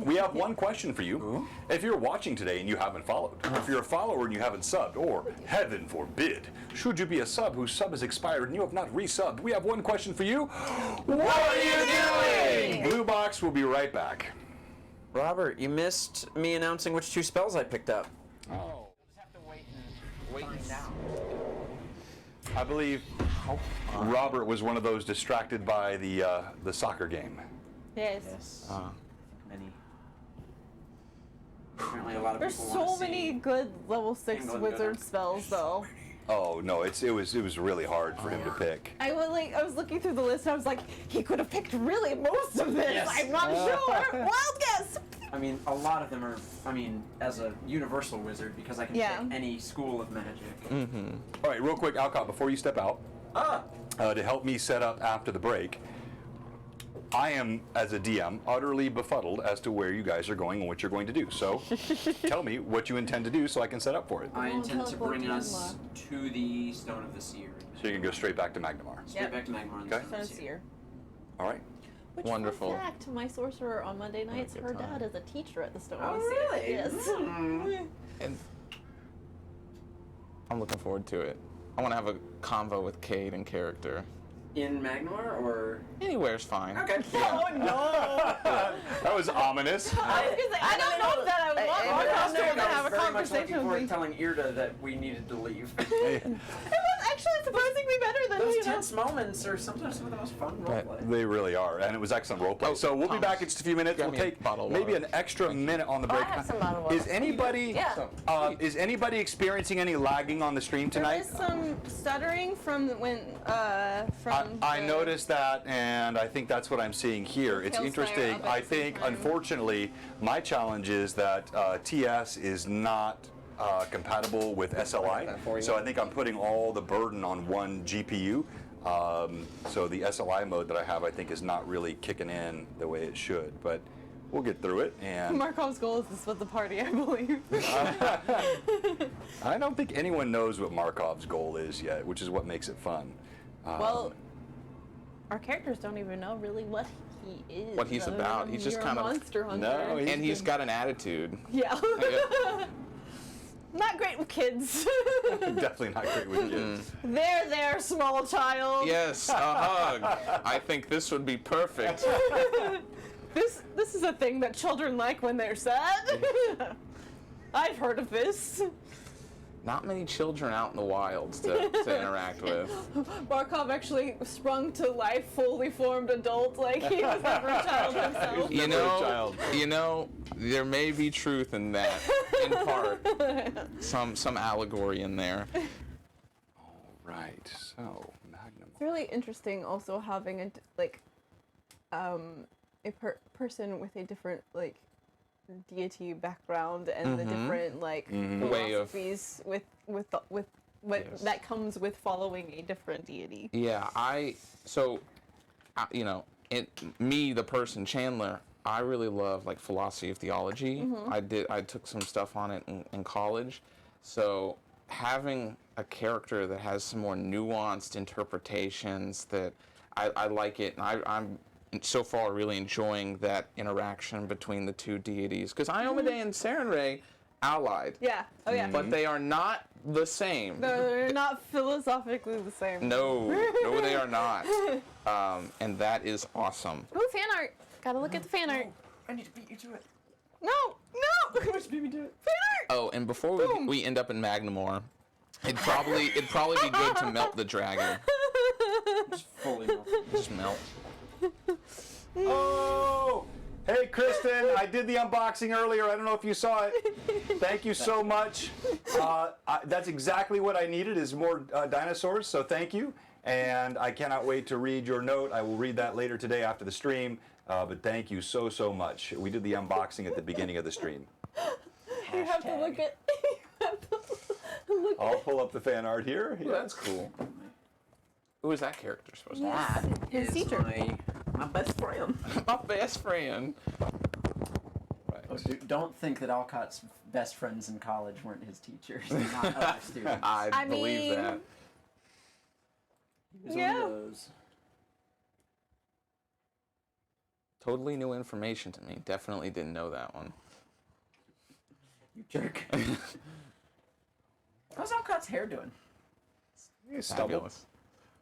Speaker 1: we have one question for you. If you're watching today and you haven't followed, if you're a follower and you haven't subbed, or heaven forbid, should you be a sub whose sub has expired and you have not resubbed, we have one question for you. What are you doing? Blue Box will be right back.
Speaker 2: Robert, you missed me announcing which 2 spells I picked up.
Speaker 1: Oh.
Speaker 2: You'll just have to wait and find out.
Speaker 1: I believe Robert was one of those distracted by the soccer game.
Speaker 3: Yes.
Speaker 2: Many. Apparently a lot of
Speaker 3: There's
Speaker 2: people
Speaker 3: so
Speaker 2: want to
Speaker 3: many
Speaker 2: see
Speaker 3: good level 6
Speaker 2: England go
Speaker 3: wizard
Speaker 2: down.
Speaker 3: spells, though.
Speaker 1: Oh no, it was really hard for him to pick.
Speaker 3: I was looking through the list and I was like, he could have picked really most of this.
Speaker 2: Yes.
Speaker 3: I'm not sure. Wild guess.
Speaker 2: I mean, a lot of them are, as a universal wizard, because I can pick any school of magic.
Speaker 1: All right, real quick, Alcott, before you step out, to help me set up after the break, I am, as a DM, utterly befuddled as to where you guys are going and what you're going to do. So tell me what you intend to do so I can set up for it.
Speaker 2: I intend to bring
Speaker 3: teleport
Speaker 2: us to the Stone of the Seer.
Speaker 1: So you can go straight back to Magnamar.
Speaker 2: Straight back to Magmar. and the
Speaker 1: Okay.
Speaker 2: Stone of the Seer.
Speaker 1: All right.
Speaker 3: Which,
Speaker 4: Wonderful.
Speaker 3: Fun fact, my sorcerer on Monday nights,
Speaker 4: good
Speaker 3: her
Speaker 4: time.
Speaker 3: dad is a teacher at the Stone.
Speaker 2: Oh,
Speaker 3: of the Seer.
Speaker 2: really?
Speaker 3: Yes.
Speaker 4: And I'm looking forward to it. I want to have a convo with Cade in character.
Speaker 2: In Magmar, or?
Speaker 4: Anywhere's fine.
Speaker 2: Okay.
Speaker 3: Oh no!
Speaker 1: That was ominous.
Speaker 3: I was gonna say, I don't know that I want Marcos to have a
Speaker 2: very much looking
Speaker 3: conversation
Speaker 2: forward
Speaker 3: with
Speaker 2: to
Speaker 3: me.
Speaker 2: telling Irda that we needed to leave.
Speaker 3: It was actually surprisingly better than
Speaker 2: Those
Speaker 3: you know.
Speaker 2: tense moments are sometimes some of the most fun
Speaker 4: Right.
Speaker 2: roleplay.
Speaker 1: They really are, and it was excellent roleplay.
Speaker 4: Oh,
Speaker 1: So we'll be
Speaker 4: Thomas,
Speaker 1: back in just a few minutes.
Speaker 4: grab
Speaker 1: We'll
Speaker 4: me a
Speaker 1: take
Speaker 4: bottle of
Speaker 1: maybe
Speaker 4: water.
Speaker 1: an extra minute on the break.
Speaker 5: I have some bottle of water.
Speaker 1: Is anybody is anybody experiencing any lagging on the stream
Speaker 3: There
Speaker 1: tonight?
Speaker 3: is some stuttering from when
Speaker 1: I
Speaker 3: the-
Speaker 1: noticed that, and I think that's what I'm seeing here. It's
Speaker 3: Tailspire
Speaker 1: interesting.
Speaker 3: up at
Speaker 1: I
Speaker 3: the same
Speaker 1: think,
Speaker 3: time.
Speaker 1: unfortunately, my challenge is that TS is not compatible with SLI. So I think I'm putting all the burden on one GPU. So the SLI mode that I have, I think, is not really kicking in the way it should. But we'll get through it. And
Speaker 3: Markov's goal is to split the party, I believe.
Speaker 1: I don't think anyone knows what Markov's goal is yet, which is what makes it fun.
Speaker 3: Well, our characters don't even know really what he is.
Speaker 4: What he's
Speaker 3: other
Speaker 4: about.
Speaker 3: than
Speaker 4: He's just
Speaker 3: you're
Speaker 4: kind
Speaker 3: a
Speaker 4: of-
Speaker 3: monster hunter.
Speaker 1: No,
Speaker 4: And he's got an attitude.
Speaker 3: Yeah.
Speaker 4: Yeah.
Speaker 3: Not great with kids.
Speaker 1: Definitely not great with kids.
Speaker 3: There, small child.
Speaker 4: Yes, a hug. I think this would be perfect.
Speaker 3: This is a thing that children like when they're sad. I've heard of this.
Speaker 4: Not many children out in the wilds to interact with.
Speaker 3: Markov actually sprung to life, fully formed adult, like he was never a child himself.
Speaker 4: You know, there may be truth in that, in part. Some allegory in there.
Speaker 1: All right, so Magnum.
Speaker 3: It's really interesting also having a person with a different deity background and the different
Speaker 4: Way of-
Speaker 3: philosophies with what
Speaker 4: Yes.
Speaker 3: that comes with following a different deity.
Speaker 4: Yeah, me, the person, Chandler, I really love philosophy of theology. I took some stuff on it in college. So having a character that has some more nuanced interpretations, that I like it, and I'm so far really enjoying that interaction between the two deities. Because Iomedae and Sarenrae allied.
Speaker 3: Yeah. Oh yeah.
Speaker 4: But they are not the same.
Speaker 3: They're not philosophically the same.
Speaker 4: No, they are not. And that is awesome.
Speaker 3: Ooh, fan art. Gotta look at the fan art.
Speaker 2: I need to beat you to it.
Speaker 3: No,
Speaker 2: Which beat me to it.
Speaker 4: Oh, and before we end up in Magnamore, it'd probably be good to melt the dragon.
Speaker 2: Just fully melt.
Speaker 4: Just melt.
Speaker 1: Oh! Hey, Kristen, I did the unboxing earlier. I don't know if you saw it. Thank you so much. That's exactly what I needed is more dinosaurs, so thank you. And I cannot wait to read your note. I will read that later today after the stream. But thank you so, so much. We did the unboxing at the beginning of the stream.
Speaker 3: You have to look at.
Speaker 1: I'll pull up the fan art here.
Speaker 4: Ooh, that's cool. Who is that character supposed to be?
Speaker 2: That
Speaker 3: His
Speaker 2: is
Speaker 3: teacher.
Speaker 2: my best friend.
Speaker 4: My best friend. Right.
Speaker 2: Oh, dude, don't think that Alcott's best friends in college weren't his teachers, not other students.
Speaker 4: I believe
Speaker 3: mean-
Speaker 4: that.
Speaker 2: He was
Speaker 3: Yeah.
Speaker 2: one of those.
Speaker 4: Totally new information to me. Definitely didn't know that one.
Speaker 2: You jerk. How's Alcott's hair doing?
Speaker 1: He's stubble.
Speaker 4: Fabulous.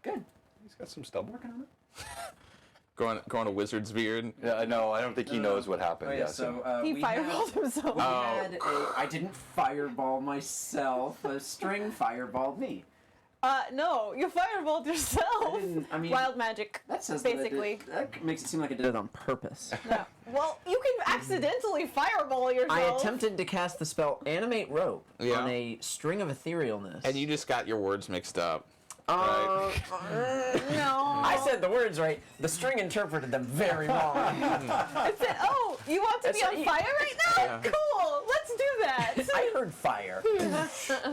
Speaker 2: Good.
Speaker 1: He's got some stubble.
Speaker 2: Working on it.
Speaker 4: Growing a wizard's beard.
Speaker 1: Yeah, no, I don't think he knows what happened.
Speaker 2: Oh yeah,
Speaker 1: Yes.
Speaker 2: so
Speaker 3: He
Speaker 2: we
Speaker 3: fireballed
Speaker 2: had,
Speaker 3: himself.
Speaker 2: we
Speaker 4: Oh.
Speaker 2: had I didn't fireball myself. A string fireballed me.
Speaker 3: No, you fireballed yourself.
Speaker 2: I mean,
Speaker 3: Wild magic.
Speaker 2: that says
Speaker 3: basically.
Speaker 2: that makes it seem like I did it on purpose.
Speaker 3: No. Well, you can accidentally fireball yourself.
Speaker 2: I attempted to cast the spell Animate Rope
Speaker 4: Yeah.
Speaker 2: on a string of etherealness.
Speaker 4: And you just got your words mixed up.
Speaker 3: No.
Speaker 2: I said the words right. The string interpreted them very wrong.
Speaker 3: I said, oh, you want to be
Speaker 2: That's
Speaker 3: on
Speaker 2: right.
Speaker 3: fire right now?
Speaker 4: Yeah.
Speaker 3: Cool. Let's do that.
Speaker 2: I heard fire.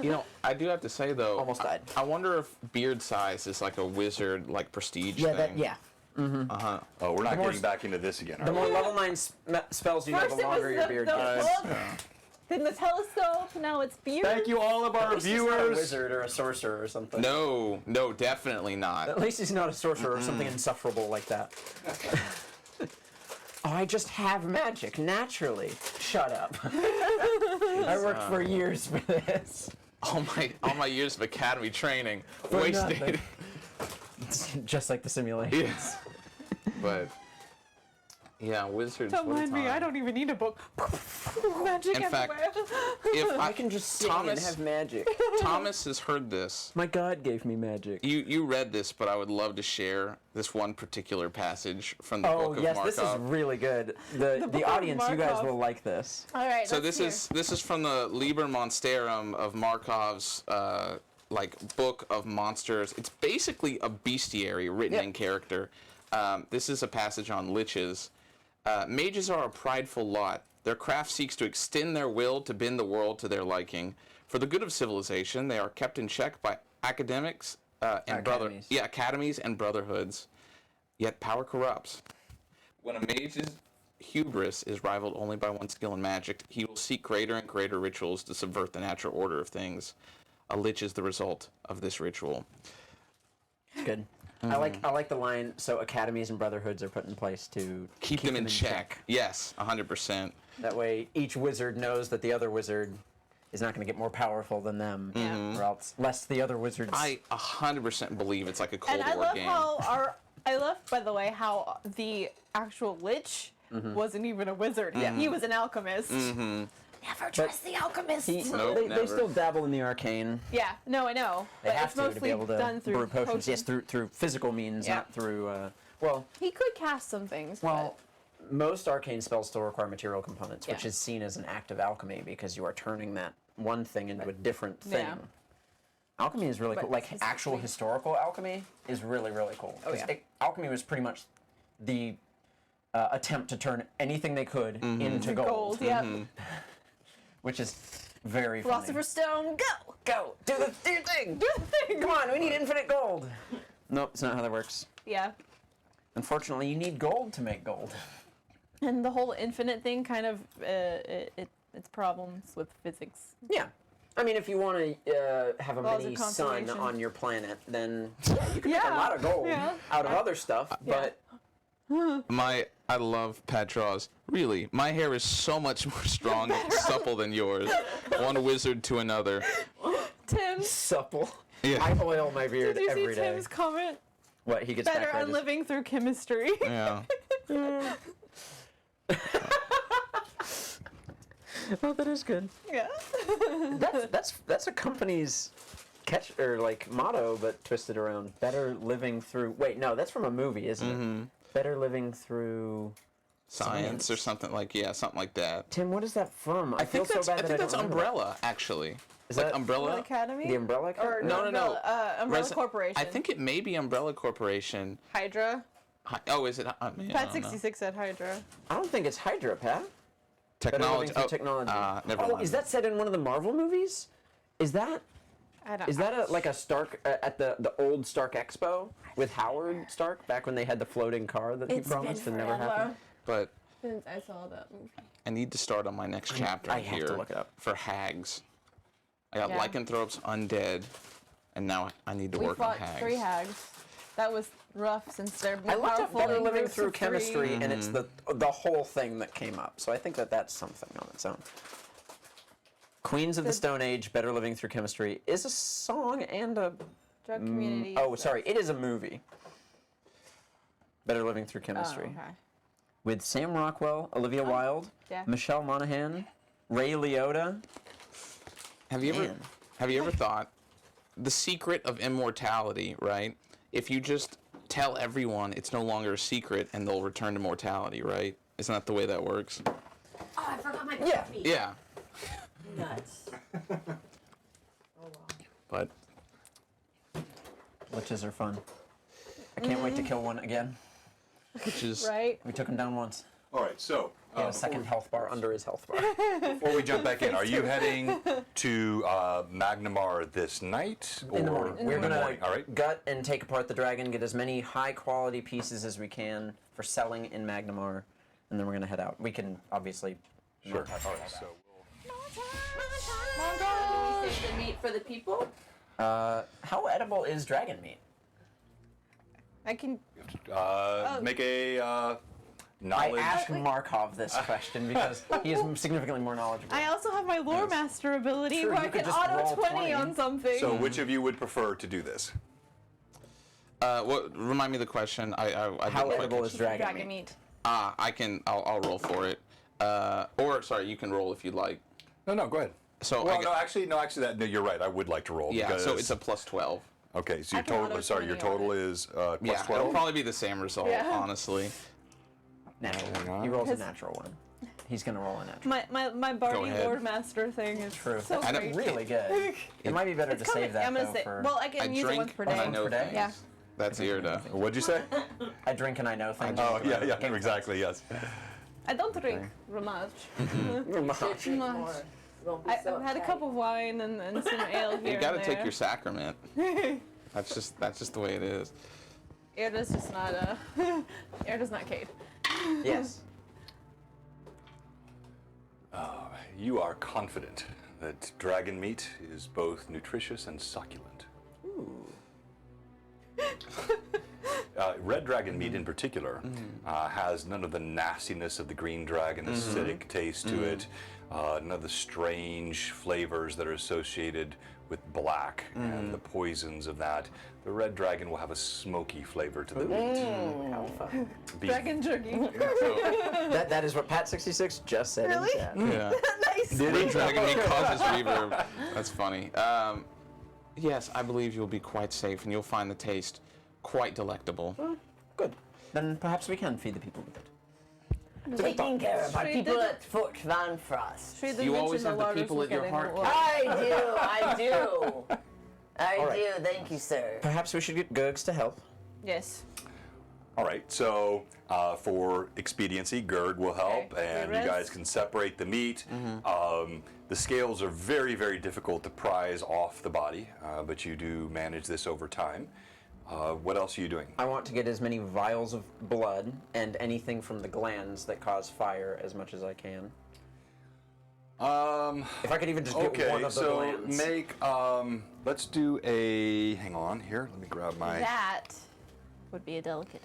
Speaker 4: You know, I do have to say though,
Speaker 2: Almost died.
Speaker 4: I wonder if beard size is like a wizard like prestige
Speaker 2: Yeah,
Speaker 4: thing.
Speaker 2: that yeah.
Speaker 4: Uh-huh.
Speaker 1: Oh, we're not
Speaker 2: more
Speaker 1: getting back into this again,
Speaker 2: The
Speaker 1: are
Speaker 2: more
Speaker 1: we?
Speaker 2: level 9 spells you know,
Speaker 3: First
Speaker 2: the
Speaker 3: it was
Speaker 2: longer your beard
Speaker 3: the
Speaker 2: gets.
Speaker 3: book, then the telescope, now it's beard.
Speaker 1: Thank you, all of our
Speaker 2: At least he's not a
Speaker 1: viewers.
Speaker 2: wizard or a sorcerer or something.
Speaker 4: No, definitely not.
Speaker 2: At least he's not a sorcerer or something insufferable like that. Oh, I just have magic naturally. Shut up. I worked for years for this.
Speaker 4: All my years of academy training
Speaker 2: For
Speaker 4: wasted.
Speaker 2: nothing. Just like the simulation.
Speaker 4: Yes. But yeah, wizards.
Speaker 3: Don't
Speaker 4: what a
Speaker 3: mind me,
Speaker 4: time.
Speaker 3: I don't even need a book. Magic
Speaker 4: In fact,
Speaker 3: everywhere.
Speaker 4: If
Speaker 2: I can just sing
Speaker 4: Thomas-
Speaker 2: and have magic.
Speaker 4: Thomas has heard this.
Speaker 2: My God gave me magic.
Speaker 4: You read this, but I would love to share this one particular passage from the
Speaker 2: Oh
Speaker 4: book of
Speaker 2: yes,
Speaker 4: Markov.
Speaker 2: this is really good. The
Speaker 3: Book of
Speaker 2: audience, you guys
Speaker 3: Markov.
Speaker 2: will like this.
Speaker 3: All right.
Speaker 4: So
Speaker 3: let's
Speaker 4: this is from the Liber Monsterum of Markov's like book of monsters. It's basically a bestiary written
Speaker 2: Yeah.
Speaker 4: in character. This is a passage on liches. Mages are a prideful lot. Their craft seeks to extend their will to bend the world to their liking. For the good of civilization, they are kept in check by academics and
Speaker 2: Academies.
Speaker 4: academies and brotherhoods. Yet power corrupts. When a mage's hubris is rivaled only by one's skill in magic, he will seek greater and greater rituals to subvert the natural order of things. A lich is the result of this ritual.
Speaker 2: It's good. I like the line. So academies and brotherhoods are put in place to
Speaker 4: Keep them in check. Yes, 100%.
Speaker 2: That way, each wizard knows that the other wizard is not going to get more powerful than them, or else lest the other wizards.
Speaker 4: I 100% believe it's like a Cold
Speaker 3: And I
Speaker 4: War
Speaker 3: love
Speaker 4: game.
Speaker 3: how I love, by the way, how the actual lich wasn't even a wizard. Yeah, he was an alchemist. Never trust the alchemist.
Speaker 4: Nope,
Speaker 2: they
Speaker 4: never.
Speaker 2: still dabble in the arcane.
Speaker 3: Yeah, no, I know.
Speaker 2: They
Speaker 3: but
Speaker 2: have
Speaker 3: it's
Speaker 2: to
Speaker 3: mostly
Speaker 2: be able to
Speaker 3: done through
Speaker 2: brew potions.
Speaker 3: potions.
Speaker 2: Yes, through physical means,
Speaker 3: Yeah.
Speaker 2: not through. Well,
Speaker 3: He could cast some things.
Speaker 2: well, most arcane spells still require material components, which
Speaker 3: Yeah.
Speaker 2: is seen as an act of alchemy because you are turning that one thing into a different thing.
Speaker 3: Yeah.
Speaker 2: Alchemy is really
Speaker 3: But
Speaker 2: cool. Like
Speaker 3: specifically-
Speaker 2: actual historical alchemy is really really cool.
Speaker 3: Oh,
Speaker 2: 'Cause
Speaker 3: yeah.
Speaker 2: alchemy was pretty much the attempt to turn anything they could into gold,
Speaker 3: gold. Yeah.
Speaker 2: which is very funny.
Speaker 3: Philosopher's Stone, go.
Speaker 2: Go do your thing.
Speaker 3: Do the thing.
Speaker 2: Come on, we need infinite gold. Nope, it's not how that works.
Speaker 3: Yeah.
Speaker 2: Unfortunately, you need gold to make gold.
Speaker 3: And the whole infinite thing kind of it's problems with physics.
Speaker 2: Yeah. I mean, if you want to have a
Speaker 3: Laws of
Speaker 2: mini sun
Speaker 3: conservation.
Speaker 2: on your planet, then yeah, you can make a
Speaker 3: Yeah,
Speaker 2: lot of gold
Speaker 3: yeah.
Speaker 2: out of other stuff, but
Speaker 4: I love Patras. Really, my hair is so much more strong and supple than yours. One wizard to another.
Speaker 3: Tim,
Speaker 2: supple.
Speaker 4: Yeah.
Speaker 2: I oil my beard
Speaker 3: did you see
Speaker 2: every day.
Speaker 3: Tim's comment?
Speaker 2: What, he gets
Speaker 3: Better
Speaker 2: back
Speaker 3: on living through chemistry.
Speaker 4: Yeah.
Speaker 2: Oh, that is good.
Speaker 3: Yeah.
Speaker 2: That's a company's catch or like motto, but twisted around. Better living through. Wait, no, that's from a movie, isn't it? Better living through
Speaker 4: Science or something like that.
Speaker 2: Tim, what is that from? I feel
Speaker 4: think
Speaker 2: so bad that I
Speaker 4: that's
Speaker 2: don't remember.
Speaker 4: Umbrella, actually.
Speaker 2: Is
Speaker 4: like
Speaker 2: that
Speaker 4: Umbrella?
Speaker 3: Academy?
Speaker 2: The Umbrella Academy?
Speaker 3: Or
Speaker 4: No.
Speaker 3: Umbrella Corporation.
Speaker 4: I think it may be Umbrella Corporation.
Speaker 3: Hydra.
Speaker 4: Oh, is it? I mean, I
Speaker 3: Pat
Speaker 4: don't know.
Speaker 3: 66 said Hydra.
Speaker 2: I don't think it's Hydra, Pat.
Speaker 4: Technology.
Speaker 2: Better living through technology.
Speaker 4: Never
Speaker 2: Oh,
Speaker 4: mind.
Speaker 2: is that set in one of the Marvel movies? Is that
Speaker 3: I don't
Speaker 2: is that like a Stark at the old Stark Expo with Howard Stark back when they had the floating car that he
Speaker 5: It's
Speaker 2: promised
Speaker 5: been
Speaker 2: and never happened?
Speaker 4: But
Speaker 3: Since I saw that movie.
Speaker 4: I need to start on my next chapter
Speaker 2: I have
Speaker 4: here
Speaker 2: to look it up.
Speaker 4: for hags. I got
Speaker 3: Yeah.
Speaker 4: lycanthropes, undead, and now I need to
Speaker 3: We
Speaker 4: work on
Speaker 3: fought
Speaker 4: hags.
Speaker 3: 3 hags. That was rough since they're
Speaker 2: I looked up
Speaker 3: powerful
Speaker 2: Better
Speaker 3: in
Speaker 2: Living
Speaker 3: groups
Speaker 2: Through
Speaker 3: of 3.
Speaker 2: Chemistry, and it's the whole thing that came up. So I think that's something on its own. Queens of the Stone Age, Better Living Through Chemistry is a song and a...
Speaker 3: Drug community.
Speaker 2: Oh, sorry, it is a movie. Better Living Through
Speaker 3: Oh,
Speaker 2: Chemistry.
Speaker 3: okay.
Speaker 2: With Sam Rockwell, Olivia Wilde,
Speaker 3: Yeah.
Speaker 2: Michelle Monaghan, Ray Liotta.
Speaker 4: Have you
Speaker 2: Man.
Speaker 4: ever thought the secret of immortality, right? If you just tell everyone it's no longer a secret and they'll return to mortality, right? Isn't that the way that works?
Speaker 5: Oh, I forgot my
Speaker 2: Yeah.
Speaker 5: coffee.
Speaker 4: Yeah.
Speaker 5: Nuts.
Speaker 4: But
Speaker 2: Witches are fun. I can't wait to kill one again.
Speaker 4: which is
Speaker 3: Right?
Speaker 2: We took him down once.
Speaker 1: All right, so
Speaker 2: He had a second health bar under his health bar.
Speaker 1: before we jump back in, are you heading to Magnamar this night?
Speaker 2: In the
Speaker 1: or
Speaker 2: morning. We're
Speaker 1: in the
Speaker 2: gonna
Speaker 1: morning? All right.
Speaker 2: gut and take apart the dragon, get as many high quality pieces as we can for selling in Magnamar, and then we're gonna head out. We can obviously
Speaker 1: Sure.
Speaker 2: not touch
Speaker 1: All
Speaker 2: all
Speaker 1: right.
Speaker 2: that.
Speaker 1: So
Speaker 5: We save the meat for the people.
Speaker 2: How edible is dragon meat?
Speaker 3: I can.
Speaker 1: make a
Speaker 2: I
Speaker 1: knowledge.
Speaker 2: asked Markov this question because he is significantly more knowledgeable.
Speaker 3: I also have my lore master ability
Speaker 2: Sure,
Speaker 3: where
Speaker 2: you
Speaker 3: I
Speaker 2: could
Speaker 3: can
Speaker 2: just
Speaker 3: auto
Speaker 2: roll
Speaker 3: 20
Speaker 2: 20.
Speaker 3: on something.
Speaker 1: So which of you would prefer to do this?
Speaker 4: what? Remind me the question. I
Speaker 2: How
Speaker 4: didn't quite
Speaker 2: edible
Speaker 4: catch
Speaker 2: is
Speaker 4: it.
Speaker 2: dragon meat?
Speaker 4: I'll roll for it. Or sorry, you can roll if you'd like.
Speaker 1: No, go ahead.
Speaker 4: So
Speaker 1: Well,
Speaker 4: I
Speaker 1: no, actually, no, you're right. I would like to roll.
Speaker 4: yeah.
Speaker 1: Because,
Speaker 4: So it's a plus 12.
Speaker 1: okay. So
Speaker 3: I
Speaker 1: your
Speaker 3: can
Speaker 1: total.
Speaker 3: auto
Speaker 1: Sorry, your
Speaker 3: 20 on
Speaker 1: total
Speaker 3: it.
Speaker 1: is plus
Speaker 4: Yeah,
Speaker 1: 12.
Speaker 4: it'll probably be the same result,
Speaker 3: Yeah.
Speaker 4: honestly.
Speaker 2: Natural.
Speaker 1: on.
Speaker 2: He rolls a
Speaker 3: His-
Speaker 2: natural one. He's gonna roll a natural.
Speaker 3: My Barney
Speaker 4: ahead.
Speaker 3: lore master thing is
Speaker 2: True.
Speaker 3: so
Speaker 2: That's
Speaker 3: great.
Speaker 2: really good. It might be better
Speaker 3: It's
Speaker 2: to
Speaker 3: coming.
Speaker 2: save that
Speaker 3: I'm gonna
Speaker 2: though
Speaker 3: say.
Speaker 2: for.
Speaker 3: Well, I can
Speaker 4: I
Speaker 3: use it once
Speaker 4: drink
Speaker 3: per
Speaker 4: and
Speaker 3: day.
Speaker 4: I know
Speaker 2: Per day?
Speaker 4: things.
Speaker 3: Yeah.
Speaker 4: That's Irda.
Speaker 1: What'd you say?
Speaker 2: I drink and I know things.
Speaker 1: Oh, yeah, exactly, yes.
Speaker 3: I don't drink much.
Speaker 5: Much.
Speaker 3: Much. I've had a cup of wine and some ale here.
Speaker 4: You got to
Speaker 3: and
Speaker 4: take
Speaker 3: there.
Speaker 4: your sacrament. That's just the way it is.
Speaker 3: Erda's just not Erda's not Cade.
Speaker 2: Yes.
Speaker 1: You are confident that dragon meat is both nutritious and succulent. Red dragon meat in particular has none of the nastiness of the green dragon, acidic taste to it, none of the strange flavors that are associated with black and the poisons of that. The red dragon will have a smoky flavor to the meat. Beef.
Speaker 3: Dragon jerky.
Speaker 2: That is what Pat66 just said
Speaker 3: Really?
Speaker 2: in chat.
Speaker 4: Yeah.
Speaker 3: Nice.
Speaker 4: Red dragon meat causes reverb. That's funny. Yes, I believe you'll be quite safe and you'll find the taste quite delectable.
Speaker 2: Good. Then perhaps we can feed the people with it.
Speaker 5: Taking care of our
Speaker 3: She
Speaker 5: people
Speaker 3: did-
Speaker 5: at Fort Van Frost.
Speaker 3: She did
Speaker 4: You
Speaker 3: mention
Speaker 4: always have the
Speaker 3: waters
Speaker 4: people
Speaker 3: was
Speaker 4: at your
Speaker 3: getting
Speaker 4: heart,
Speaker 3: low.
Speaker 5: I do. I
Speaker 2: All right.
Speaker 5: do. Thank you, sir.
Speaker 2: Perhaps we should get Gurgs to help.
Speaker 3: Yes.
Speaker 1: All right, so for expediency, Gerd will help,
Speaker 3: Okay,
Speaker 1: and
Speaker 3: the
Speaker 1: you guys
Speaker 3: rest?
Speaker 1: can separate the meat. The scales are very, very difficult to prise off the body, but you do manage this over time. What else are you doing?
Speaker 2: I want to get as many vials of blood and anything from the glands that cause fire as much as I can. If I could even just get
Speaker 1: Okay,
Speaker 2: one of the
Speaker 1: so
Speaker 2: glands.
Speaker 1: make, let's do a, hang on here, let me grab my,
Speaker 3: That would be a delicate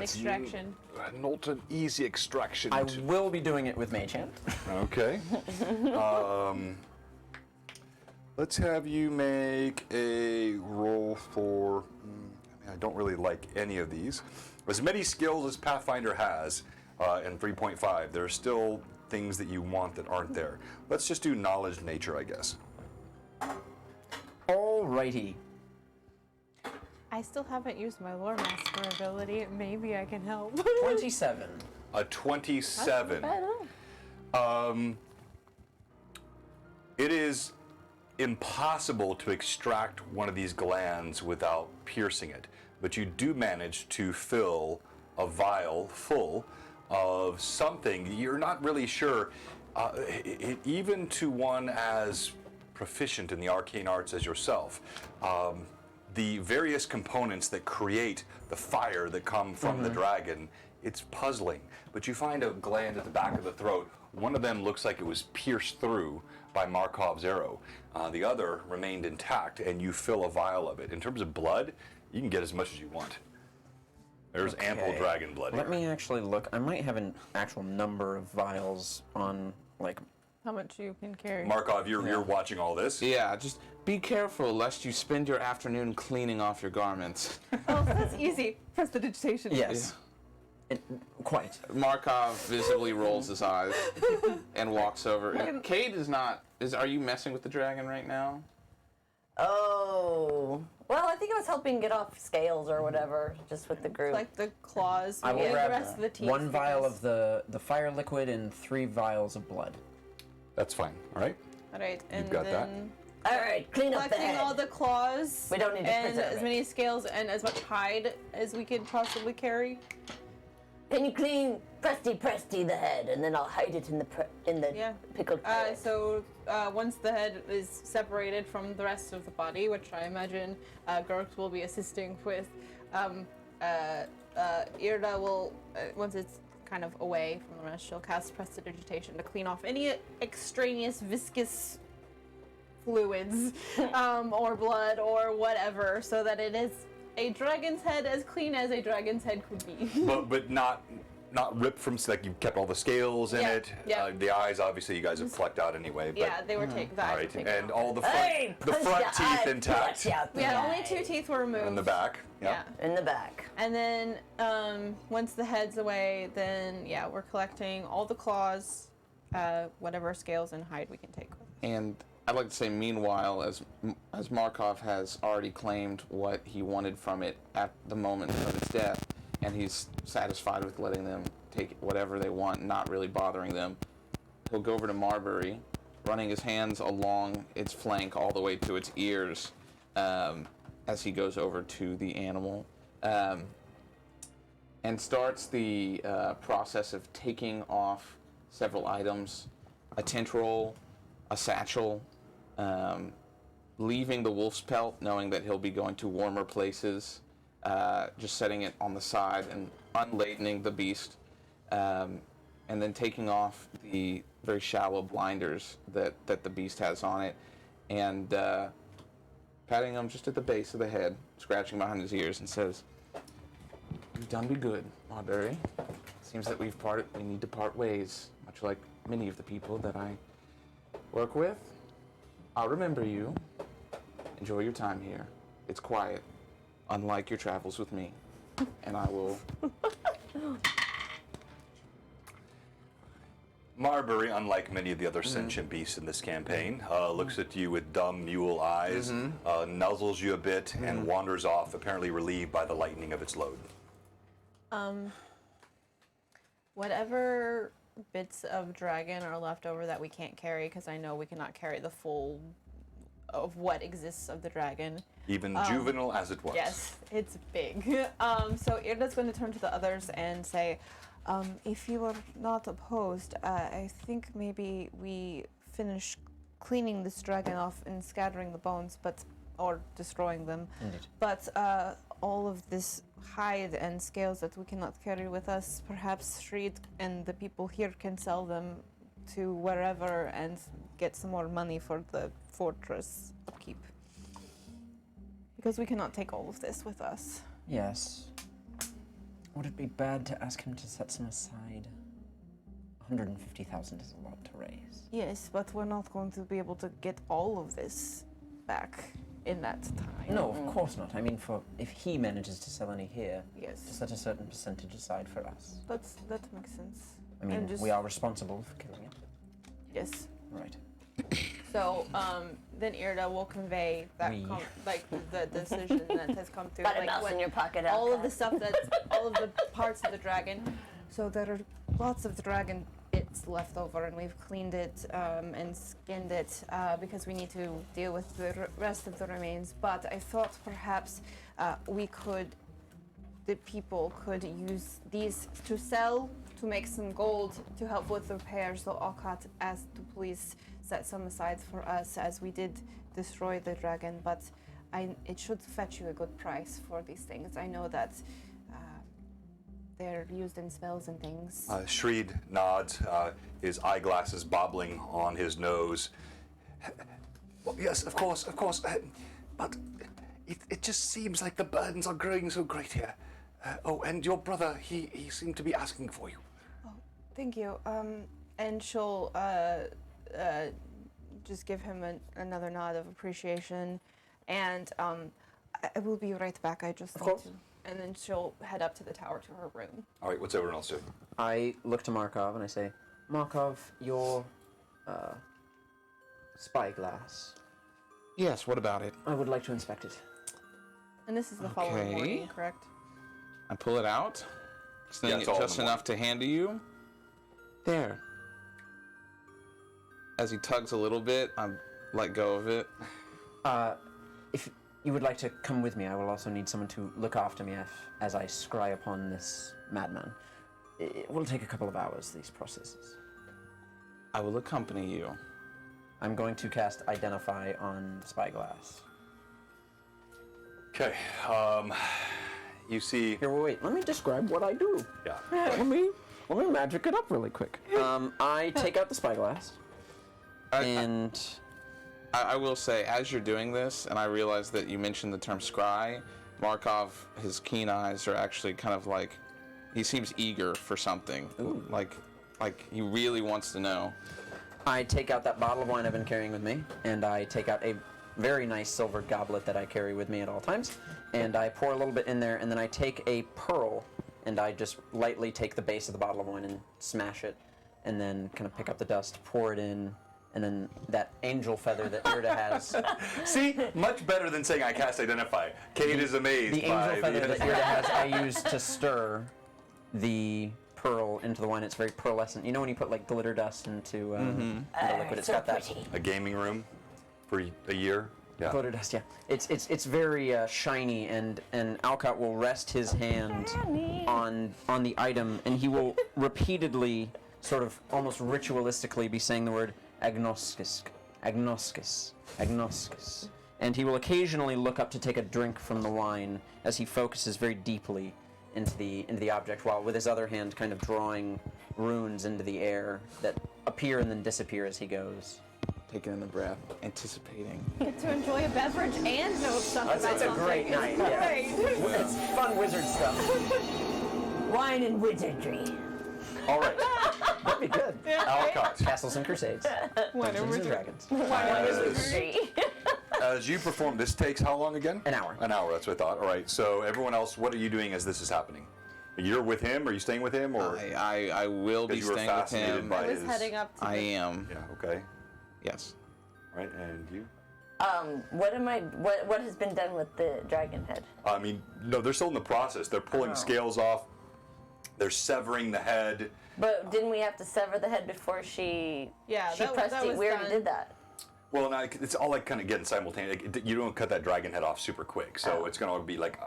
Speaker 3: extraction.
Speaker 1: Not an easy extraction.
Speaker 2: I will be doing it with Mage Hand.
Speaker 1: Okay. Let's have you make a roll for. I don't really like any of these. As many skills as Pathfinder has in 3.5, there are still things that you want that aren't there. Let's just do knowledge nature, I guess.
Speaker 2: Alrighty.
Speaker 3: I still haven't used my lore master ability. Maybe I can help.
Speaker 2: 27.
Speaker 1: A 27.
Speaker 3: I don't know.
Speaker 1: It is impossible to extract one of these glands without piercing it, but you do manage to fill a vial full of something. You're not really sure, even to one as proficient in the arcane arts as yourself, the various components that create the fire that come from the dragon, it's puzzling. But you find a gland at the back of the throat. One of them looks like it was pierced through by Markov's arrow. The other remained intact, and you fill a vial of it. In terms of blood, you can get as much as you want. There's ample dragon blood
Speaker 2: Let
Speaker 1: here.
Speaker 2: me actually look. I might have an actual number of vials on, like,
Speaker 3: How much you can carry?
Speaker 1: Markov, you're watching all this.
Speaker 4: Yeah, just be careful lest you spend your afternoon cleaning off your garments.
Speaker 3: Oh, that's easy. Prestidigitation.
Speaker 2: yes. Quite.
Speaker 4: Markov visibly rolls his eyes and walks over. And Cade is not. Are you messing with the dragon right now?
Speaker 5: Oh. Well, I think I was helping get off scales or whatever, just with the group.
Speaker 3: Like the claws.
Speaker 2: I will
Speaker 3: and
Speaker 2: grab
Speaker 3: the rest of the teeth.
Speaker 2: one vial
Speaker 3: because-
Speaker 2: of the fire liquid and 3 vials of blood.
Speaker 1: That's fine. All right.
Speaker 3: All right, and
Speaker 1: got that.
Speaker 3: then
Speaker 5: All right, clean up the
Speaker 3: collecting
Speaker 5: head.
Speaker 3: all the claws.
Speaker 5: We don't need to
Speaker 3: and
Speaker 5: preserve
Speaker 3: as
Speaker 5: it.
Speaker 3: many scales and as much hide as we could possibly carry.
Speaker 5: Can you clean Presty the head, and then I'll hide it in the
Speaker 3: Yeah.
Speaker 5: pickled carrot.
Speaker 3: So once the head is separated from the rest of the body, which I imagine Gurk will be assisting with, Irda will, once it's kind of away from the rest, she'll cast Prestidigitation to clean off any extraneous viscous fluids or blood or whatever, so that it is a dragon's head as clean as a dragon's head could be.
Speaker 1: But not ripped from, like you kept all the scales in
Speaker 3: Yeah,
Speaker 1: it.
Speaker 3: yeah.
Speaker 1: The eyes, obviously, you guys have plucked out anyway. But,
Speaker 3: Yeah, they were taken.
Speaker 1: all right. And all the front,
Speaker 5: Hey,
Speaker 1: the
Speaker 5: punch
Speaker 1: front
Speaker 5: the
Speaker 1: teeth
Speaker 5: eye
Speaker 1: intact,
Speaker 5: patch out the
Speaker 3: we had
Speaker 5: eye.
Speaker 3: only 2 teeth were removed.
Speaker 1: and the back.
Speaker 3: Yeah.
Speaker 5: In the back.
Speaker 3: And then once the head's away, then yeah, we're collecting all the claws, whatever scales and hide we can take with us.
Speaker 4: And I'd like to say, meanwhile, as Markov has already claimed what he wanted from it at the moment of its death, and he's satisfied with letting them take whatever they want, not really bothering them, he'll go over to Marbury, running his hands along its flank all the way to its ears, as he goes over to the animal, and starts the process of taking off several items, a tent roll, a satchel, leaving the wolf's pelt, knowing that he'll be going to warmer places, just setting it on the side and unladening the beast, and then taking off the very shallow blinders that the beast has on it, and patting him just at the base of the head, scratching behind his ears, and says, "You've done me good, Marbury. Seems that we need to part ways, much like many of the people that I work with. I'll remember you. Enjoy your time here. It's quiet, unlike your travels with me. And I will..."
Speaker 1: Marbury, unlike many of the other sentient beasts in this campaign, looks at you with dumb mule eyes, nuzzles you a bit, and wanders off, apparently relieved by the lightening of its load.
Speaker 3: Whatever bits of dragon are left over that we can't carry, because I know we cannot carry the full of what exists of the dragon.
Speaker 1: Even juvenile as it was.
Speaker 3: Yes, it's big. So Irda's going to turn to the others and say, if you are not opposed, I think maybe we finish cleaning this dragon off and scattering the bones, or destroying them.
Speaker 2: Indeed.
Speaker 3: But all of this hide and scales that we cannot carry with us, perhaps Shreed and the people here can sell them to wherever and get some more money for the fortress upkeep. Because we cannot take all of this with us.
Speaker 2: Yes. Would it be bad to ask him to set some aside? 150,000 is a lot to raise.
Speaker 3: Yes, but we're not going to be able to get all of this back in that time.
Speaker 2: No, of course not. I mean, if he manages to sell any here, to
Speaker 3: Yes,
Speaker 2: set a certain percentage aside for us.
Speaker 3: that makes sense.
Speaker 2: I mean,
Speaker 3: I'm just-
Speaker 2: we are responsible for killing it.
Speaker 3: Yes.
Speaker 2: Right.
Speaker 3: So then Irda will convey that
Speaker 2: We.
Speaker 3: the decision that has come through.
Speaker 5: Got a
Speaker 3: like
Speaker 5: mouse
Speaker 3: what-
Speaker 5: in your pocket.
Speaker 3: all of the
Speaker 5: Alcott.
Speaker 3: stuff that's all of the parts of the dragon. So there are lots of dragon bits left over, and we've cleaned it and skinned it because we need to deal with the rest of the remains. But I thought perhaps the people could use these to sell to make some gold to help with the repairs. So Alcott asked to please set some aside for us, as we did destroy the dragon, but it should fetch you a good price for these things. I know that they're used in spells and things.
Speaker 1: Shreed nods, his eyeglasses bobbling on his nose. Well, yes, of course, but it just seems like the burdens are growing so great here. Oh, and your brother, he seemed to be asking for you.
Speaker 3: Oh, thank you. And she'll just give him another nod of appreciation, and I will be right back. I just
Speaker 2: Of
Speaker 3: need
Speaker 2: course.
Speaker 3: to. And then she'll head up to the tower to her room.
Speaker 1: All right, what's everyone else doing?
Speaker 2: I look to Markov and I say, Markov, your spyglass.
Speaker 4: Yes, what about it?
Speaker 2: I would like to inspect it.
Speaker 3: And this is the following
Speaker 4: Okay.
Speaker 3: morning, correct?
Speaker 4: I pull it out, extending
Speaker 1: it's
Speaker 4: it
Speaker 1: all in
Speaker 4: just
Speaker 1: the
Speaker 4: enough to hand to you. There. As he tugs a little bit, I let go of it.
Speaker 2: If you would like to come with me, I will also need someone to look after me as I scry upon this madman. It will take a couple of hours, these processes.
Speaker 4: I will accompany you.
Speaker 2: I'm going to cast Identify on Spyglass.
Speaker 1: Okay, you see.
Speaker 2: Here, wait, let me describe what I do.
Speaker 1: Yeah.
Speaker 2: Let me magic it up really quick. I take out the Spyglass, and
Speaker 4: I will say, as you're doing this, and I realize that you mentioned the term scry, Markov, his keen eyes are actually kind of like, he seems eager for something. Like he really wants to know.
Speaker 2: I take out that bottle of wine I've been carrying with me, and I take out a very nice silver goblet that I carry with me at all times, and I pour a little bit in there, and then I take a pearl, and I just lightly take the base of the bottle of wine and smash it, and then kind of pick up the dust, pour it in, and then that angel feather that Irda has.
Speaker 1: See, much better than saying I cast Identify. Kate is amazed
Speaker 2: The
Speaker 1: by
Speaker 2: angel feather that Irda has, I use to stir the pearl into the wine. It's very pearlescent. You know when you put like glitter dust into the liquid? It's
Speaker 5: so
Speaker 2: got that
Speaker 5: pretty.
Speaker 1: a gaming room for a year. Yeah.
Speaker 2: glitter dust. Yeah, it's very shiny, and Alcott will rest his hand on the item, and he will repeatedly, sort of almost ritualistically, be saying the word agnoskis, agnoskis, agnoskis. And he will occasionally look up to take a drink from the wine as he focuses very deeply into the object, while with his other hand kind of drawing runes into the air that appear and then disappear as he goes.
Speaker 4: Taking in the breath, anticipating.
Speaker 3: Get to enjoy a beverage and know stuff about
Speaker 2: It's a great
Speaker 3: something.
Speaker 2: night. Yeah.
Speaker 3: Right.
Speaker 2: It's fun wizard stuff.
Speaker 5: Wine and wizardry.
Speaker 1: All right.
Speaker 2: That'd be good.
Speaker 1: Alcott,
Speaker 2: Castles and Crusades. Dungeons and Dragons.
Speaker 5: Wizardry.
Speaker 1: as you perform, this takes how long again?
Speaker 2: An hour.
Speaker 1: An hour, that's what I thought. All right, so everyone else, what are you doing as this is happening? You're with him? Are you staying with him? Or
Speaker 4: I will be
Speaker 1: because you were
Speaker 4: staying with
Speaker 1: fascinated
Speaker 4: him.
Speaker 1: by
Speaker 3: I was
Speaker 1: his...
Speaker 3: heading up to
Speaker 4: I am.
Speaker 1: Yeah, okay.
Speaker 4: Yes.
Speaker 1: Right, and you?
Speaker 5: What has been done with the dragon head?
Speaker 1: I mean, no, they're still in the process. They're pulling scales off. They're severing the head.
Speaker 5: But didn't we have to sever the head before she?
Speaker 3: Yeah,
Speaker 5: she
Speaker 3: that
Speaker 5: pressed
Speaker 3: was
Speaker 5: it. We already
Speaker 3: done.
Speaker 5: did that.
Speaker 1: Well, now it's all like kind of getting simultaneous. Like, you don't cut that dragon head off super quick, so it's going to be like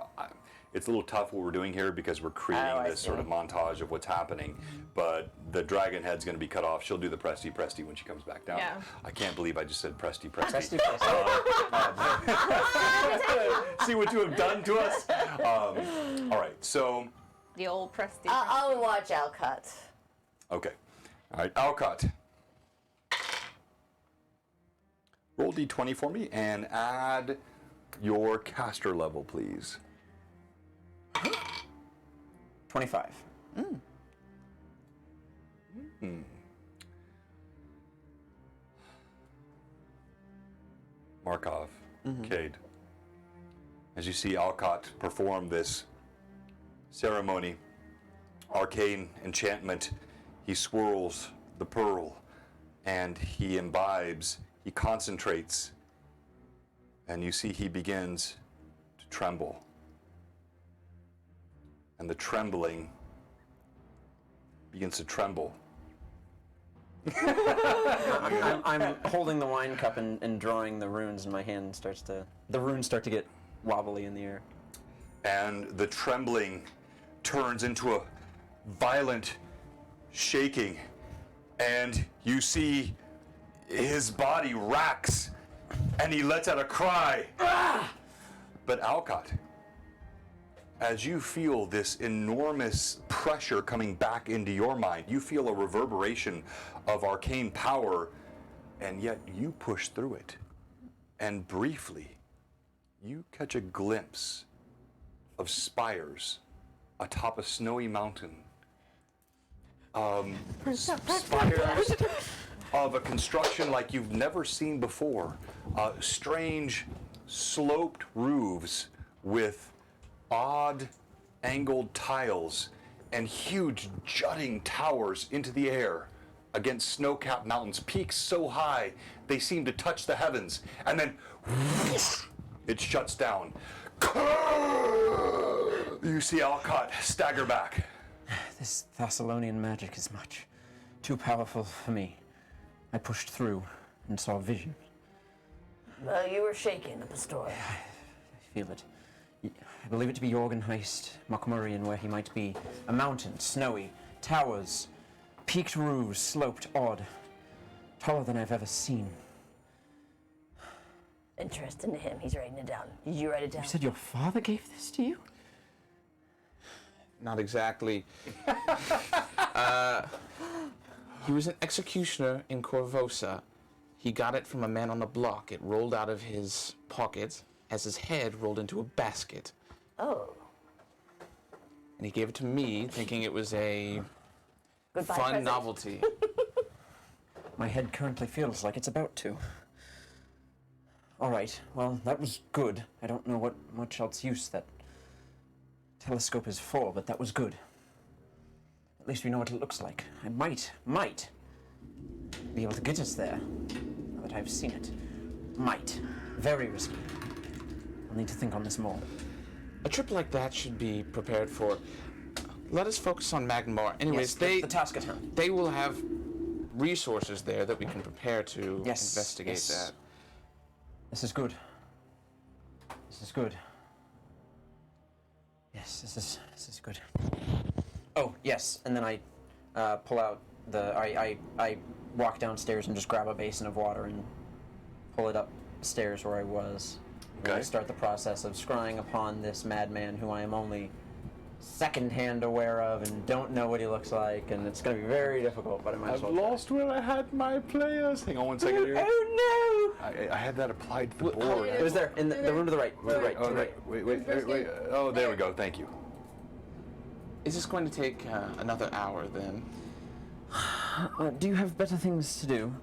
Speaker 1: it's a little tough what we're doing here because we're creating
Speaker 5: I
Speaker 1: this sort of
Speaker 5: see.
Speaker 1: montage of what's happening. But the dragon head's going to be cut off. She'll do the Presty Presty when she comes back down.
Speaker 3: Yeah.
Speaker 1: I can't believe I just said Presty Presty.
Speaker 2: Presty, presty.
Speaker 1: See what you have done to us. All right, so
Speaker 3: the old Prestige.
Speaker 5: I'll watch Alcott.
Speaker 1: okay, all right, Alcott. Roll d20 for me and add your caster level, please.
Speaker 2: 25.
Speaker 1: Markov, Cade. As you see Alcott perform this ceremony, arcane enchantment He swirls the pearl, and he imbibes, he concentrates, and you see he begins to tremble. And the trembling begins to tremble.
Speaker 2: I'm holding the wine cup and drawing the runes, and my hand the runes start to get wobbly in the air.
Speaker 1: And the trembling turns into a violent shaking, and you see his body racks, and he lets out a cry. Ah! But Alcott, as you feel this enormous pressure coming back into your mind, you feel a reverberation of arcane power, and yet you push through it. And briefly, you catch a glimpse of spires atop a snowy mountain. Spires of a construction like you've never seen before. Strange sloped roofs with odd angled tiles and huge jutting towers into the air against snow-capped mountains, peaks so high they seem to touch the heavens, and then whoosh, it shuts down. You see Alcott stagger back.
Speaker 2: This Thessalonian magic is much too powerful for me. I pushed through and saw a vision.
Speaker 5: Well, you were shaken at the storm.
Speaker 2: I feel it. I believe it to be Jorgenheist, Mockmurian, where he might be. A mountain, snowy, towers, peaked roofs, sloped, odd. Taller than I've ever seen.
Speaker 5: Interesting to him. He's writing it down. Did you write it down?
Speaker 2: You said your father gave this to you?
Speaker 4: Not exactly. He was an executioner in Corvosa. He got it from a man on the block. It rolled out of his pocket as his head rolled into a basket.
Speaker 5: Oh.
Speaker 4: And he gave it to me, thinking it was a
Speaker 5: Goodbye
Speaker 4: fun
Speaker 5: present.
Speaker 4: novelty.
Speaker 2: My head currently feels like it's about to. All right, well, that was good. I don't know what much else use that telescope is for, but that was good. At least we know what it looks like. I might be able to get us there, now that I've seen it. Might. Very risky. I'll need to think on this more.
Speaker 4: A trip like that should be prepared for. Let us focus on Magmar. Anyways,
Speaker 2: Yes, the task at hand.
Speaker 4: they will have resources there that we can prepare to
Speaker 2: Yes,
Speaker 4: investigate
Speaker 2: yes.
Speaker 4: that.
Speaker 2: This is good. This is good. Yes, this is good. Oh, yes, and then I pull out I walk downstairs and just grab a basin of water and pull it upstairs where I was. And I
Speaker 1: Okay.
Speaker 2: start the process of scrying upon this madman who I am only secondhand aware of and don't know what he looks like, and it's going to be very difficult, but I might as well try.
Speaker 1: where I had my players. Hang on 1 second here.
Speaker 2: Oh
Speaker 1: I had that applied to the
Speaker 2: no!
Speaker 1: board.
Speaker 2: It was there, in the room to the right. To the right, to
Speaker 1: Oh,
Speaker 2: the right.
Speaker 1: wait. Oh, there we go. Thank you.
Speaker 4: Is this going to take another hour then?
Speaker 2: Do you have better things to do?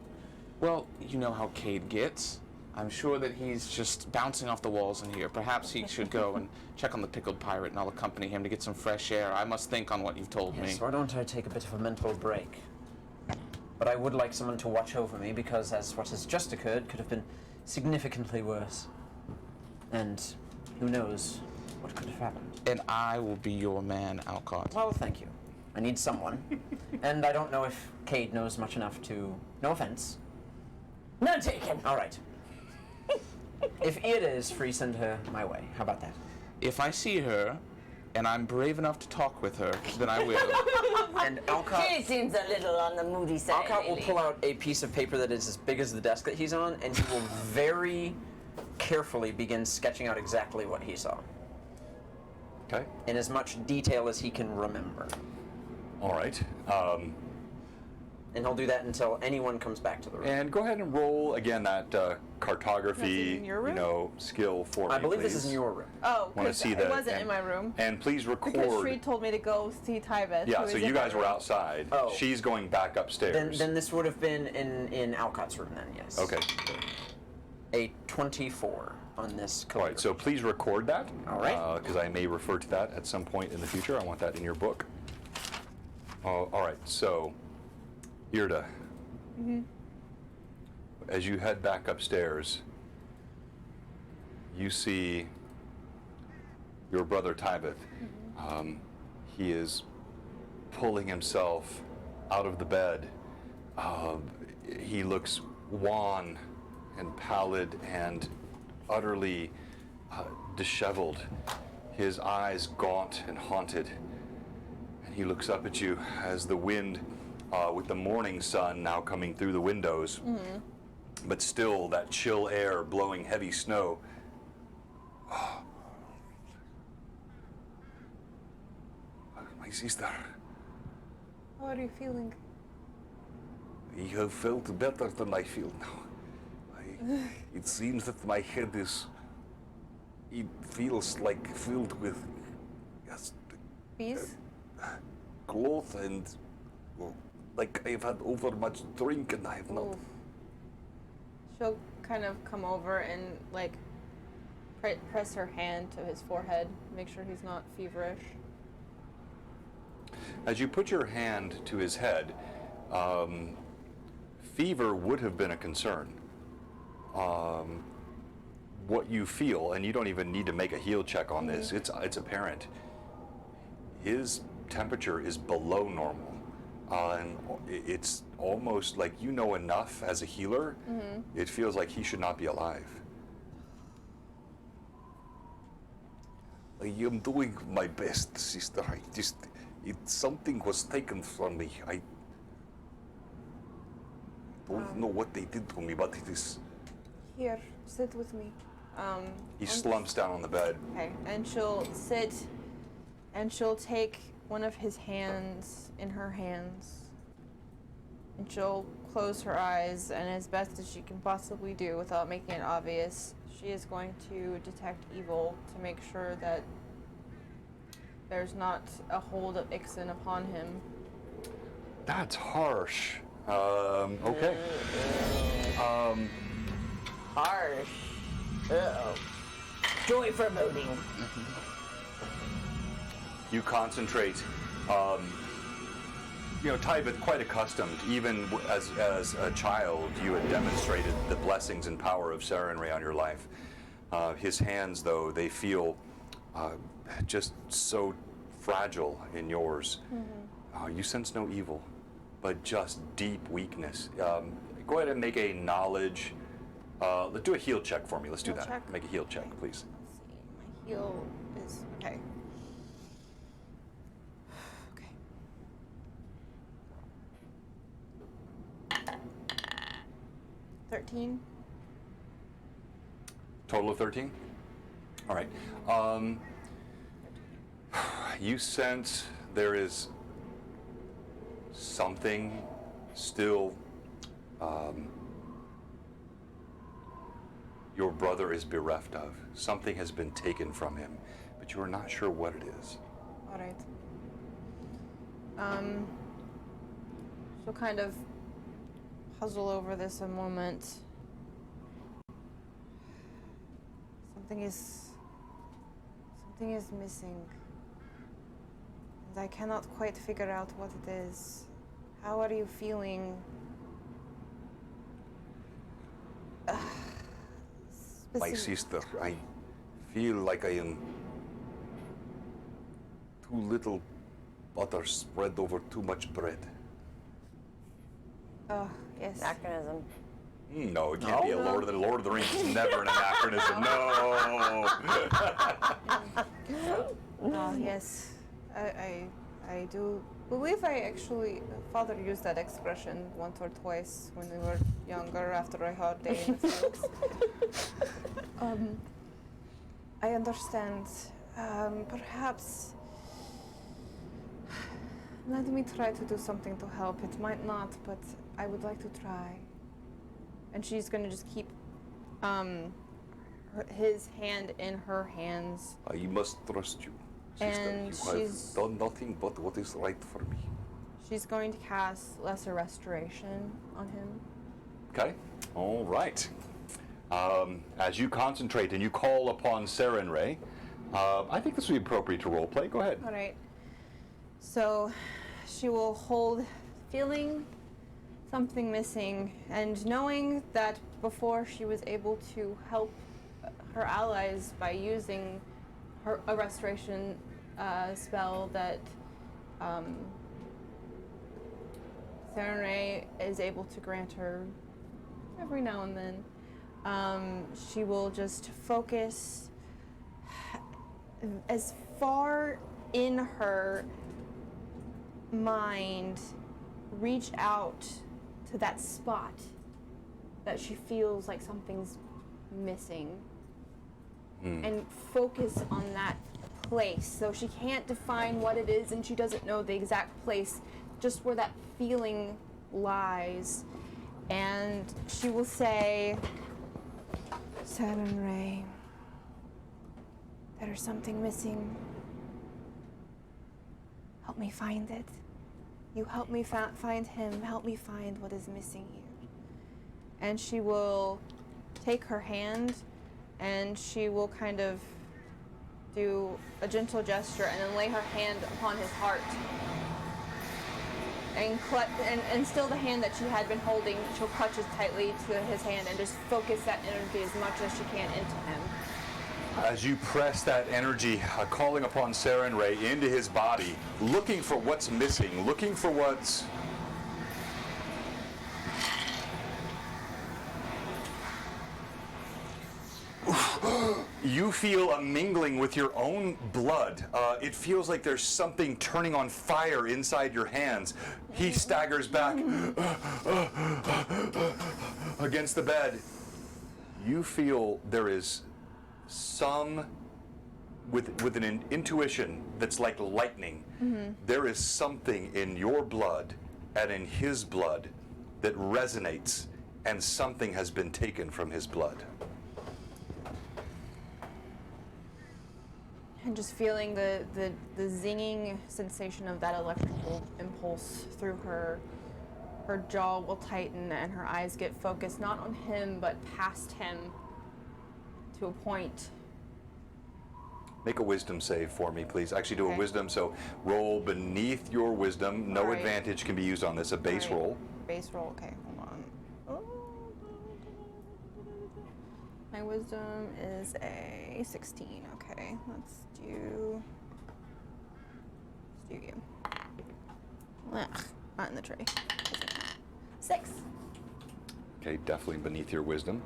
Speaker 4: Well, you know how Cade gets. I'm sure that he's just bouncing off the walls in here. Perhaps he should go and check on the pickled pirate, and I'll accompany him to get some fresh air. I must think on what you've told me.
Speaker 2: Yes, why don't I take a bit of a mental break? But I would like someone to watch over me, because as what has just occurred could have been significantly worse. And who knows what could have happened.
Speaker 4: And I will be your man, Alcott.
Speaker 2: Well, thank you. I need someone. And I don't know if Cade knows much enough to... No offense.
Speaker 5: None taken.
Speaker 2: All right. If Ida is free, send her my way. How about that?
Speaker 4: If I see her, and I'm brave enough to talk with her, then I will.
Speaker 2: And Alcott...
Speaker 5: She seems a little on the moody side.
Speaker 2: Alcott will
Speaker 5: lately.
Speaker 2: pull out a piece of paper that is as big as the desk that he's on, and he will very carefully begin sketching out exactly what he saw,
Speaker 1: Okay.
Speaker 2: in as much detail as he can remember.
Speaker 1: All right.
Speaker 2: And he'll do that until anyone comes back to the room.
Speaker 1: And go ahead and roll again that cartography,
Speaker 3: That's in your room?
Speaker 1: skill for
Speaker 2: I
Speaker 1: me,
Speaker 2: believe this is
Speaker 1: please.
Speaker 2: in your room.
Speaker 3: Oh,
Speaker 1: Want to
Speaker 3: 'cause
Speaker 1: see
Speaker 3: it
Speaker 1: that?
Speaker 3: wasn't
Speaker 1: and,
Speaker 3: in my room.
Speaker 1: And please record.
Speaker 3: Because Shree told me to go see Tybus.
Speaker 1: Yeah,
Speaker 3: who
Speaker 1: so
Speaker 3: is
Speaker 1: you
Speaker 3: in my
Speaker 1: guys were
Speaker 3: room.
Speaker 1: outside.
Speaker 2: Oh.
Speaker 1: She's going back upstairs.
Speaker 2: Then this would have been in Alcott's room then, yes.
Speaker 1: Okay.
Speaker 2: A 24 on this
Speaker 1: All right, so please record that.
Speaker 2: All right.
Speaker 1: Because I may refer to that at some point in the future. I want that in your book. All right, so Irda, as you head back upstairs, you see your brother Tybeth. He is pulling himself out of the bed. He looks wan and pallid and utterly disheveled, his eyes gaunt and haunted. And he looks up at you as the wind, with the morning sun now coming through the windows, but still that chill air blowing heavy snow. My sister,
Speaker 3: How are you feeling?
Speaker 7: I have felt better than I feel now. It seems that my head it feels like filled with yes,
Speaker 3: Bees?
Speaker 7: cloth and like I've had over much drink and I have not.
Speaker 3: Ooh. She'll kind of come over and like press her hand to his forehead, make sure he's not feverish.
Speaker 1: As you put your hand to his head, fever would have been a concern. What you feel, and you don't even need to make a heal check on this, it's apparent. His temperature is below normal. And it's almost like you know enough as a healer, it feels like he should not be alive.
Speaker 7: I am doing my best, sister. Something was taken from me. I don't know what they did to me, but it is.
Speaker 3: Here, sit with me.
Speaker 1: He slumps down on the bed.
Speaker 3: Okay, and she'll sit and she'll take one of his hands in her hands and she'll close her eyes, and as best as she can possibly do without making it obvious, she is going to detect evil to make sure that there's not a hold of Ixen upon him.
Speaker 1: That's harsh. Okay.
Speaker 5: Harsh. Uh-oh. Joy foreboding.
Speaker 1: You concentrate. Tybeth, quite accustomed, even as a child, you had demonstrated the blessings and power of Sarenrae on your life. His hands, though, they feel just so fragile in yours. You sense no evil, but just deep weakness. Go ahead and make a knowledge. Let's do a heal check for me. Let's do
Speaker 3: Heal
Speaker 1: that.
Speaker 3: check?
Speaker 1: Make a heal check, please.
Speaker 3: Let's see. My heal is okay. Okay. 13.
Speaker 1: Total of 13? All right. You sense there is something still your brother is bereft of. Something has been taken from him, but you are not sure what it is.
Speaker 3: All right. She'll kind of puzzle over this a moment. Something is missing. And I cannot quite figure out what it is. How are you feeling?
Speaker 7: My sister, I feel like I am too little butter spread over too much bread.
Speaker 3: Oh, yes.
Speaker 5: Anachronism.
Speaker 1: No, it can't be a Lord of the Rings is never an anachronism. No.
Speaker 3: Oh, yes. I do believe Father used that expression once or twice when we were younger after a hard day in the fields. I understand. Perhaps let me try to do something to help. It might not, but I would like to try. And she's gonna just keep his hand in her hands.
Speaker 7: I must trust you, sister.
Speaker 3: And
Speaker 7: You have done nothing but what is right for me.
Speaker 3: She's going to cast Lesser Restoration on him.
Speaker 1: Okay. All right. As you concentrate and you call upon Sarenrae, I think this would be appropriate to roleplay. Go ahead.
Speaker 3: All right. So she will hold, feeling something missing, and knowing that before she was able to help her allies by using a restoration spell that Serenray is able to grant her every now and then, she will just focus as far in her mind, reach out to that spot that she feels like something's missing, and focus on that place. So she can't define what it is, and she doesn't know the exact place, just where that feeling lies. And she will say, Serenray, there's something missing. Help me find it. You help me find him. Help me find what is missing here. And she will take her hand, and she will kind of do a gentle gesture and then lay her hand upon his heart. And still the hand that she had been holding, she'll clutch as tightly to his hand and just focus that energy as much as she can into him.
Speaker 1: As you press that energy, calling upon Serenray into his body, looking for what's missing, looking for what's... You feel a mingling with your own blood. It feels like there's something turning on fire inside your hands. He staggers back against the bed. You feel there is some, with an intuition that's like lightning, there is something in your blood and in his blood that resonates, and something has been taken from his blood.
Speaker 3: And just feeling the zinging sensation of that electrical impulse through her jaw will tighten and her eyes get focused not on him but past him to a point.
Speaker 1: Make a wisdom save for me, please. Actually, do a wisdom, so roll beneath your wisdom. No advantage can be used on this, a base roll.
Speaker 3: Base roll, okay, hold on. Oh. My wisdom is a 16, okay. Let's do you. Ugh, not in the tray. 6.
Speaker 1: Okay, definitely beneath your wisdom.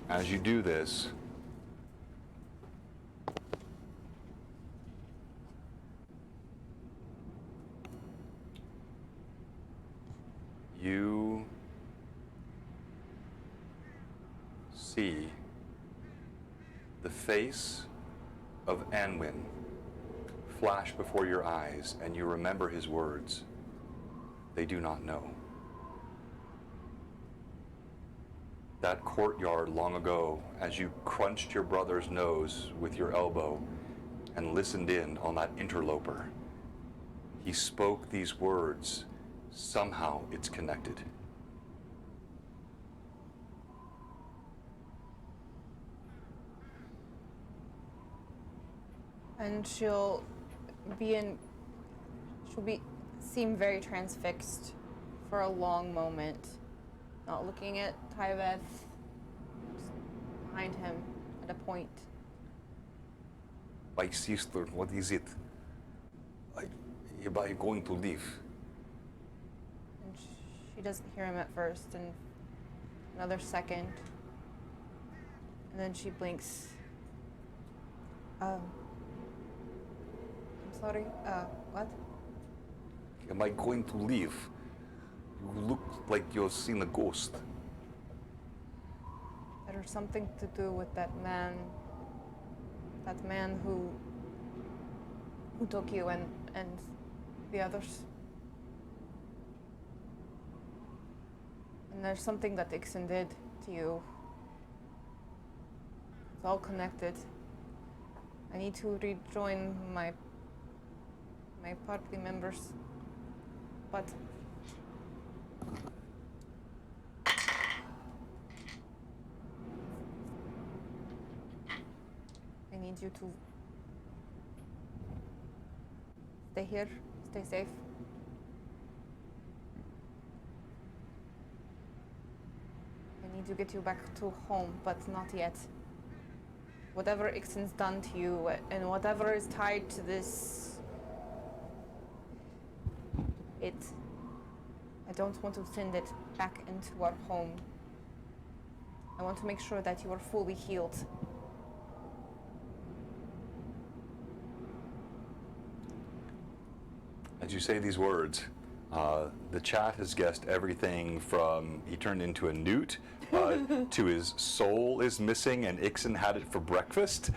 Speaker 1: As you do this, you see the face of Anwin flash before your eyes, and you remember his words. They do not know. That courtyard long ago, as you crunched your brother's nose with your elbow and listened in on that interloper, he spoke these words. Somehow it's connected.
Speaker 3: And she'll seem very transfixed for a long moment, not looking at Tyveth, just behind him at a point.
Speaker 7: My sister, what is it? Am I going to live?
Speaker 3: And she doesn't hear him at first, and another second, and then she blinks. I'm sorry, what?
Speaker 7: Am I going to live? You look like you've seen a ghost.
Speaker 3: There's something to do with that man who took you and the others. And there's something that Ixon did to you. It's all connected. I need to rejoin my party members, but I need you to Stay here. Stay safe. I need to get you back to home, but not yet. Whatever Ixen's done to you, and whatever is tied to this... I don't want to send it back into our home. I want to make sure that you are fully healed.
Speaker 1: As you say these words, the chat has guessed everything from he turned into a newt to his soul is missing and Ixen had it for breakfast.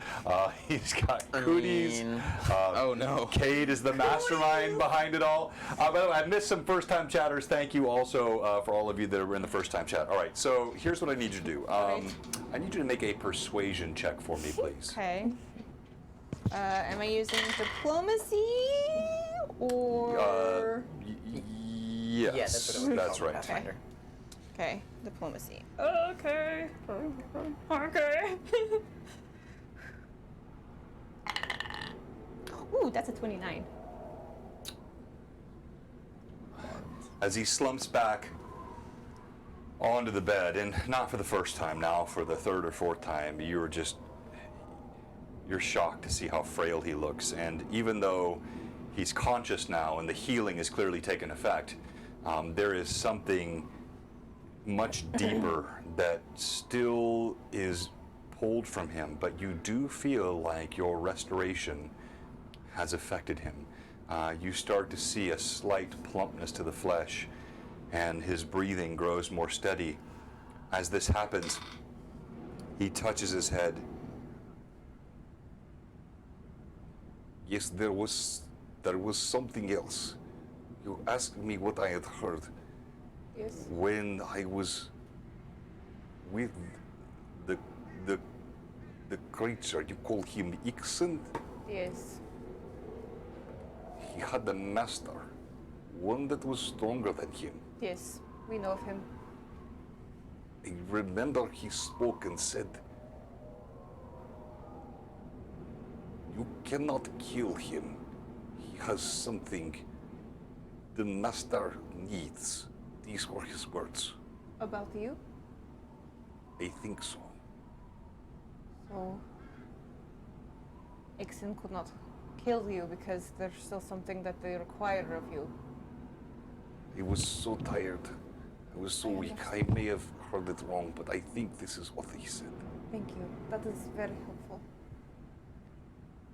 Speaker 1: He's got cooties.
Speaker 4: Oh no.
Speaker 1: Cade is the mastermind behind it all. By the way, I missed some first-time chatters. Thank you also for all of you that were in the first-time chat. All right, so here's what I need you to do. I need you to make a persuasion check for me, please.
Speaker 3: Okay. Am I using diplomacy or?
Speaker 1: Yes,
Speaker 2: Yeah, that's what it was
Speaker 1: that's
Speaker 2: called,
Speaker 1: right.
Speaker 2: Pathfinder.
Speaker 3: Okay, diplomacy. Okay. Okay. Ooh, that's a 29.
Speaker 1: As he slumps back onto the bed, and not for the first time now, for the third or fourth time, you're shocked to see how frail he looks. And even though he's conscious now and the healing has clearly taken effect, there is something much deeper that still is pulled from him, but you do feel like your restoration has affected him. You start to see a slight plumpness to the flesh, and his breathing grows more steady. As this happens, he touches his head.
Speaker 7: Yes, there was something else. You asked me what I had heard.
Speaker 3: Yes.
Speaker 7: When I was with the creature, you call him Ixen?
Speaker 3: Yes.
Speaker 7: He had a master, one that was stronger than him.
Speaker 3: Yes. We know of him.
Speaker 7: I remember he spoke and said, "You cannot kill him. He has something the master needs." These were his words.
Speaker 3: About you?
Speaker 7: I think so.
Speaker 3: So, Ixen could not kill you because there's still something that they require of you.
Speaker 7: I was so tired. I was so weak. I may have heard it wrong, but I think this is what he said.
Speaker 3: Thank you. That is very helpful.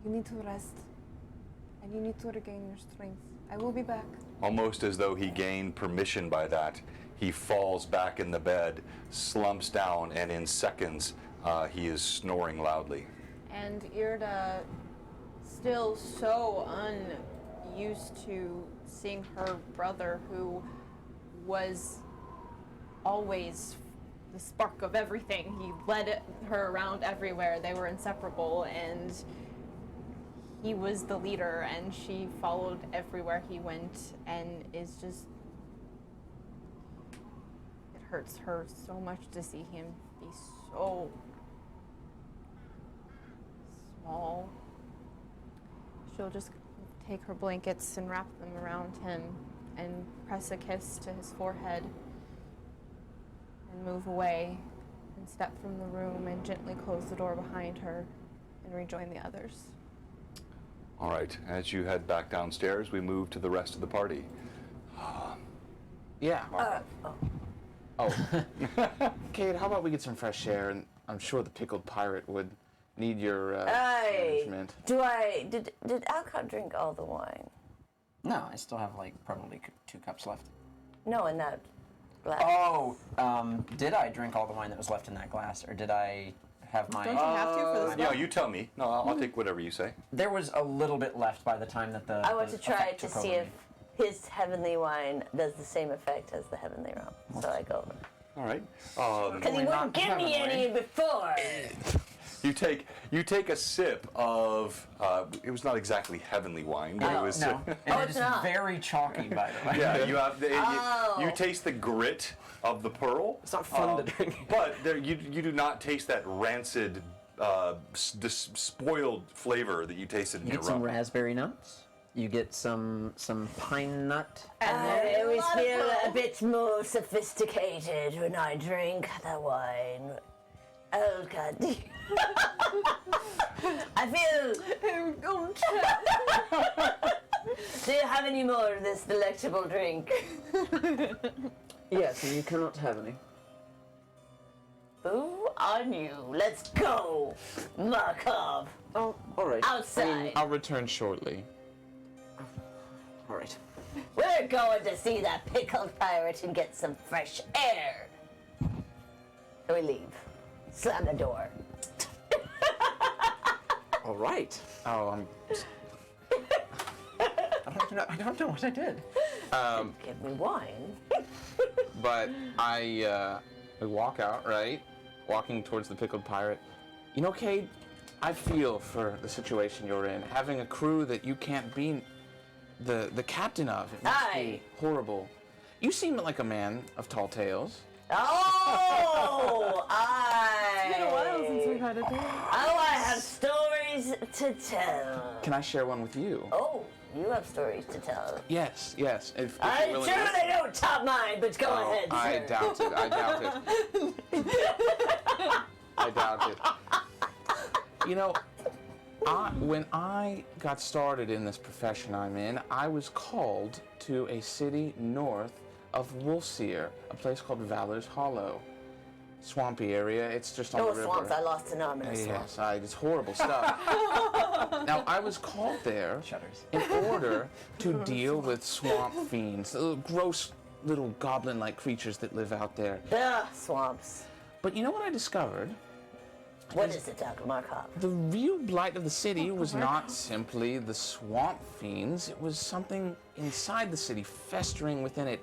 Speaker 3: You need to rest, and you need to regain your strength. I will be back.
Speaker 1: Almost as though he gained permission by that, he falls back in the bed, slumps down, and in seconds, he is snoring loudly.
Speaker 3: And Irda, still so unused to seeing her brother, who was always the spark of everything. He led her around everywhere. They were inseparable, and he was the leader, and she followed everywhere he went, and is just... It hurts her so much to see him be so small. She'll just take her blankets and wrap them around him and press a kiss to his forehead and move away and step from the room and gently close the door behind her and rejoin the others.
Speaker 1: All right, as you head back downstairs, we move to the rest of the party.
Speaker 4: Yeah. Oh. Cade, how about we get some fresh air? And I'm sure the pickled pirate would need your management.
Speaker 5: Did Alcott drink all the wine?
Speaker 2: No, I still have like probably 2 cups left.
Speaker 5: No, in that glass.
Speaker 2: Oh, did I drink all the wine that was left in that glass, or did I have my...
Speaker 3: Don't you have to for this
Speaker 1: No,
Speaker 3: one?
Speaker 1: you tell me. No, I'll take whatever you say.
Speaker 2: There was a little bit left by the time that the
Speaker 5: I want
Speaker 2: the
Speaker 5: to try
Speaker 2: effect
Speaker 5: to
Speaker 2: took
Speaker 5: see
Speaker 2: over
Speaker 5: if
Speaker 2: me.
Speaker 5: his heavenly wine does the same effect as the heavenly rum. So I go over.
Speaker 1: All right.
Speaker 5: Because he wouldn't give me any before.
Speaker 1: You take a sip of. It was not exactly heavenly wine, but it was.
Speaker 2: No, and
Speaker 5: Oh,
Speaker 2: it
Speaker 5: it's
Speaker 2: is
Speaker 5: not.
Speaker 2: very chalky, by the way.
Speaker 1: Yeah, you have.
Speaker 5: Oh.
Speaker 1: You taste the grit of the pearl.
Speaker 2: It's not fun to drink.
Speaker 1: But there, you do not taste that rancid, spoiled flavor that you tasted in
Speaker 2: You
Speaker 1: your
Speaker 2: get some
Speaker 1: rum.
Speaker 2: raspberry nuts. You get some pine nut.
Speaker 5: I always
Speaker 3: lot of
Speaker 5: feel a
Speaker 3: pearl.
Speaker 5: bit more sophisticated when I drink the wine. Oh God. I feel. Do you have any more of this delectable drink?
Speaker 2: Yes, and you cannot have any.
Speaker 5: Ooh, on you. Let's go, Markov.
Speaker 2: Oh, all right.
Speaker 5: Outside.
Speaker 4: I'll return shortly.
Speaker 2: All right.
Speaker 5: We're going to see that pickled pirate and get some fresh air. So we leave. Slam the door.
Speaker 2: All right.
Speaker 4: Oh, I'm.
Speaker 2: I don't know what I did.
Speaker 5: Give me wine.
Speaker 4: But I walk out, right? Walking towards the pickled pirate. You know, Cade, I feel for the situation you're in. Having a crew that you can't be the captain of. It must
Speaker 5: Aye.
Speaker 4: be horrible. You seem like a man of tall tales.
Speaker 5: Oh,
Speaker 3: It's been a while since we've had a date.
Speaker 5: I have stories to tell.
Speaker 4: Can I share one with you?
Speaker 5: Oh, you have stories to tell.
Speaker 4: Yes, yes. If
Speaker 5: I'm
Speaker 4: you're
Speaker 5: sure
Speaker 4: willing to-
Speaker 5: they don't top mine, but go ahead, sir.
Speaker 4: I doubt it. I doubt it. I doubt it. You know, when I got started in this profession I'm in, I was called to a city north of Wolfseer, a place called Valor's Hollow. Swampy area. It's just on
Speaker 5: Oh,
Speaker 4: the river.
Speaker 5: swamps. I lost an arm in a swamp.
Speaker 4: Yes, it's horrible stuff. Now, I was called there
Speaker 2: Shudders.
Speaker 4: in order to deal with swamp fiends, the gross little goblin-like creatures that live out there.
Speaker 5: Ugh, swamps.
Speaker 4: But you know what I discovered?
Speaker 5: What is it, Dr. Markov?
Speaker 4: The real blight of the city was not simply the swamp fiends. It was something inside the city, festering within it.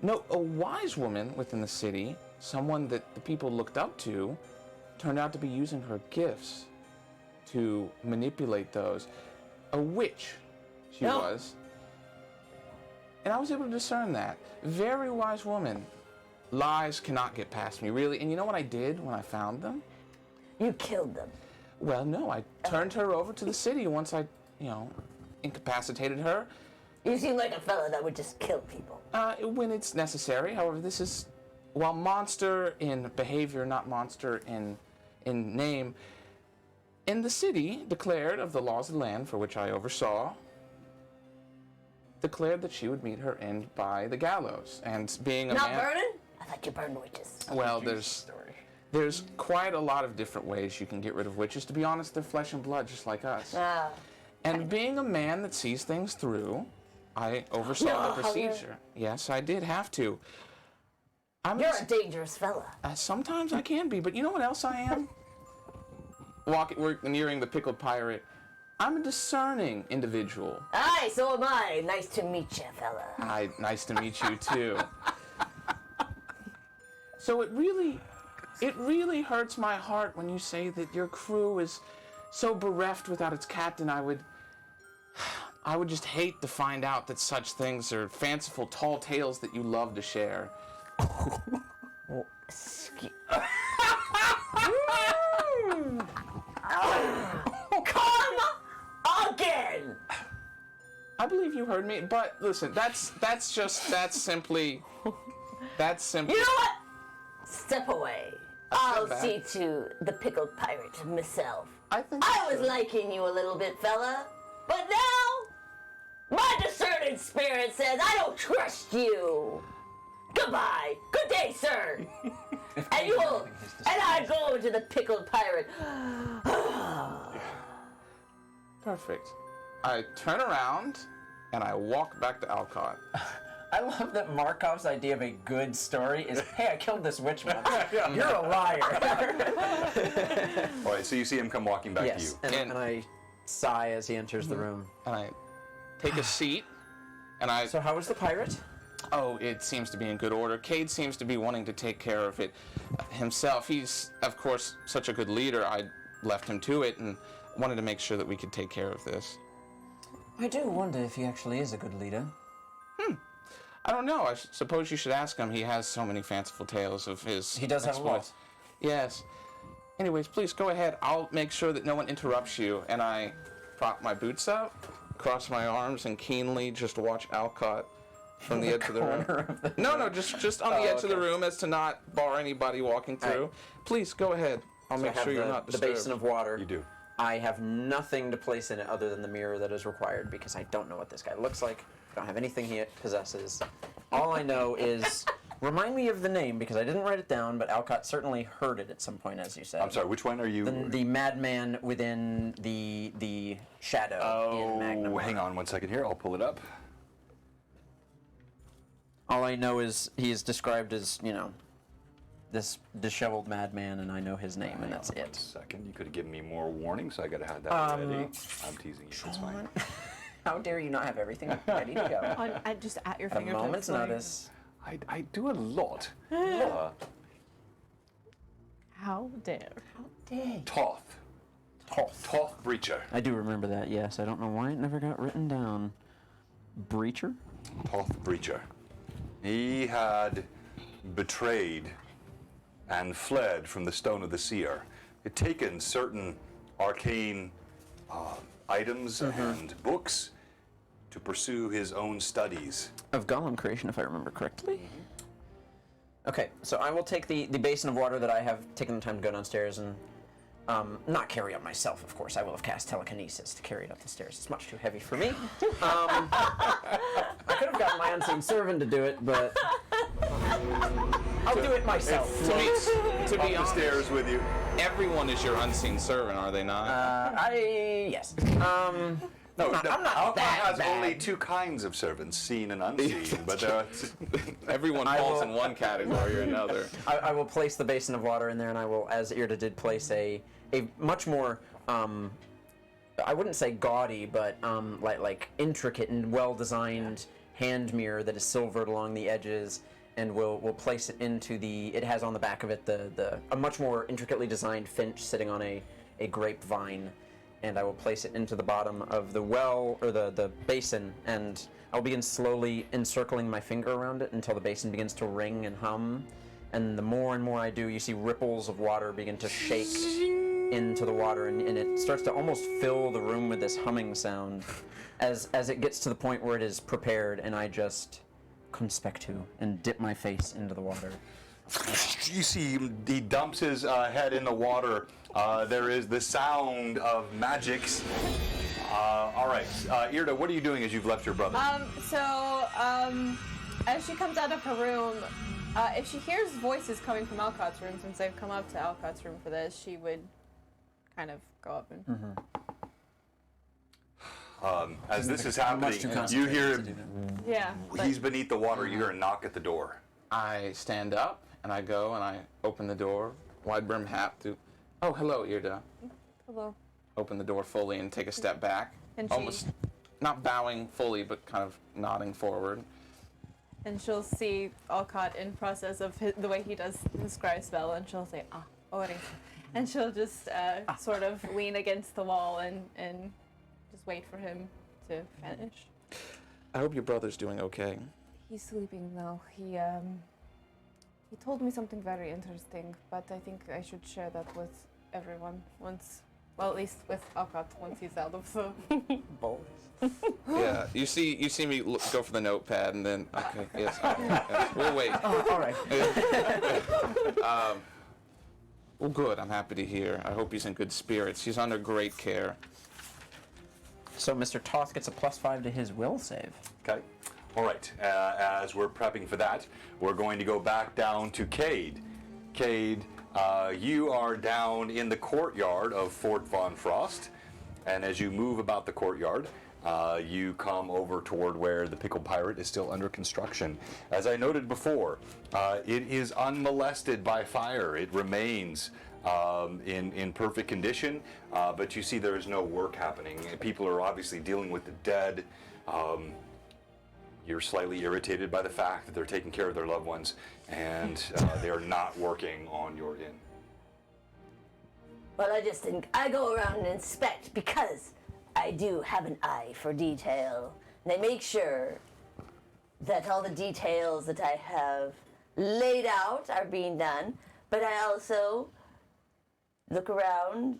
Speaker 4: No, a wise woman within the city, someone that the people looked up to, turned out to be using her gifts to manipulate those. A witch, she
Speaker 5: No.
Speaker 4: was. And I was able to discern that. Very wise woman. Lies cannot get past me, really. And you know what I did when I found them?
Speaker 5: You killed them.
Speaker 4: Well, no, I turned her over to the city once I, incapacitated her.
Speaker 5: You seem like a fella that would just kill people.
Speaker 4: When it's necessary. However, this is, while monster in behavior, not monster in name, in the city declared of the laws of the land for which I oversaw, declared that she would meet her end by the gallows. And being a
Speaker 5: Not
Speaker 4: man,
Speaker 5: burning? I thought you burned witches.
Speaker 4: well, there's quite a lot of different ways you can get rid of witches. To be honest, they're flesh and blood, just like us.
Speaker 5: Ah.
Speaker 4: And being a man that sees things through, I oversaw
Speaker 5: No,
Speaker 4: the procedure. Yes, I did have to.
Speaker 5: You're a dangerous fella.
Speaker 4: Sometimes I can be, but you know what else I am? We're nearing the pickled pirate. I'm a discerning individual.
Speaker 5: Aye, so am I. Nice to meet you, fella.
Speaker 4: Nice to meet you too. So it really hurts my heart when you say that your crew is so bereft without its captain. I would just hate to find out that such things are fanciful tall tales that you love to share.
Speaker 5: Come again!
Speaker 4: I believe you heard me, but listen, that's simply.
Speaker 5: You know what? Step away. I'll
Speaker 4: back.
Speaker 5: see to the pickled pirate myself.
Speaker 4: I think
Speaker 5: I was liking you a little bit, fella, but now my discerning spirit says I don't trust you. Goodbye. Good day, sir. And I go to the pickled pirate.
Speaker 4: perfect. I turn around and I walk back to Alcott.
Speaker 2: I love that Markov's idea of a good story is, hey, I killed this witch once. You're a liar.
Speaker 1: All right, so you see him come walking back
Speaker 2: Yes,
Speaker 1: to you.
Speaker 2: and I sigh as he enters the room.
Speaker 4: And I take a seat and I.
Speaker 2: So how was the pirate?
Speaker 4: Oh, it seems to be in good order. Cade seems to be wanting to take care of it himself. He's, of course, such a good leader. I left him to it and wanted to make sure that we could take care of this.
Speaker 2: I do wonder if he actually is a good leader.
Speaker 4: I don't know. I suppose you should ask him. He has so many fanciful tales of his
Speaker 2: He does have a lot.
Speaker 4: exploits. Yes. Anyways, please go ahead. I'll make sure that no one interrupts you. And I prop my boots up, cross my arms and keenly just watch Alcott from the edge of the room. No, just on the edge of the room as to not bar anybody walking through. Please go ahead. I'll make sure you're not
Speaker 2: the
Speaker 4: disturbed.
Speaker 2: basin of water.
Speaker 1: You do.
Speaker 2: I have nothing to place in it other than the mirror that is required because I don't know what this guy looks like. I don't have anything he possesses. All I know is, remind me of the name because I didn't write it down, but Alcott certainly heard it at some point, as you said.
Speaker 1: I'm sorry, which one are you?
Speaker 2: The madman within the shadow in Magnum.
Speaker 1: Oh, hang on one second here. I'll pull it up.
Speaker 2: All I know is he is described as, this disheveled madman, and I know his name, and that's it.
Speaker 1: Second, you could have given me more warning, so I got to have that ready. I'm teasing you. It's fine.
Speaker 2: How dare you not have everything ready to go?
Speaker 3: I just at your
Speaker 2: At a
Speaker 3: fingertips.
Speaker 2: moment's
Speaker 3: like,
Speaker 2: notice.
Speaker 1: I do a lot.
Speaker 3: How dare?
Speaker 1: Toth. Toth Breacher.
Speaker 2: I do remember that, yes. I don't know why it never got written down. Breacher?
Speaker 1: Toth Breacher. He had betrayed and fled from the Stone of the Seer. He'd taken certain arcane items and books to pursue his own studies.
Speaker 2: Of golem creation, if I remember correctly. Okay, so I will take the basin of water that I have taken the time to go downstairs and not carry up myself, of course. I will have cast telekinesis to carry it up the stairs. It's much too heavy for me. I could have gotten my unseen servant to do it, but I'll do it myself.
Speaker 4: To be
Speaker 1: Up the
Speaker 4: honest,
Speaker 1: stairs with you.
Speaker 4: everyone is your unseen servant, are they not?
Speaker 2: Yes.
Speaker 1: No,
Speaker 2: I'm not
Speaker 1: Alcott
Speaker 2: that
Speaker 1: has
Speaker 2: bad.
Speaker 1: only two kinds of servants, seen and unseen. But there are
Speaker 4: Everyone falls in one category or another.
Speaker 2: I will place the basin of water in there, and I will, as Irda did, place a much more, I wouldn't say gaudy, but like intricate and well-designed hand mirror that is silvered along the edges, and we'll place it into it has on the back of it a much more intricately designed finch sitting on a grapevine, and I will place it into the bottom of the well, or the basin, and I'll begin slowly encircling my finger around it until the basin begins to ring and hum. And the more and more I do, you see ripples of water begin to shake into the water, and it starts to almost fill the room with this humming sound as it gets to the point where it is prepared, and I just conspectu and dip my face into the water.
Speaker 1: You see, he dumps his head in the water. There is the sound of magics. All right, Irda, what are you doing as you've left your brother?
Speaker 3: As she comes out of her room, if she hears voices coming from Alcott's room, since they've come up to Alcott's room for this, she would kind of go up and...
Speaker 1: As this is happening,
Speaker 2: too
Speaker 1: you
Speaker 2: concentrated
Speaker 1: hear
Speaker 2: to do that.
Speaker 3: Yeah.
Speaker 1: he's beneath the water. You hear a knock at the door.
Speaker 4: I stand up and I go and I open the door, wide brim hat to. Oh, hello, Irda.
Speaker 3: Hello.
Speaker 4: Open the door fully and take a step back,
Speaker 3: And she-
Speaker 4: almost not bowing fully, but kind of nodding forward.
Speaker 3: And she'll see Alcott in process of the way he does the scry spell, and she'll say, Ori. And she'll just sort of lean against the wall and just wait for him to finish.
Speaker 4: I hope your brother's doing okay.
Speaker 3: He's sleeping now. He told me something very interesting, but I think I should share that with everyone once, well, at least with Alcott once he's out of the
Speaker 2: Bowl.
Speaker 4: Yeah, you see me go for the notepad and then okay, yes, we'll wait.
Speaker 2: All right.
Speaker 4: Well, good. I'm happy to hear. I hope he's in good spirits. He's under great care.
Speaker 2: So Mr. Toth gets a +5 to his will save.
Speaker 1: Okay. All right. As we're prepping for that, we're going to go back down to Cade. Cade, you are down in the courtyard of Fort Von Frost, and as you move about the courtyard, you come over toward where the Pickled Pirate is still under construction. As I noted before, it is unmolested by fire. It remains in perfect condition, but you see there is no work happening. People are obviously dealing with the dead. You're slightly irritated by the fact that they're taking care of their loved ones, and they are not working on your inn.
Speaker 5: Well, I just think I go around and inspect because I do have an eye for detail. And I make sure that all the details that I have laid out are being done, but I also look around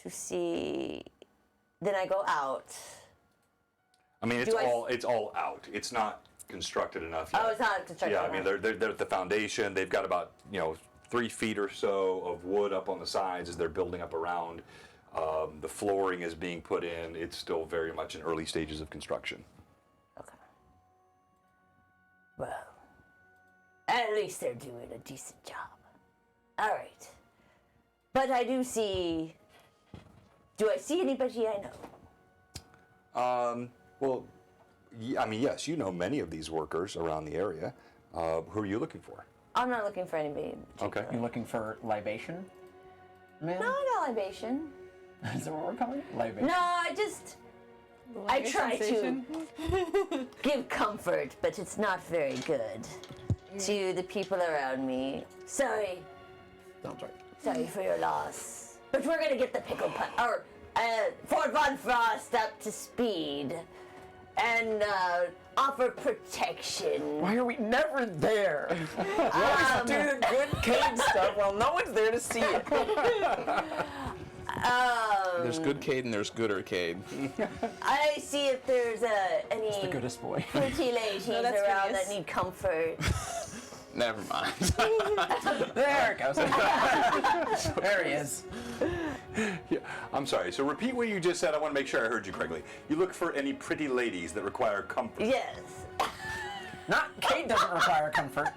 Speaker 5: to see, then I go out
Speaker 1: I mean,
Speaker 5: Do I-
Speaker 1: it's all out. It's not constructed enough yet.
Speaker 5: Oh, it's not constructed
Speaker 1: Yeah, I mean,
Speaker 5: enough.
Speaker 1: they're at the foundation. They've got about 3 feet or so of wood up on the sides as they're building up around. The flooring is being put in. It's still very much in early stages of construction.
Speaker 5: Okay. Well, at least they're doing a decent job. All right. But I do see. Do I see anybody I know?
Speaker 1: Well, I mean, yes, you know many of these workers around the area. Who are you looking for?
Speaker 5: I'm not looking for anybody. in
Speaker 1: Okay.
Speaker 2: You looking for libation? Man?
Speaker 5: No, not libation.
Speaker 2: Is that what we're calling it? Libation.
Speaker 5: No, I try to give comfort, but it's not very good to the people around me. Sorry for your loss. But we're gonna get the pickle Fort Von Frost up to speed and offer protection.
Speaker 2: Why are we never there? We always do good Cade stuff while no one's there to see it.
Speaker 4: There's good Cade and there's gooder Cade.
Speaker 5: I see if there's any
Speaker 2: The goodest boy.
Speaker 5: pretty ladies
Speaker 3: that's
Speaker 5: around
Speaker 3: Phineas.
Speaker 5: that need comfort.
Speaker 4: Never mind.
Speaker 2: There it goes. There he is.
Speaker 1: Yeah, I'm sorry. So repeat what you just said. I want to make sure I heard you correctly. You look for any pretty ladies that require comfort.
Speaker 5: Yes.
Speaker 2: Not Cade doesn't require comfort.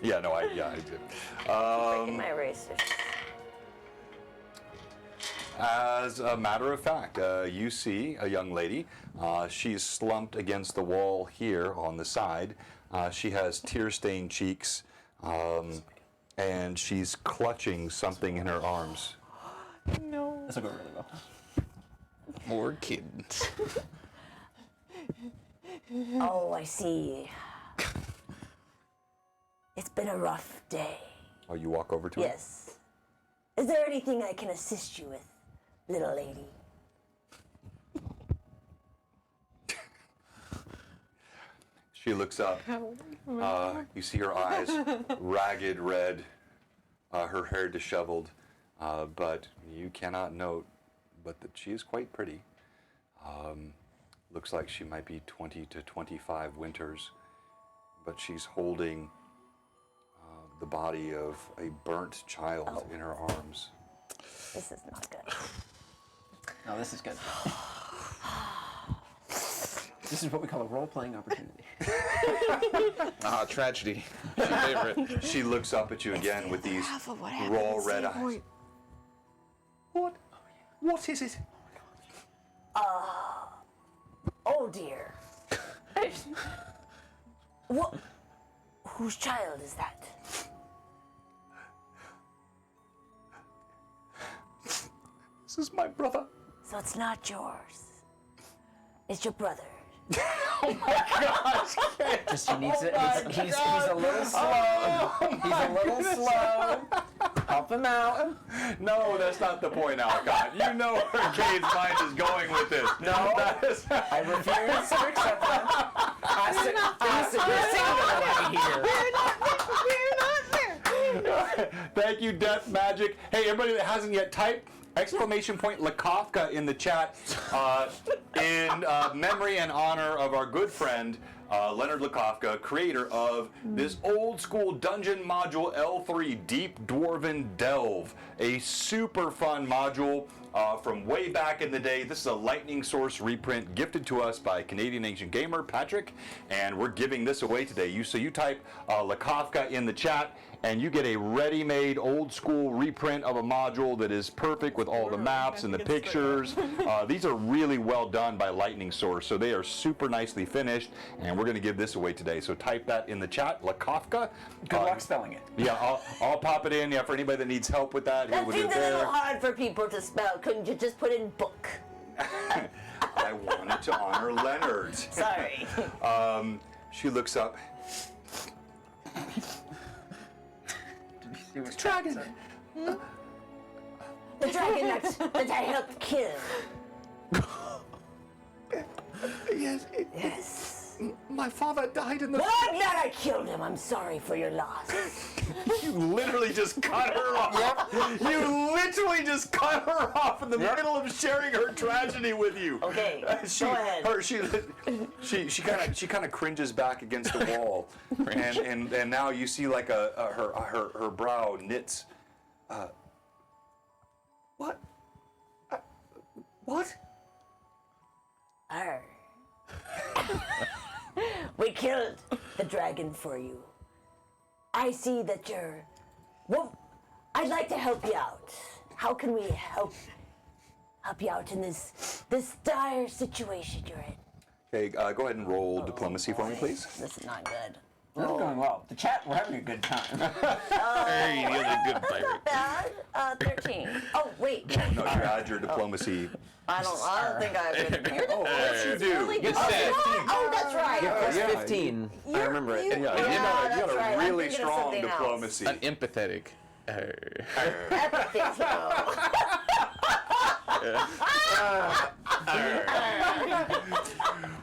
Speaker 1: Yeah, no, I did.
Speaker 5: Breaking my erasers.
Speaker 1: As a matter of fact, you see a young lady. She's slumped against the wall here on the side. She has tear-stained cheeks, and she's clutching something in her arms.
Speaker 3: No.
Speaker 2: This will go really well.
Speaker 4: More kids.
Speaker 5: Oh, I see. It's been a rough day.
Speaker 1: Oh, you walk over to her?
Speaker 5: Yes. Is there anything I can assist you with, little lady?
Speaker 1: She looks up. You see her eyes, ragged red, her hair disheveled, but you cannot note but that she is quite pretty. Looks like she might be 20 to 25 winters, but she's holding the body of a burnt child in her arms.
Speaker 5: This is not good.
Speaker 2: No, this is good. This is what we call a role-playing opportunity.
Speaker 4: Tragedy. It's your favorite.
Speaker 1: She looks up at you again with these raw red eyes. What is it?
Speaker 5: Oh dear. What? Whose child is that?
Speaker 1: This is my brother.
Speaker 5: So it's not yours. It's your brother.
Speaker 2: Just he needs it. He's a little slow. He's a little slow. Help him out.
Speaker 1: No, that's not the point, Alcott. You know where Cade's mind is going with this.
Speaker 2: No.
Speaker 1: That is,
Speaker 2: I refuse to accept that. I said, you're singular here.
Speaker 1: Thank you, Death Magic. Hey, everybody that hasn't yet, type !Lakofka in the chat in memory and honor of our good friend Leonard Lakofka, creator of this old school dungeon module L3 Deep Dwarven Delve, a super fun module from way back in the day. This is a Lightning Source reprint gifted to us by Canadian Ancient Gamer Patrick, and we're giving this away today. So you type Lakofka in the chat, and you get a ready-made old school reprint of a module that is perfect with all the maps and the pictures. These are really well done by Lightning Source, so they are super nicely finished, and we're going to give this away today. So type that in the chat, Lakofka.
Speaker 2: Good luck spelling it.
Speaker 1: Yeah, I'll pop it in. Yeah, for anybody that needs help with that,
Speaker 5: That
Speaker 1: it
Speaker 5: seems a little
Speaker 1: there.
Speaker 5: hard for people to spell. Couldn't you just put in book?
Speaker 1: I wanted to honor Leonard.
Speaker 5: Sorry.
Speaker 1: She looks up.
Speaker 2: Dragon.
Speaker 5: The dragon that I helped kill.
Speaker 1: Yes.
Speaker 5: Yes.
Speaker 7: My father died in the.
Speaker 5: Well, I'm glad I killed him. I'm sorry for your loss.
Speaker 1: You literally just cut her off. You literally just cut her off in the middle of sharing her tragedy with you.
Speaker 5: Okay, go ahead.
Speaker 1: She kind of cringes back against the wall, and now you see like her brow knits. What? What?
Speaker 5: Arr. We killed the dragon for you. I see that you're. Well, I'd like to help you out. How can we help you out in this dire situation you're in?
Speaker 1: Okay, go ahead and roll diplomacy for me, please.
Speaker 5: This is not good.
Speaker 2: This is going well. The chat, we're having a good time.
Speaker 4: Hey, you're a good pirate.
Speaker 5: Bad. 13. Oh wait.
Speaker 1: No, you add your diplomacy.
Speaker 5: I don't think I have good.
Speaker 1: Oh, yes, you do.
Speaker 3: Really
Speaker 4: Good
Speaker 3: good.
Speaker 4: set.
Speaker 5: Oh, that's right.
Speaker 2: Plus
Speaker 1: Yeah.
Speaker 2: 15. I remember it.
Speaker 1: Yeah, you got
Speaker 5: that's
Speaker 1: a
Speaker 5: right. I'm
Speaker 1: really
Speaker 5: thinking of
Speaker 1: strong
Speaker 5: something else.
Speaker 1: diplomacy.
Speaker 4: An empathetic.
Speaker 5: Empathy.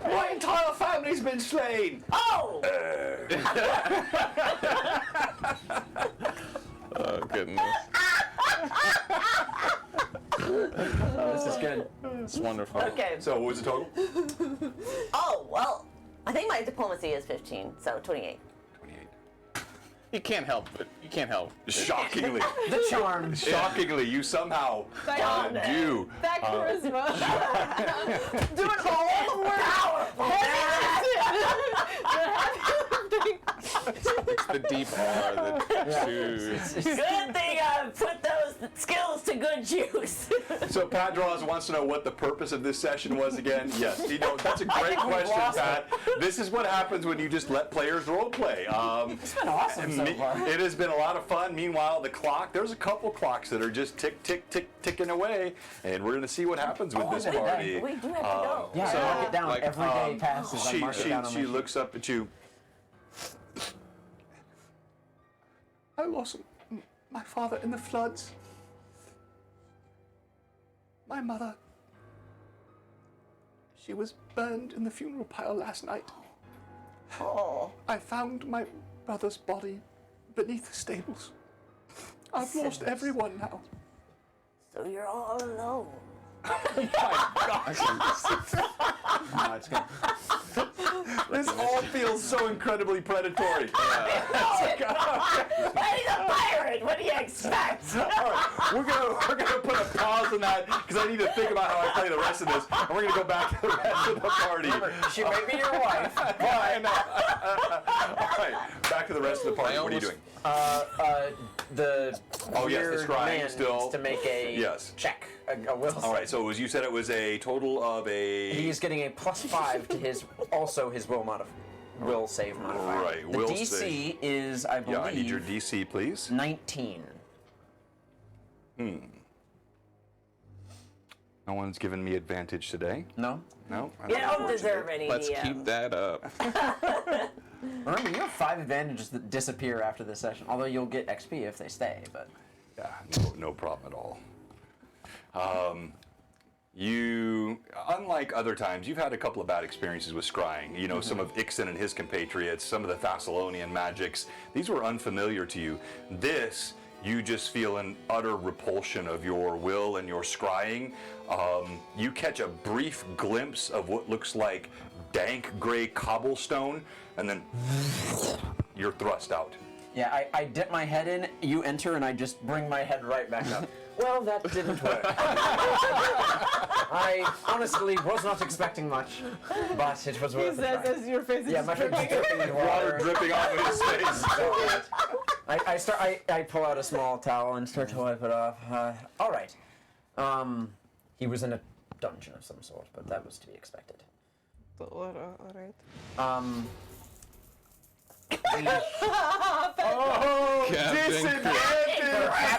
Speaker 1: My entire family's been slain.
Speaker 5: Oh!
Speaker 4: Oh, goodness.
Speaker 2: This is good.
Speaker 4: It's wonderful.
Speaker 5: Okay.
Speaker 1: So what was the total?
Speaker 5: Oh, well, I think my diplomacy is 15, so 28.
Speaker 1: 28.
Speaker 4: You can't help it. You can't help.
Speaker 1: Shockingly,
Speaker 2: The charm.
Speaker 1: shockingly, you somehow do.
Speaker 3: That charisma.
Speaker 5: Doing all the work.
Speaker 4: It's the deep R that choose.
Speaker 5: Good thing I put those skills to good use.
Speaker 1: So Pat Draws wants to know what the purpose of this session was again. Yes, that's a great question, Pat. This is what happens when you just let players role play.
Speaker 2: It's been awesome so far.
Speaker 1: It has been a lot of fun. Meanwhile, the clock, there's a couple clocks that are just ticking away, and we're going to see what happens with this party.
Speaker 5: We do have to go.
Speaker 2: Yeah, I mark it down.
Speaker 4: like,
Speaker 2: Every day passes. I mark it down on my
Speaker 1: She looks up at you. I lost my father in the floods. My mother, she was burned in the funeral pyre last night.
Speaker 5: Oh,
Speaker 1: I found my brother's body beneath the stables. I've lost everyone now.
Speaker 5: so you're all alone.
Speaker 2: No, it's good.
Speaker 1: This all feels so incredibly predatory.
Speaker 5: Hey, the pirate! What do you expect?
Speaker 1: All right, we're gonna put a pause on that because I need to think about how I play the rest of this, and we're gonna go back to the rest of the party.
Speaker 2: She may be your wife.
Speaker 1: I know. All right, back to the rest of the party. What are you doing?
Speaker 2: The
Speaker 1: Oh, yes, the
Speaker 2: weird
Speaker 1: scrying
Speaker 2: man
Speaker 1: still.
Speaker 2: needs to make a
Speaker 1: Yes.
Speaker 2: check, a will.
Speaker 1: All right, so you said it was a total of a.
Speaker 2: He's getting a +5 to his will save modifier.
Speaker 1: Right,
Speaker 2: The
Speaker 1: will
Speaker 2: DC
Speaker 1: save.
Speaker 2: is, I believe,
Speaker 1: Yeah, I need your DC, please.
Speaker 2: 19.
Speaker 1: No one's given me advantage today.
Speaker 2: No?
Speaker 1: No.
Speaker 5: You don't deserve any
Speaker 4: Let's
Speaker 5: DM.
Speaker 4: keep that up.
Speaker 2: Remember, you have 5 advantages that disappear after the session. Although you'll get XP if they stay, but
Speaker 1: Yeah, no problem at all. You, unlike other times, you've had a couple of bad experiences with scrying. You know, some of Ixen and his compatriots, some of the Thessalonian magics. These were unfamiliar to you. This, you just feel an utter repulsion of your will and your scrying. You catch a brief glimpse of what looks like dank gray cobblestone, and then you're thrust out.
Speaker 2: yeah, I dip my head in, you enter, and I just bring my head right back up. Well, that didn't work. I honestly was not expecting much, but it was
Speaker 3: He
Speaker 2: worth a
Speaker 3: says
Speaker 2: try.
Speaker 3: as your face is
Speaker 2: Yeah, my face is
Speaker 3: dripping.
Speaker 2: dripping in
Speaker 1: Water
Speaker 2: water.
Speaker 1: dripping off of his face.
Speaker 2: I pull out a small towel and start to wipe it off. All right. He was in a dungeon of some sort, but that was to be expected.
Speaker 3: Alright.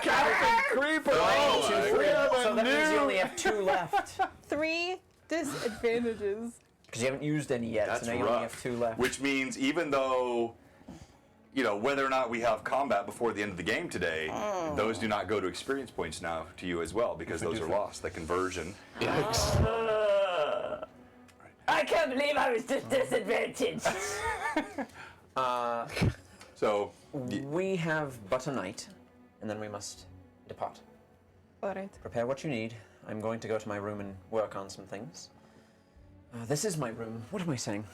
Speaker 4: Captain
Speaker 1: Creeper!
Speaker 2: Oh,
Speaker 1: we
Speaker 2: so
Speaker 1: have a
Speaker 2: that means you
Speaker 1: new-
Speaker 2: only have 2 left.
Speaker 3: 3 disadvantages.
Speaker 2: Because you haven't used any yet,
Speaker 1: That's
Speaker 2: so now you only have 2 left.
Speaker 1: Which means even though, you know, whether or not we have combat before the end of the game today, those do not go to experience points now to you as well because those are lost. The conversion.
Speaker 4: Yikes.
Speaker 5: I can't believe I was disadvantaged.
Speaker 1: So,
Speaker 2: We have but a night, and then we must depart.
Speaker 3: All right.
Speaker 2: Prepare what you need. I'm going to go to my room and work on some things. This is my room. What am I saying?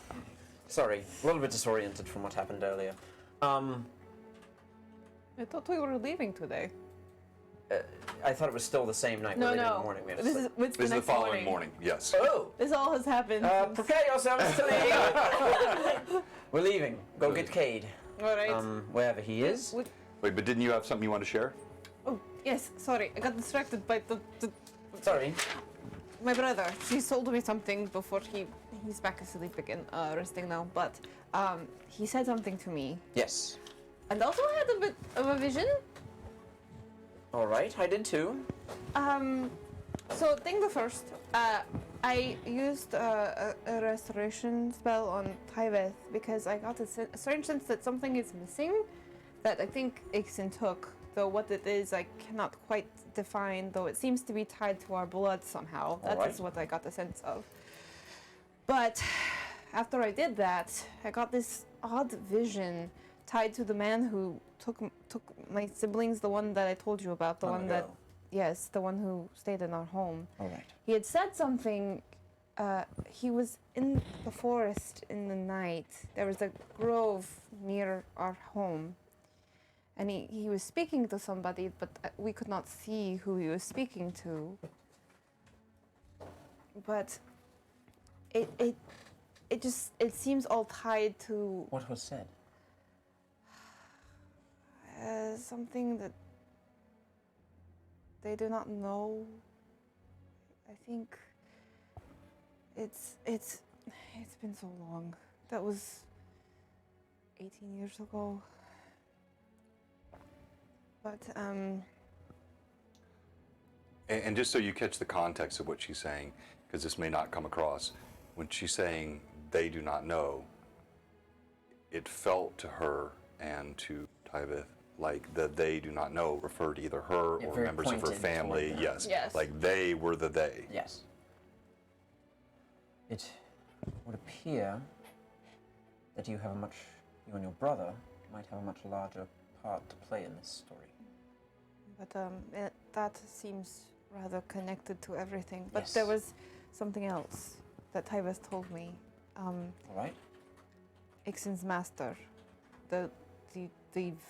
Speaker 2: Sorry, a little bit disoriented from what happened earlier.
Speaker 3: I thought we were leaving today.
Speaker 2: I thought it was still the same night.
Speaker 3: No,
Speaker 2: we're leaving in
Speaker 3: no.
Speaker 2: the morning. We have to
Speaker 3: This
Speaker 2: sleep.
Speaker 3: is it's
Speaker 1: this is the
Speaker 3: next
Speaker 1: following morning. Yes.
Speaker 2: Oh!
Speaker 3: This all has happened.
Speaker 2: Prepare yourselves to leave! We're leaving. Go get Cade.
Speaker 3: All right.
Speaker 2: Wherever he is.
Speaker 1: Wait, but didn't you have something you want to share?
Speaker 3: Oh, yes. Sorry, I got distracted by the
Speaker 2: Sorry.
Speaker 3: my brother. He told me something before he's back asleep again, resting now. But he said something to me,
Speaker 2: Yes.
Speaker 3: and also had a bit of a vision.
Speaker 2: All right, I did too.
Speaker 3: So thing the first, I used a restoration spell on Tyveth because I got a strange sense that something is missing that I think Ixen took. Though what it is, I cannot quite define. Though it seems to be tied to our blood somehow. That
Speaker 2: Alright.
Speaker 3: is what I got a sense of. But after I did that, I got this odd vision tied to the man who took my siblings, the one that I told you about, the
Speaker 2: Long
Speaker 3: one that,
Speaker 2: ago.
Speaker 3: yes, the one who stayed in our home.
Speaker 2: All right.
Speaker 3: He had said something. He was in the forest in the night. There was a grove near our home. And he was speaking to somebody, but we could not see who he was speaking to. But it seems all tied to
Speaker 2: What was said?
Speaker 3: something that they do not know. I think it's been so long. That was 18 years ago. But
Speaker 1: And just so you catch the context of what she's saying, because this may not come across, when she's saying they do not know, it felt to her and to Tyveth like the they do not know referred to either her
Speaker 2: Yeah,
Speaker 1: or
Speaker 2: very
Speaker 1: members of her
Speaker 2: pointed
Speaker 1: family.
Speaker 2: toward them.
Speaker 1: Yes.
Speaker 3: Yes.
Speaker 1: Like they were the they.
Speaker 2: Yes. It would appear that you and your brother might have a much larger part to play in this story.
Speaker 3: But that seems rather connected to everything. But
Speaker 2: Yes.
Speaker 3: there was something else that Tyvus told me.
Speaker 2: All right.
Speaker 3: Ixen's master, the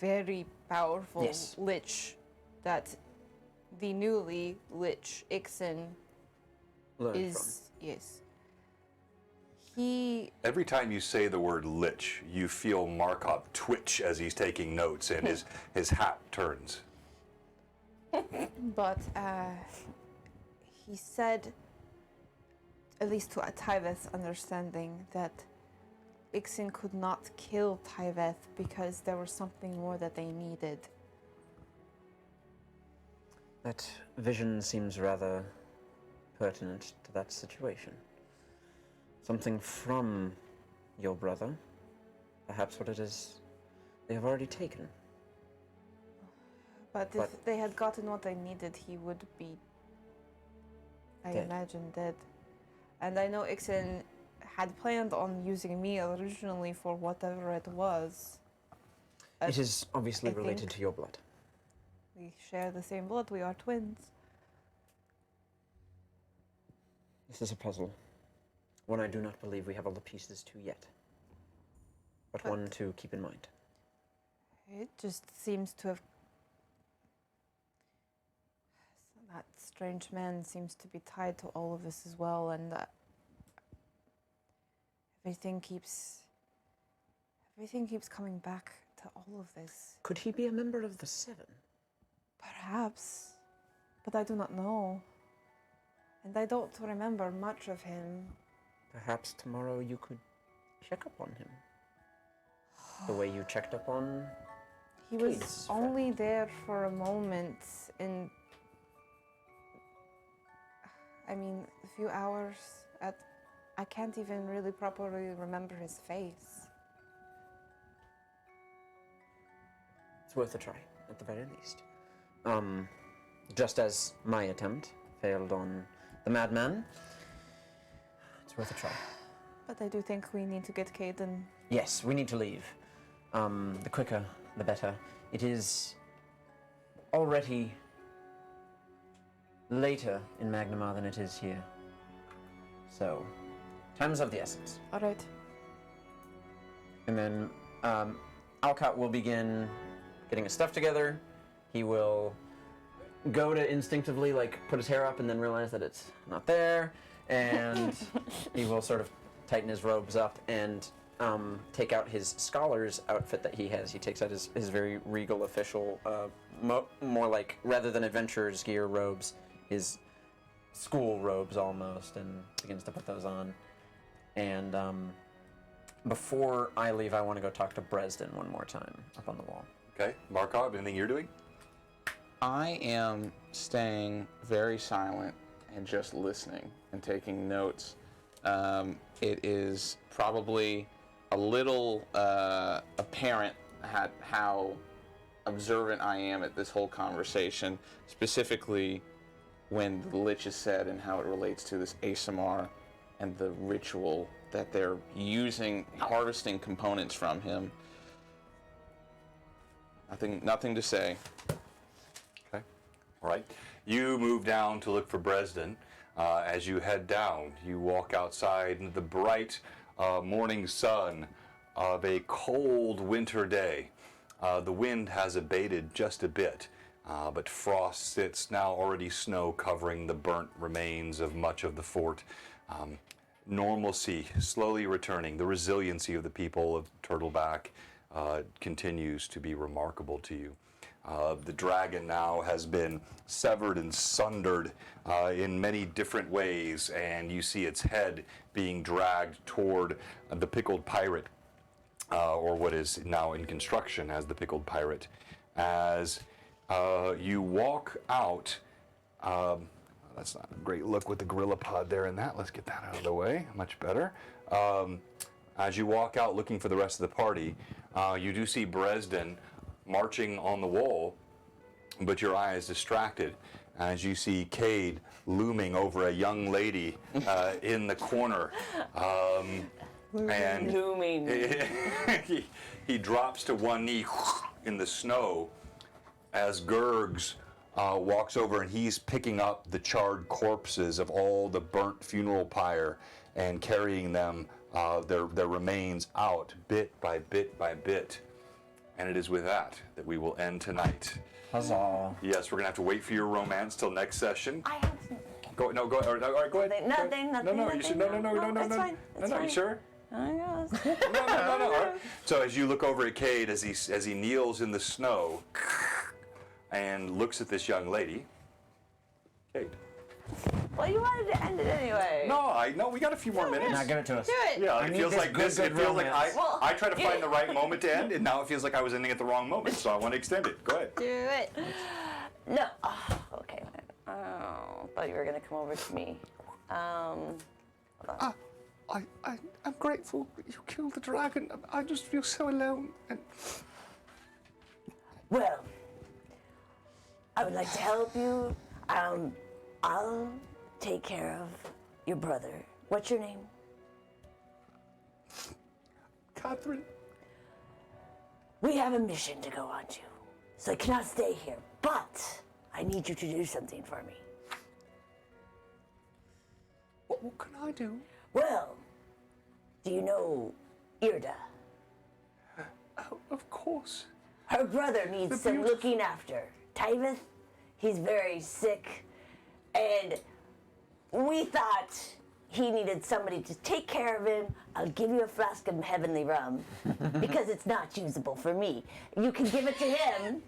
Speaker 3: very powerful
Speaker 2: Yes.
Speaker 3: lich that the newly lich Ixen
Speaker 2: Learn
Speaker 3: is. Yes. He
Speaker 1: Every time you say the word lich, you feel Markov twitch as he's taking notes and his hat turns.
Speaker 3: But he said, at least to Tyveth's understanding, that Ixen could not kill Tyveth because there was something more that they needed.
Speaker 2: That vision seems rather pertinent to that situation. Something from your brother, perhaps what it is they have already taken.
Speaker 3: But if
Speaker 2: But-
Speaker 3: they had gotten what they needed, he would be, I
Speaker 2: Dead.
Speaker 3: imagine, dead. And I know Ixen had planned on using me originally for whatever it was.
Speaker 2: It is obviously
Speaker 3: I
Speaker 2: related
Speaker 3: think-
Speaker 2: to your blood.
Speaker 3: We share the same blood, we are twins.
Speaker 2: This is a puzzle. One I do not believe we have all the pieces to yet. But one to keep in mind.
Speaker 3: It just seems to have. That strange man seems to be tied to all of this as well, and everything keeps coming back to all of this.
Speaker 2: Could he be a member of the Seven?
Speaker 3: Perhaps, but I do not know, and I don't remember much of him.
Speaker 2: Perhaps tomorrow you could check up on him. The way you checked up on...
Speaker 3: He was
Speaker 2: Cade's
Speaker 3: only there for a moment, in. I mean, a few hours. I can't even really properly remember his face.
Speaker 2: It's worth a try, at the very least. Just as my attempt failed on the madman, it's worth a try.
Speaker 3: But I do think we need to get Caden.
Speaker 2: Yes, we need to leave. The quicker, the better. It is already later in Magnamar than it is here. So, time is of the essence.
Speaker 3: All right.
Speaker 2: And then Alcott will begin getting his stuff together. He will go to instinctively put his hair up and then realize that it's not there, and he will sort of tighten his robes up and take out his scholar's outfit that he has. He takes out his very regal official, more like, rather than adventurer's gear robes, his school robes almost, and begins to put those on. And before I leave, I want to go talk to Bresden one more time up on the wall.
Speaker 1: Okay, Markov, anything you're doing?
Speaker 4: I am staying very silent and just listening and taking notes. It is probably a little apparent how observant I am at this whole conversation, specifically when the Lich is said and how it relates to this ASMR and the ritual that they're using, harvesting components from him. Nothing to say.
Speaker 1: Okay. All right. You move down to look for Bresden. As you head down, you walk outside into the bright morning sun of a cold winter day. The wind has abated just a bit, but frost sits now, already snow covering the burnt remains of much of the fort. Normalcy slowly returning. The resiliency of the people of Turtleback continues to be remarkable to you. The dragon now has been severed and sundered in many different ways, and you see its head being dragged toward the Pickled Pirate, or what is now in construction as the Pickled Pirate. As you walk out, that's not a great look with the gorilla pod there and that. Let's get that out of the way. Much better. As you walk out looking for the rest of the party, you do see Bresden marching on the wall, but your eye is distracted as you see Cade looming over a young lady in the corner. And
Speaker 5: Looming.
Speaker 1: he drops to one knee in the snow as Gurgs walks over, and he's picking up the charred corpses of all the burnt funeral pyre and carrying them, their remains out bit by bit by bit. And it is with that we will end tonight.
Speaker 2: Huzzah.
Speaker 1: Yes, we're gonna have to wait for your romance till next session.
Speaker 5: I have
Speaker 1: Go. No, go. All right, go ahead.
Speaker 5: nothing.
Speaker 1: No. You should. No.
Speaker 5: It's fine.
Speaker 1: No. You sure?
Speaker 5: I guess.
Speaker 1: No. All right. So as you look over at Cade as he kneels in the snow and looks at this young lady, Cade.
Speaker 5: Well, you wanted to end it anyway.
Speaker 1: No. We got a few more minutes.
Speaker 2: Now give it to us.
Speaker 3: Do it.
Speaker 1: Yeah,
Speaker 2: I
Speaker 1: it
Speaker 2: need
Speaker 1: feels
Speaker 2: this
Speaker 1: like this.
Speaker 2: good
Speaker 1: It feels like
Speaker 2: romance.
Speaker 1: I try to find the right moment to end, and now it feels like I was ending at the wrong moment. So I want to extend it. Go ahead.
Speaker 3: Do it.
Speaker 5: No. Oh, okay. Oh, thought you were gonna come over to me. Hold on.
Speaker 7: I'm grateful you killed the dragon. I just feel so alone. And
Speaker 5: Well, I would like to help you. I'll take care of your brother. What's your name?
Speaker 7: Catherine,
Speaker 5: We have a mission to go on to, so I cannot stay here. But I need you to do something for me.
Speaker 7: what can I do?
Speaker 5: Well, do you know Irda?
Speaker 7: Oh, of course.
Speaker 5: Her brother needs some looking after. Tyvith, he's very sick, and we thought he needed somebody to take care of him. I'll give you a flask of heavenly rum because it's not usable for me. You can give it to him,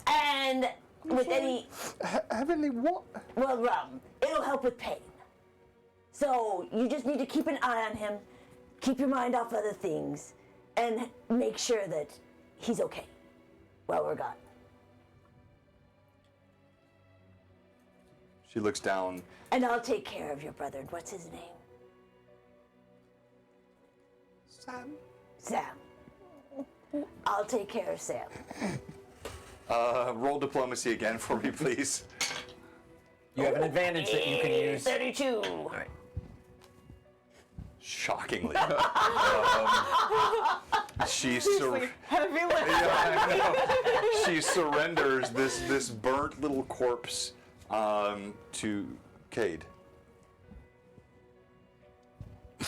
Speaker 5: and with any,
Speaker 7: Heavenly what?
Speaker 5: well, rum, it'll help with pain. So you just need to keep an eye on him, keep your mind off other things, and make sure that he's okay while we're gone.
Speaker 1: She looks down.
Speaker 5: And I'll take care of your brother. And what's his name?
Speaker 7: Sam.
Speaker 5: Sam. I'll take care of Sam.
Speaker 1: Roll diplomacy again for me, please.
Speaker 2: You have an advantage that you can use.
Speaker 5: 32.
Speaker 2: All right.
Speaker 1: shockingly. She
Speaker 3: Heavy lift.
Speaker 1: she surrenders this burnt little corpse to Cade.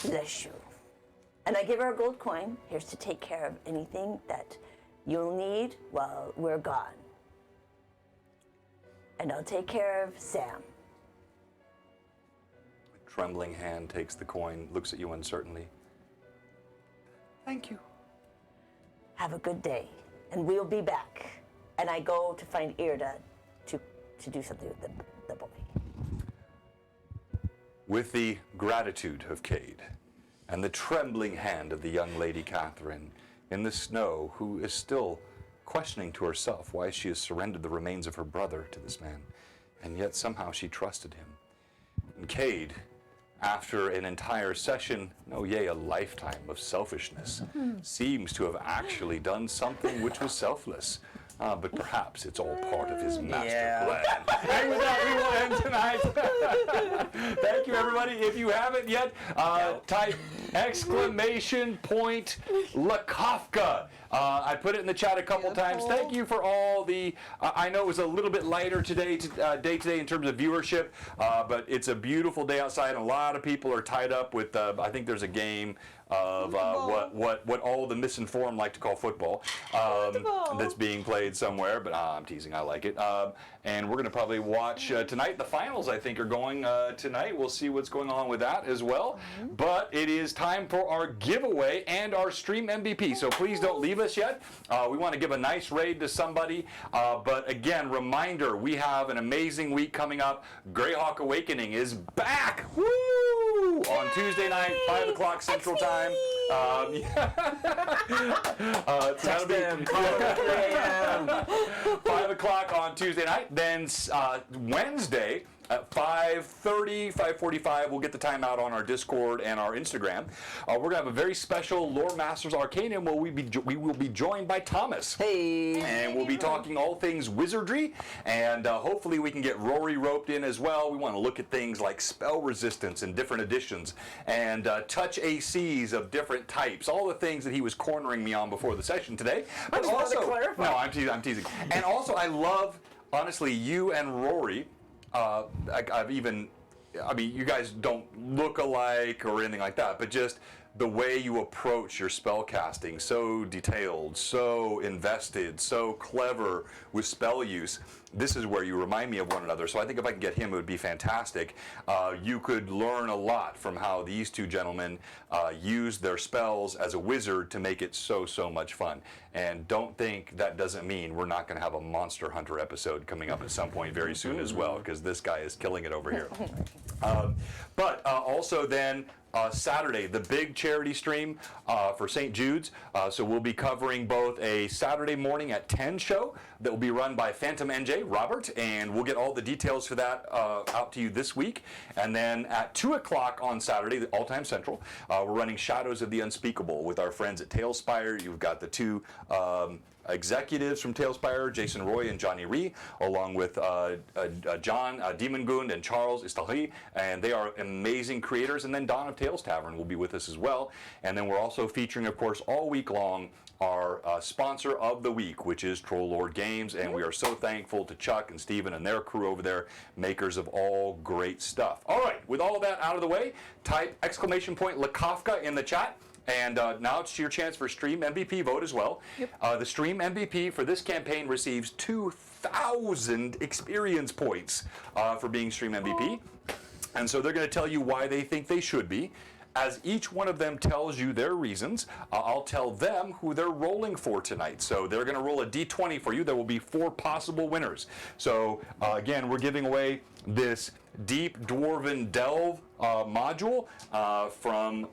Speaker 5: Bless you. And I give her a gold coin. Here's to take care of anything that you'll need while we're gone. And I'll take care of Sam.
Speaker 1: A trembling hand takes the coin, looks at you uncertainly. Thank you.
Speaker 5: Have a good day. And we'll be back. And I go to find Irda to do something with the boy.
Speaker 1: With the gratitude of Cade and the trembling hand of the young lady Catherine in the snow, who is still questioning to herself why she has surrendered the remains of her brother to this man, and yet somehow she trusted him. And Cade, after an entire session, no, yea, a lifetime of selfishness, seems to have actually done something which was selfless. But perhaps it's all part of his master plan. And with that, we will end tonight. Thank you, everybody. If you haven't yet, type !Lakofka. I put it in the chat a couple times. Thank you for all the. I know it was a little bit lighter day today in terms of viewership, but it's a beautiful day outside, and a lot of people are tied up with. I think there's a game of what all the misinformed like to call football, that's being played somewhere, but I'm teasing, I like it. And we're going to probably watch tonight. The finals, I think, are going tonight. We'll see what's going on with that as well. But it is time for our giveaway and our stream MVP, so please don't leave us yet. We want to give a nice raid to somebody, but again, reminder, we have an amazing week coming up. Greyhawk Awakening is back! Woo! On Tuesday night, 5 o'clock Central Time.
Speaker 2: Text them.
Speaker 1: 5 o'clock on Tuesday night. Then Wednesday at 5:30, 5:45, we'll get the time out on our Discord and our Instagram. We're going to have a very special Lore Masters Arcanum where we will be joined by Thomas.
Speaker 2: Hey.
Speaker 1: And we'll be talking all things wizardry, and hopefully we can get Rory roped in as well. We want to look at things like spell resistance in different editions, and touch ACs of different types, all the things that he was cornering me on before the session today. But
Speaker 2: just wanted to
Speaker 1: also,
Speaker 2: clarify.
Speaker 1: no, I'm teasing. And also, I love, honestly, you and Rory. You guys don't look alike or anything like that, but just the way you approach your spell casting, so detailed, so invested, so clever with spell use. This is where you remind me of one another, so I think if I can get him, it would be fantastic. You could learn a lot from how these two gentlemen use their spells as a wizard to make it so much fun. And don't think that doesn't mean we're not going to have a Monster Hunter episode coming up at some point very soon as well, because this guy is killing it over here. But also then, Saturday, the big charity stream for St. Jude's. So we'll be covering both a Saturday morning at 10 show that will be run by Phantom NJ, Robert, and we'll get all the details for that out to you this week. And then at 2 o'clock on Saturday, All Time Central, we're running Shadows of the Unspeakable with our friends at Tailspire. You've got the two executives from Tailspire, Jason Roy and Johnny Ree, along with John Demongund and Charles Istari, and they are amazing creators. And then Dawn of Tales Tavern will be with us as well. And then we're also featuring, of course, all week long, our sponsor of the week, which is Troll Lord Games, and we are so thankful to Chuck and Steven and their crew over there, makers of all great stuff. All right, with all of that out of the way, type !Lakofka in the chat. And now it's your chance for Stream MVP vote as well. The Stream MVP for this campaign receives 2,000 experience points for being Stream MVP. And so they're going to tell you why they think they should be. As each one of them tells you their reasons, I'll tell them who they're rolling for tonight. So they're going to roll a d20 for you. There will be 4 possible winners. So again, we're giving away this Deep Dwarven Delve module from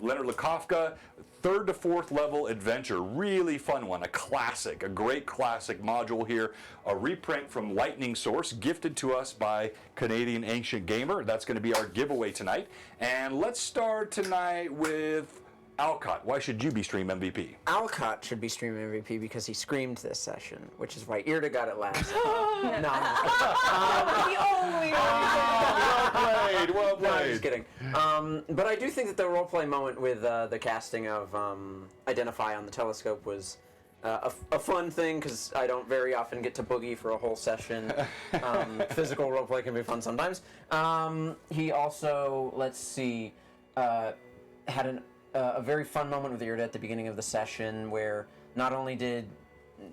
Speaker 1: Leonard Lakofka, 3rd to 4th level adventure. Really fun one, a classic, a great classic module here. A reprint from Lightning Source, gifted to us by Canadian Ancient Gamer. That's going to be our giveaway tonight. And let's start tonight with Alcott, why should you be Stream MVP?
Speaker 2: Alcott should be Stream MVP because he screamed this session, which is why Irda got it last. No, I'm just kidding.
Speaker 3: The only
Speaker 1: Well
Speaker 2: No, I'm just kidding. But I do think that the roleplay moment with the casting of Identify on the telescope was a fun thing because I don't very often get to boogie for a whole session. Physical roleplay can be fun sometimes. He also, let's see, had a very fun moment with Irda at the beginning of the session where not only did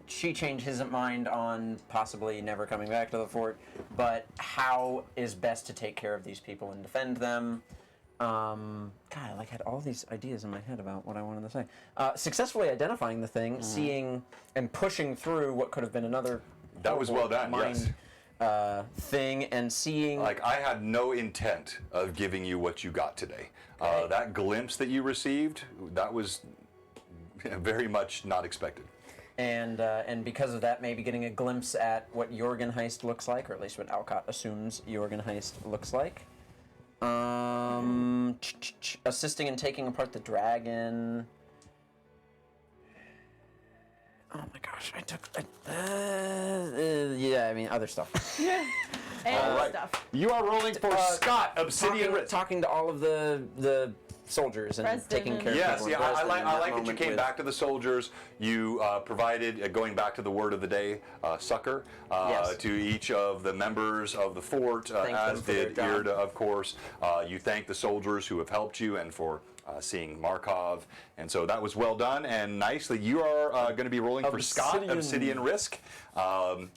Speaker 2: she change his mind on possibly never coming back to the fort, but how is best to take care of these people and defend them. God, I had all these ideas in my head about what I wanted to say. Successfully identifying the thing, seeing and pushing through what could have been another
Speaker 1: That was well done,
Speaker 2: mind
Speaker 1: yes.
Speaker 2: Thing, and seeing
Speaker 1: Like, I had no intent of giving you what you got today. That glimpse that you received, that was very much not expected.
Speaker 2: and because of that, maybe getting a glimpse at what Jorgenheist looks like, or at least what Alcott assumes Jorgenheist looks like. Assisting in taking apart the dragon. Oh my gosh, I took. Yeah, I mean other stuff.
Speaker 3: and stuff.
Speaker 1: You are rolling for Scott, Obsidian Risk.
Speaker 2: Talking to all of the soldiers and
Speaker 3: President
Speaker 2: taking care of
Speaker 1: Yes,
Speaker 2: people.
Speaker 1: yeah, I like that you
Speaker 2: moment
Speaker 1: came
Speaker 2: with-
Speaker 1: back to the soldiers. You provided, going back to the word of the day, succor,
Speaker 2: Yes.
Speaker 1: to each of the members of the fort,
Speaker 2: Thank them
Speaker 1: as
Speaker 2: for their
Speaker 1: did
Speaker 2: job.
Speaker 1: Irda, of course. You thanked the soldiers who have helped you and for seeing Markov. And so that was well done and nicely. You are going to be rolling for Scott, Obsidian Risk.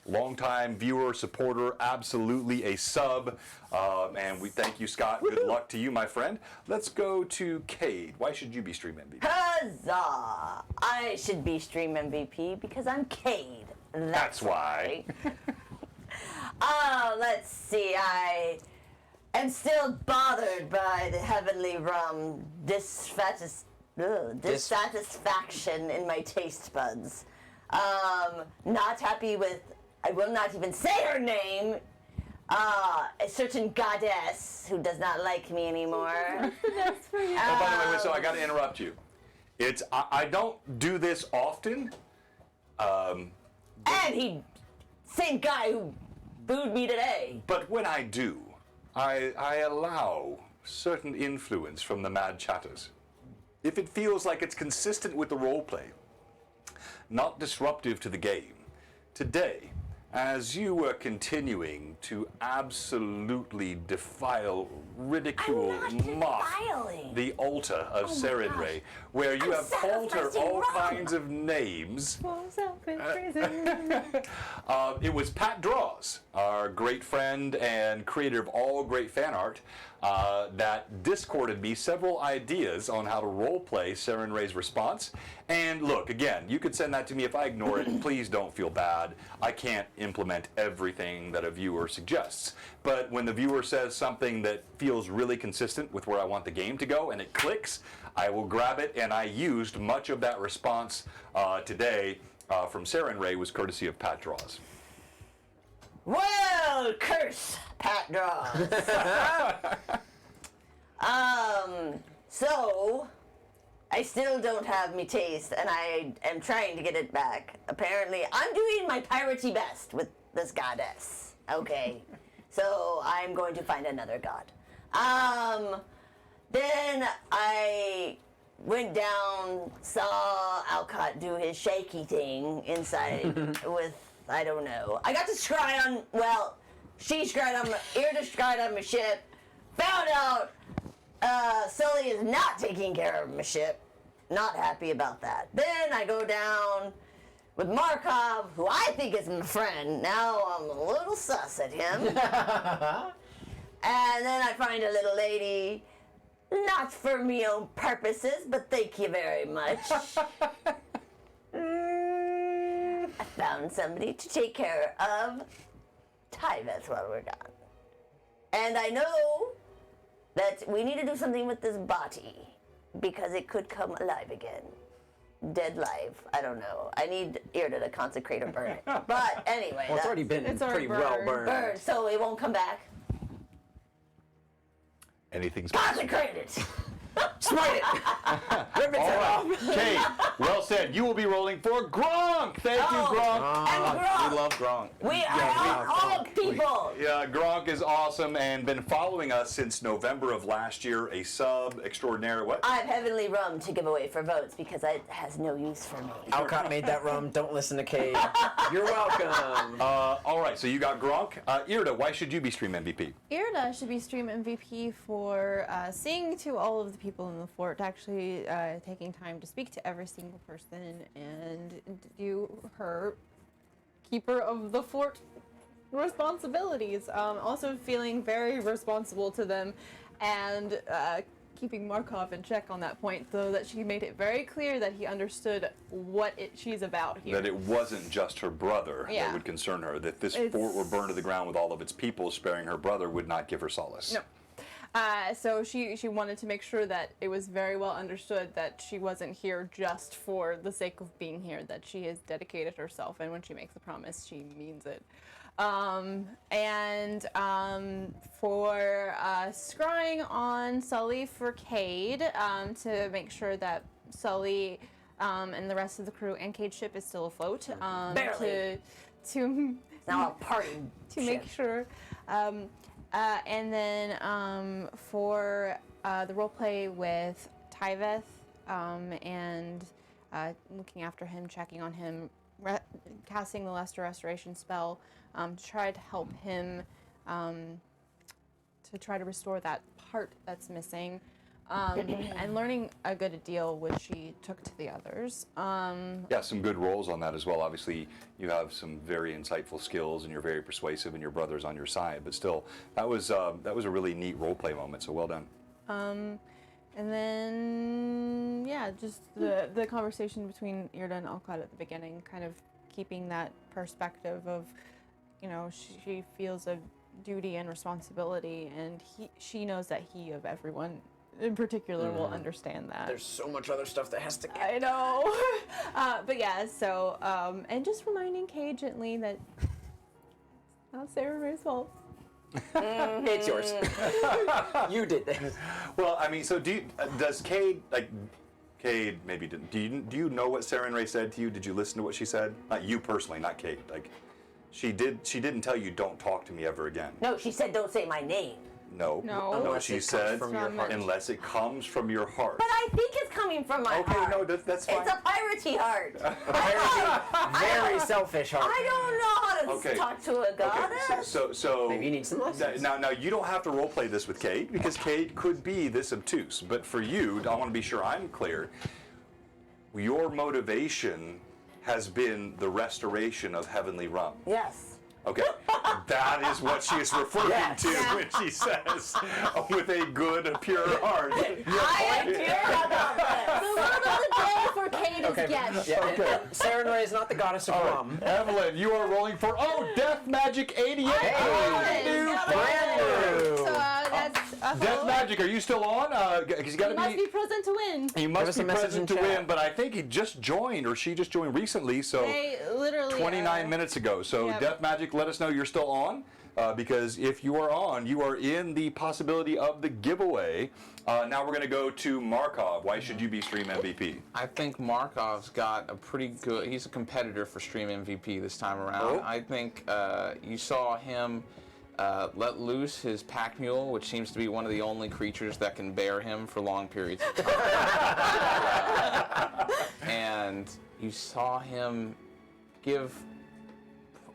Speaker 1: Longtime viewer, supporter, absolutely a sub. And we thank you, Scott. Good luck to you, my friend. Let's go to Cade. Why should you be Stream MVP?
Speaker 5: Huzzah! I should be Stream MVP because I'm Cade.
Speaker 1: That's why.
Speaker 5: Let's see. I am still bothered by the heavenly rum dissatisfaction in my taste buds. Not happy with, I will not even say her name, a certain goddess who does not like me anymore.
Speaker 3: That's for you.
Speaker 1: Oh, by the way, so I got to interrupt you. I don't do this often.
Speaker 5: And same guy who booed me today.
Speaker 1: But when I do, I allow certain influence from the mad chatters. If it feels like it's consistent with the roleplay, not disruptive to the game. Today, as you were continuing to absolutely defile, ridicule,
Speaker 5: I'm not
Speaker 1: mock
Speaker 5: defiling.
Speaker 1: the altar of Serenray, where you have called her
Speaker 5: sacrificing
Speaker 1: all
Speaker 5: rum.
Speaker 1: kinds of names,
Speaker 3: Falls up in prison.
Speaker 1: it was Pat Draws, our great friend and creator of all great fan art, that discorded me several ideas on how to roleplay Serenray's response. And look, again, you could send that to me if I ignore it. Please don't feel bad. I can't implement everything that a viewer suggests. But when the viewer says something that feels really consistent with where I want the game to go and it clicks, I will grab it, and I used much of that response today from Serenray was courtesy of Pat Draws.
Speaker 5: Well, curse Pat Draws. So I still don't have me taste, and I am trying to get it back. Apparently, I'm doing my piratey best with this goddess. Okay, so I'm going to find another god. Then I went down, saw Alcott do his shaky thing inside with, I don't know. I got to scry on, well, she scried on, Irda scried on my ship, found out Sully is not taking care of my ship. Not happy about that. Then I go down with Markov, who I think is my friend. Now I'm a little sus at him. And then I find a little lady, not for me own purposes, but thank you very much. I found somebody to take care of Tyveth while we're gone. And I know that we need to do something with this body because it could come alive again. Dead live. I don't know. I need Irda to consecrate or burn it. But anyway.
Speaker 2: Well, it's already been
Speaker 3: It's already
Speaker 2: pretty well
Speaker 3: burned.
Speaker 2: burned.
Speaker 5: burned, so it won't come back.
Speaker 1: Anything's
Speaker 5: Consecrate it!
Speaker 2: Smite it! Rip its
Speaker 1: All
Speaker 2: head off!
Speaker 1: right, Kate, well said. You will be rolling for Gronk. Thank you, Gronk.
Speaker 5: And Gronk,
Speaker 4: We love Gronk.
Speaker 5: we are all people.
Speaker 1: Yeah, Gronk is awesome and been following us since November of last year. A sub extraordinaire. What?
Speaker 5: I have heavenly rum to give away for votes because it has no use for me.
Speaker 2: Alcott made that rum. Don't listen to Cade. You're welcome.
Speaker 1: All right, so you got Gronk. Irda, why should you be Stream MVP?
Speaker 3: Irda should be Stream MVP for seeing to all of the people in the fort, actually taking time to speak to every single person and do her keeper of the fort responsibilities. Also feeling very responsible to them and keeping Markov in check on that point, so that she made it very clear that he understood what she's about here.
Speaker 1: That it wasn't just her brother that
Speaker 3: Yeah.
Speaker 1: would concern her. That this
Speaker 3: It's-
Speaker 1: fort were burned to the ground with all of its people, sparing her brother would not give her solace.
Speaker 3: No. So she wanted to make sure that it was very well understood that she wasn't here just for the sake of being here, that she has dedicated herself, and when she makes a promise, she means it. For scrying on Sully for Cade, to make sure that Sully and the rest of the crew and Cade's ship is still afloat.
Speaker 5: Barely.
Speaker 3: To
Speaker 5: It's now a party.
Speaker 3: to make sure. And then for the role play with Tyveth and looking after him, checking on him, casting the Lesser Restoration spell to try to help him to try to restore that part that's missing. And learning a good deal, which she took to the others.
Speaker 1: Yeah, some good roles on that as well. Obviously, you have some very insightful skills, and you're very persuasive, and your brother's on your side. But still, that was a really neat role play moment. So well done.
Speaker 3: And then, yeah, just the conversation between Irda and Alcott at the beginning, kind of keeping that perspective of, you know, she feels a duty and responsibility, and she knows that he of everyone in particular will understand that.
Speaker 2: There's so much other stuff that has to get.
Speaker 3: I know. But yeah, so, and just reminding Kay gently that it's not Sarah Ray's fault.
Speaker 2: It's yours. You did this.
Speaker 1: Well, I mean, so does Cade, Cade maybe didn't, do you know what Sarah Ray said to you? Did you listen to what she said? Not you personally, not Cade. She didn't tell you don't talk to me ever again.
Speaker 5: No, she said don't say my name.
Speaker 1: No.
Speaker 3: No.
Speaker 1: No,
Speaker 2: Unless
Speaker 1: she
Speaker 2: it comes
Speaker 1: said
Speaker 2: from your heart.
Speaker 1: unless it comes from your heart.
Speaker 5: But I think it's coming from my
Speaker 1: Okay,
Speaker 5: heart.
Speaker 1: no, that's fine.
Speaker 5: It's a piratey heart.
Speaker 2: Very selfish heart.
Speaker 5: I don't know how to
Speaker 1: Okay.
Speaker 5: talk to a goddess.
Speaker 1: Okay, so
Speaker 2: Maybe you need some lessons.
Speaker 1: Now you don't have to role play this with Cade because Cade could be this obtuse. But for you, I want to be sure I'm clear. Your motivation has been the restoration of heavenly rum.
Speaker 5: Yes.
Speaker 1: Okay, that is what she is referring
Speaker 2: Yes.
Speaker 1: to when she says, with a good, pure heart.
Speaker 5: I am pure about this.
Speaker 3: The word of the day for Kate is
Speaker 2: Okay.
Speaker 3: yes.
Speaker 2: Yeah, and Sarah Ray is not the goddess of rum.
Speaker 1: Evelyn, you are rolling for Death Magic 88.
Speaker 2: Hey.
Speaker 1: New
Speaker 2: Brand new.
Speaker 3: So that's a
Speaker 1: Death
Speaker 3: vote.
Speaker 1: Magic, are you still on? Because you got
Speaker 3: You
Speaker 1: to
Speaker 3: must be present to win.
Speaker 1: You
Speaker 2: Give
Speaker 1: must
Speaker 2: us
Speaker 1: be
Speaker 2: a message
Speaker 1: present
Speaker 2: in
Speaker 1: to
Speaker 2: chat.
Speaker 1: win, but I think he just joined, or she just joined recently, so
Speaker 3: They literally
Speaker 1: 29 minutes ago. So
Speaker 3: Yep.
Speaker 1: Death Magic, let us know you're still on, because if you are on, you are in the possibility of the giveaway. Now we're going to go to Markov. Why should you be Stream MVP?
Speaker 4: I think Markov's got a pretty good. He's a competitor for Stream MVP this time around.
Speaker 1: Oh.
Speaker 4: I think you saw him let loose his pack mule, which seems to be one of the only creatures that can bear him for long periods of time. And you saw him give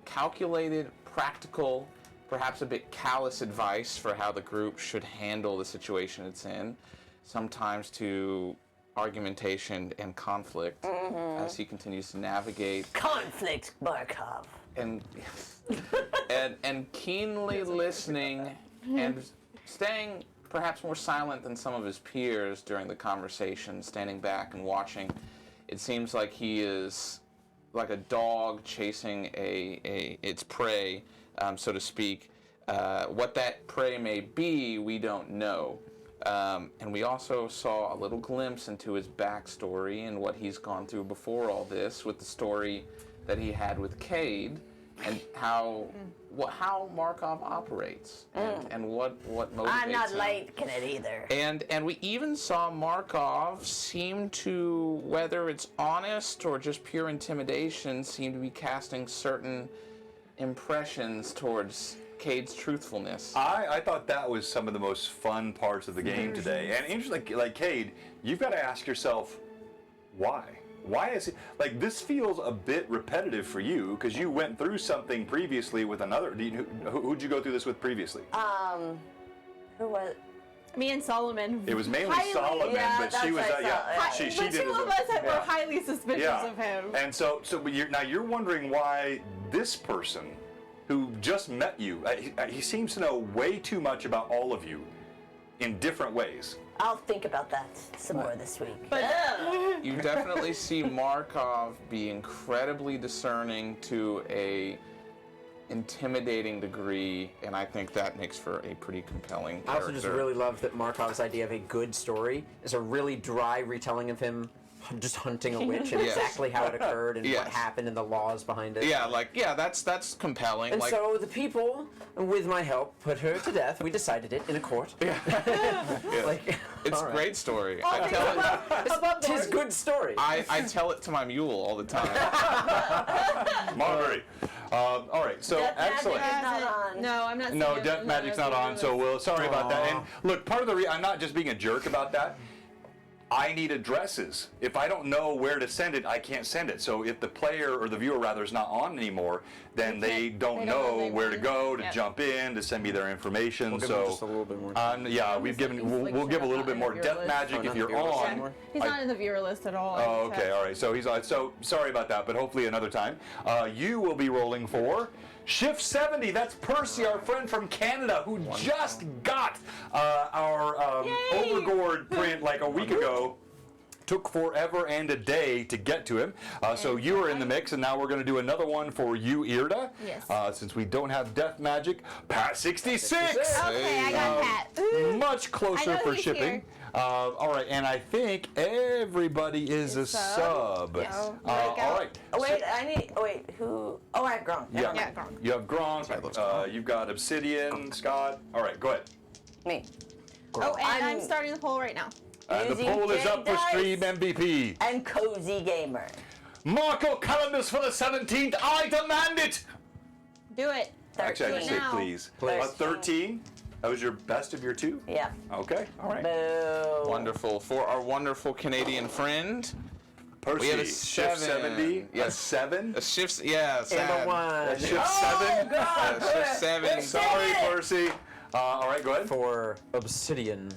Speaker 4: calculated, practical, perhaps a bit callous advice for how the group should handle the situation it's in, sometimes to argumentation and conflict as he continues to navigate
Speaker 5: Conflict, Markov.
Speaker 4: and and keenly listening and staying perhaps more silent than some of his peers during the conversation, standing back and watching. It seems like he is like a dog chasing its prey, so to speak. What that prey may be, we don't know. And we also saw a little glimpse into his backstory and what he's gone through before all this, with the story that he had with Cade, and how Markov operates and what motivates
Speaker 5: I'm not
Speaker 4: him.
Speaker 5: liking it either.
Speaker 4: And we even saw Markov seem to, whether it's honest or just pure intimidation, seem to be casting certain impressions towards Cade's truthfulness.
Speaker 1: I thought that was some of the most fun parts of the game today. And interesting, like Cade, you've got to ask yourself, why? Why is it like this feels a bit repetitive for you because you went through something previously with another. Who'd you go through this with previously?
Speaker 5: Who was?
Speaker 3: Me and Solomon.
Speaker 1: It was mainly
Speaker 3: highly-
Speaker 1: Solomon,
Speaker 5: yeah,
Speaker 1: but
Speaker 5: that's
Speaker 1: she was
Speaker 5: what I saw, yeah.
Speaker 1: she
Speaker 3: the
Speaker 1: did.
Speaker 3: two of us were highly suspicious of him.
Speaker 1: And so but now you're wondering why this person, who just met you, he seems to know way too much about all of you, in different ways.
Speaker 5: I'll think about that some more this week.
Speaker 3: But
Speaker 4: You definitely see Markov be incredibly discerning to a intimidating degree, and I think that makes for a pretty compelling character.
Speaker 2: I also just really love that Markov's idea of a good story is a really dry retelling of him just hunting a witch and
Speaker 4: Yes.
Speaker 2: exactly how it occurred and what
Speaker 4: Yes.
Speaker 2: happened and the laws behind it.
Speaker 4: That's compelling.
Speaker 2: And
Speaker 4: like,
Speaker 2: so the people, with my help, put her to death. We decided it in a court. Like,
Speaker 4: it's
Speaker 2: all
Speaker 4: a
Speaker 2: right.
Speaker 4: great story. I tell it.
Speaker 2: Tis good story.
Speaker 4: I tell it to my mule all the time.
Speaker 1: Marbury. All right, so
Speaker 5: Death Magic
Speaker 1: excellent.
Speaker 5: is not on.
Speaker 3: no, I'm not.
Speaker 1: No,
Speaker 3: seeing
Speaker 1: Death
Speaker 3: it.
Speaker 1: Magic's not on, so we'll. Sorry about that. And
Speaker 2: Aw.
Speaker 1: look, part of the I'm not just being a jerk about that. I need addresses. If I don't know where to send it, I can't send it. So if the player or the viewer rather is not on anymore, then they don't
Speaker 3: they don't
Speaker 1: know
Speaker 3: know
Speaker 1: where to go to
Speaker 3: Yep.
Speaker 1: jump in to send me their information.
Speaker 2: We'll give
Speaker 1: so
Speaker 2: them just a little bit more.
Speaker 1: yeah, we've given. We'll give a little bit more. Death Magic
Speaker 2: Oh,
Speaker 1: if
Speaker 2: not
Speaker 1: you're
Speaker 2: the viewer list
Speaker 1: on.
Speaker 2: anymore?
Speaker 3: He's not in the viewer list at all.
Speaker 1: Oh, okay, all right. So he's on. So sorry about that, but hopefully another time. You will be rolling for Shift 70. That's Percy, our friend from Canada, who just got our
Speaker 3: Yay!
Speaker 1: Overgord print like a week ago. Took forever and a day to get to him. So you are in the mix, and now we're going to do another one for you, Irda.
Speaker 3: Yes.
Speaker 1: Since we don't have Death Magic, Pat 66.
Speaker 3: Okay, I got Pat.
Speaker 1: Much closer
Speaker 3: I know
Speaker 1: for
Speaker 3: he's
Speaker 1: shipping.
Speaker 3: here.
Speaker 1: All right, and I think everybody is a sub.
Speaker 3: Yes.
Speaker 1: All right.
Speaker 5: Oh, wait, who? Oh, I have Gronk.
Speaker 1: Yeah.
Speaker 3: Yeah, Gronk.
Speaker 1: You have Gronk. You've got Obsidian, Scott. All right, go ahead.
Speaker 5: Me.
Speaker 3: Oh, and I'm
Speaker 5: I'm-
Speaker 3: starting the poll right now.
Speaker 1: And the
Speaker 5: Using
Speaker 1: poll is up for
Speaker 5: Jedi
Speaker 1: Stream MVP.
Speaker 5: And Cozy Gamer.
Speaker 1: Marco calendars for the 17th. I demand it.
Speaker 3: Do it.
Speaker 5: 13.
Speaker 1: Actually, I just say
Speaker 3: Now.
Speaker 1: please.
Speaker 2: Please.
Speaker 1: 13. That was your best of your two?
Speaker 5: Yeah.
Speaker 1: Okay, all right.
Speaker 5: Boo.
Speaker 4: Wonderful. For our wonderful Canadian friend,
Speaker 1: Percy,
Speaker 4: we have a
Speaker 1: Shift
Speaker 4: 7.
Speaker 1: 70.
Speaker 4: Yes.
Speaker 1: A 7.
Speaker 4: a shift, yeah,
Speaker 2: And
Speaker 4: sad.
Speaker 2: a one
Speaker 1: Shift 7.
Speaker 4: Shift 7.
Speaker 1: Sorry, Percy. All right, go ahead.
Speaker 2: for Obsidian.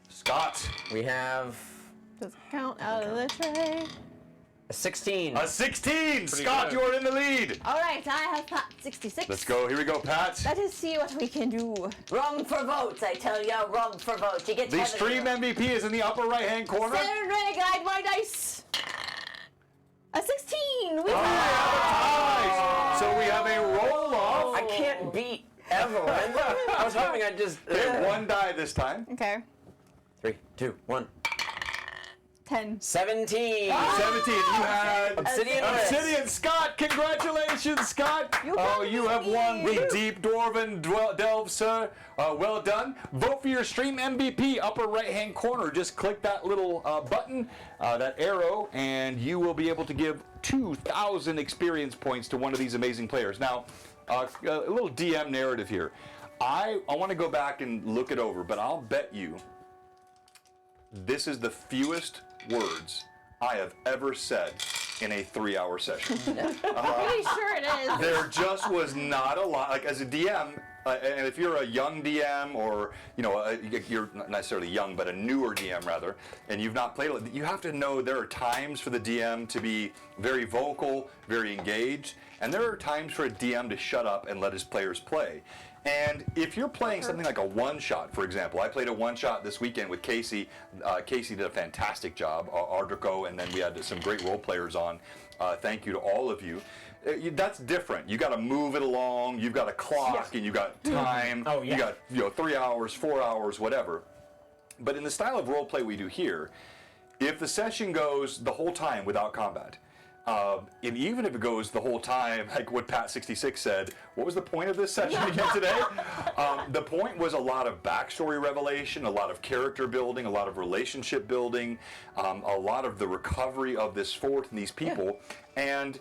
Speaker 1: Scott.
Speaker 2: We have
Speaker 3: Does it count out of the tray?
Speaker 2: a 16.
Speaker 1: A 16. Scott,
Speaker 4: good.
Speaker 1: you are in the lead.
Speaker 3: All right, I have Pat 66.
Speaker 1: Let's go. Here we go, Pat.
Speaker 3: Let us see what we can do.
Speaker 5: Wrong for votes, I tell ya. Wrong for votes. You get
Speaker 1: The
Speaker 5: 7
Speaker 1: stream MVP is in the upper right-hand corner.
Speaker 3: Saturn Ray, guide my dice. A 16. We
Speaker 1: Nice. So we have a roll-off.
Speaker 2: I can't beat Evelyn. I was hoping I'd just.
Speaker 1: Okay, one die this time.
Speaker 3: Okay.
Speaker 2: 3, 2, 1.
Speaker 3: 10.
Speaker 2: 17.
Speaker 1: 17. You had
Speaker 2: Obsidian.
Speaker 1: Obsidian. Scott, congratulations, Scott. You have won the Deep Dwarven Delve, sir. Well done. Vote for your stream MVP, upper right-hand corner. Just click that little button, that arrow, and you will be able to give 2,000 experience points to one of these amazing players. Now, a little DM narrative here. I want to go back and look it over, but I'll bet you this is the fewest words I have ever said in a 3-hour session.
Speaker 3: Pretty sure it is.
Speaker 1: There just was not a lot. Like as a DM, and if you're a young DM or you're not necessarily young, but a newer DM rather, and you've not played it, you have to know there are times for the DM to be very vocal, very engaged, and there are times for a DM to shut up and let his players play. And if you're playing something like a one-shot, for example, I played a one-shot this weekend with Casey. Casey did a fantastic job, Ardrico, and then we had some great role players on. Thank you to all of you. That's different. You got to move it along. You've got a clock, and you got time.
Speaker 2: Oh, yeah.
Speaker 1: You got 3 hours, 4 hours, whatever. But in the style of role play we do here, if the session goes the whole time without combat, And even if it goes the whole time, like what Pat66 said, what was the point of this session again today? The point was a lot of backstory revelation, a lot of character building, a lot of relationship building, a lot of the recovery of this fort and these people. And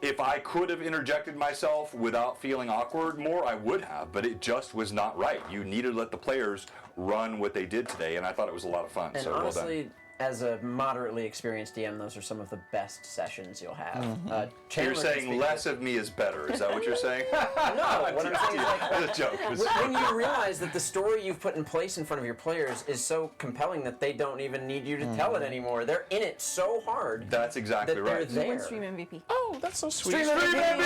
Speaker 1: if I could have interjected myself without feeling awkward more, I would have, but it just was not right. You needed to let the players run what they did today, and I thought it was a lot of fun.
Speaker 2: And
Speaker 1: so
Speaker 2: honestly,
Speaker 1: well done.
Speaker 2: as a moderately experienced DM, those are some of the best sessions you'll have.
Speaker 1: You're
Speaker 2: Chandler can
Speaker 1: saying
Speaker 2: speak
Speaker 1: less
Speaker 2: to-
Speaker 1: of me is better. Is that what you're saying?
Speaker 2: No, what I'm saying is like,
Speaker 1: That's a joke.
Speaker 2: when you realize that the story you've put in place in front of your players is so compelling that they don't even need you to tell it anymore. They're in it so hard
Speaker 1: That's exactly
Speaker 2: that
Speaker 1: right.
Speaker 2: they're
Speaker 3: Win
Speaker 2: there.
Speaker 3: stream MVP.
Speaker 4: Oh, that's so sweet.
Speaker 2: Stream
Speaker 1: Stream MVP,
Speaker 4: Thank you.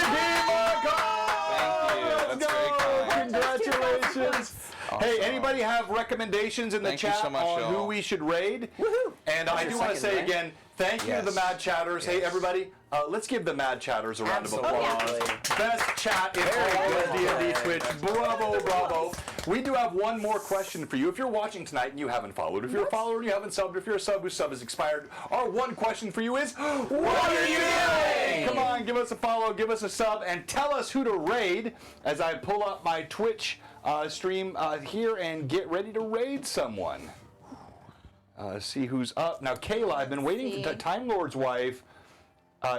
Speaker 1: Let's
Speaker 4: That's
Speaker 1: go.
Speaker 4: very kind.
Speaker 1: Congratulations. Hey,
Speaker 4: Awesome.
Speaker 1: anybody have recommendations in the
Speaker 4: Thank you
Speaker 1: chat
Speaker 4: so much,
Speaker 1: on who
Speaker 4: y'all.
Speaker 1: we should raid?
Speaker 2: Woohoo!
Speaker 1: And
Speaker 2: That's
Speaker 1: I
Speaker 2: your
Speaker 1: do want to
Speaker 2: second,
Speaker 1: say
Speaker 2: right?
Speaker 1: again, thank you to the
Speaker 4: Yes.
Speaker 1: Mad Chatters. Hey,
Speaker 4: Yes.
Speaker 1: everybody, let's give the Mad Chatters a round of
Speaker 2: Absolutely.
Speaker 1: applause. Best chat in
Speaker 2: Very
Speaker 1: all
Speaker 2: good
Speaker 1: of D&D
Speaker 2: play.
Speaker 1: Twitch. Bravo, bravo. We do have one more question for you. If you're watching tonight and you haven't followed, if you're a follower and you haven't subbed, if you're a sub whose sub has expired, our one question for you is, what are you doing? Come on, give us a follow, give us a sub, and tell us who to raid as I pull up my Twitch stream here and get ready to raid someone. See who's up. Now, Kayla, I've been waiting for Time Lord's wife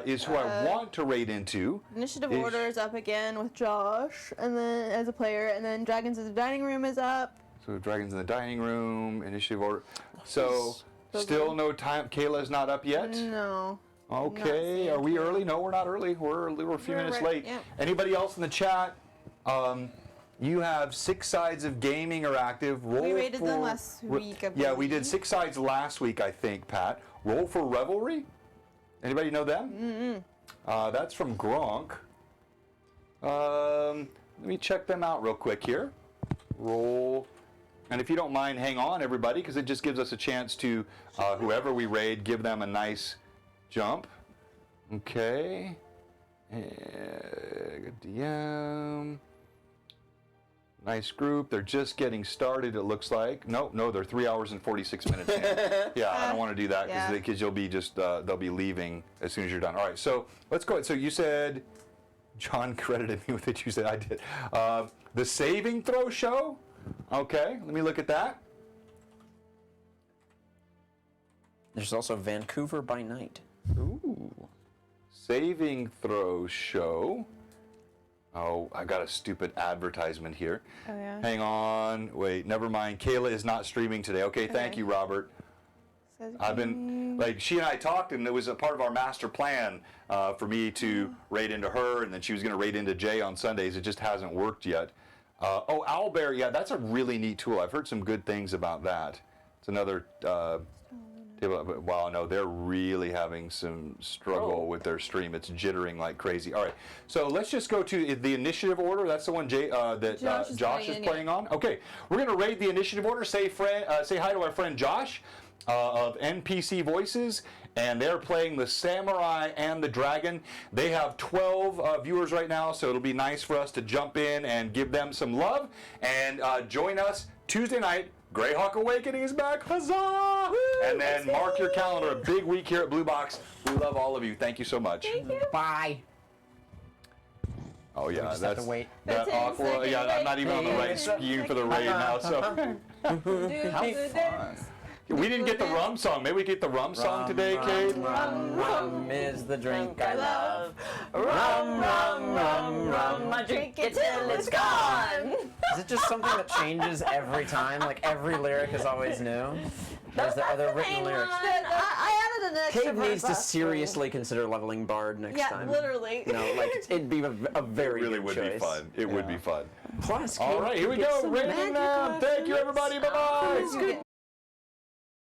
Speaker 1: is who I want to raid into.
Speaker 3: Initiative
Speaker 1: Ish.
Speaker 3: order is up again with Josh, and then as a player, and then Dragons in the Dining Room is up.
Speaker 1: So Dragons in the Dining Room, Initiative Order. So
Speaker 3: Those
Speaker 1: still
Speaker 3: are-
Speaker 1: no time. Kayla's not up yet?
Speaker 3: No.
Speaker 1: Okay,
Speaker 3: Not
Speaker 1: are we
Speaker 3: seeing
Speaker 1: early? No, we're not early. We're a few
Speaker 3: We're
Speaker 1: minutes
Speaker 3: right-
Speaker 1: late.
Speaker 3: yeah.
Speaker 1: Anybody else in the chat? You have 6 Sides of Gaming are active. Roll
Speaker 3: We rated them
Speaker 1: for-
Speaker 3: last week, I
Speaker 1: Yeah, we did
Speaker 3: believe.
Speaker 1: 6 Sides last week, I think, Pat. Roll for Revelry? Anybody know them? That's from Gronk. Let me check them out real quick here. Roll. And if you don't mind, hang on, everybody, because it just gives us a chance to, whoever we raid, give them a nice jump. Okay. Good DM. Nice group. They're just getting started, it looks like. No, they're 3 hours and 46 minutes in. Yeah, I don't want to do that
Speaker 3: Yeah.
Speaker 1: because you'll be just, they'll be leaving as soon as you're done. All right, so let's go. So you said, John credited me with it. You said I did. The Saving Throw Show? Okay, let me look at that.
Speaker 2: There's also Vancouver by Night.
Speaker 1: Ooh. Saving Throw Show. Oh, I got a stupid advertisement here.
Speaker 3: Oh, yeah.
Speaker 1: Hang on. Wait, never mind. Kayla is not streaming today. Okay, thank
Speaker 3: Okay.
Speaker 1: you, Robert.
Speaker 3: Says
Speaker 1: I've been, like, she and I talked, and it was a part of our master plan for me to raid into her, and then she was going to raid into Jay on Sundays. It just hasn't worked yet. Oh, Owlbear, yeah, that's a really neat tool. I've heard some good things about that. It's another table. Wow, no, they're really having some struggle with their stream. It's jittering like crazy. All right, so let's just go to the initiative order. That's the one that Josh is playing on. Okay, we're going to raid the initiative order. Say hi to our friend Josh of NPC Voices, and they're playing the Samurai and the Dragon. They have 12 viewers right now, so it'll be nice for us to jump in and give them some love. And join us Tuesday night. Greyhawk Awakening is back, huzzah! And then mark your calendar, a big week here at Blue Box. We love all of you. Thank you so much.
Speaker 2: Bye.
Speaker 1: Oh yeah,
Speaker 2: just have
Speaker 1: that's
Speaker 2: to wait.
Speaker 1: that
Speaker 3: 10
Speaker 1: awkward.
Speaker 3: seconds.
Speaker 1: Yeah, I'm not even on the right
Speaker 3: 10
Speaker 1: scheme for the raid now. So
Speaker 3: How
Speaker 4: Fun.
Speaker 1: we didn't get the rum song. Maybe we get the rum song today, Kate.
Speaker 2: Rum is the drink I love.
Speaker 5: Rum, rum, rum, rum. I drink it till it's gone.
Speaker 2: Is it just something that changes every time? Like every lyric is always new? Are there written lyrics?
Speaker 3: I added an extra
Speaker 2: Kate needs to
Speaker 3: verse.
Speaker 2: seriously consider leveling Bard next
Speaker 3: Yeah,
Speaker 2: time.
Speaker 3: literally.
Speaker 2: You know, like it'd be a very
Speaker 1: It really
Speaker 2: good
Speaker 1: would
Speaker 2: choice.
Speaker 1: be fun. It would be fun.
Speaker 2: Plus,
Speaker 1: All
Speaker 2: Kate
Speaker 1: right, here we
Speaker 2: gets
Speaker 1: go.
Speaker 2: some
Speaker 1: Rating
Speaker 2: magic
Speaker 1: now. Thank you, everybody. Bye bye.
Speaker 3: You get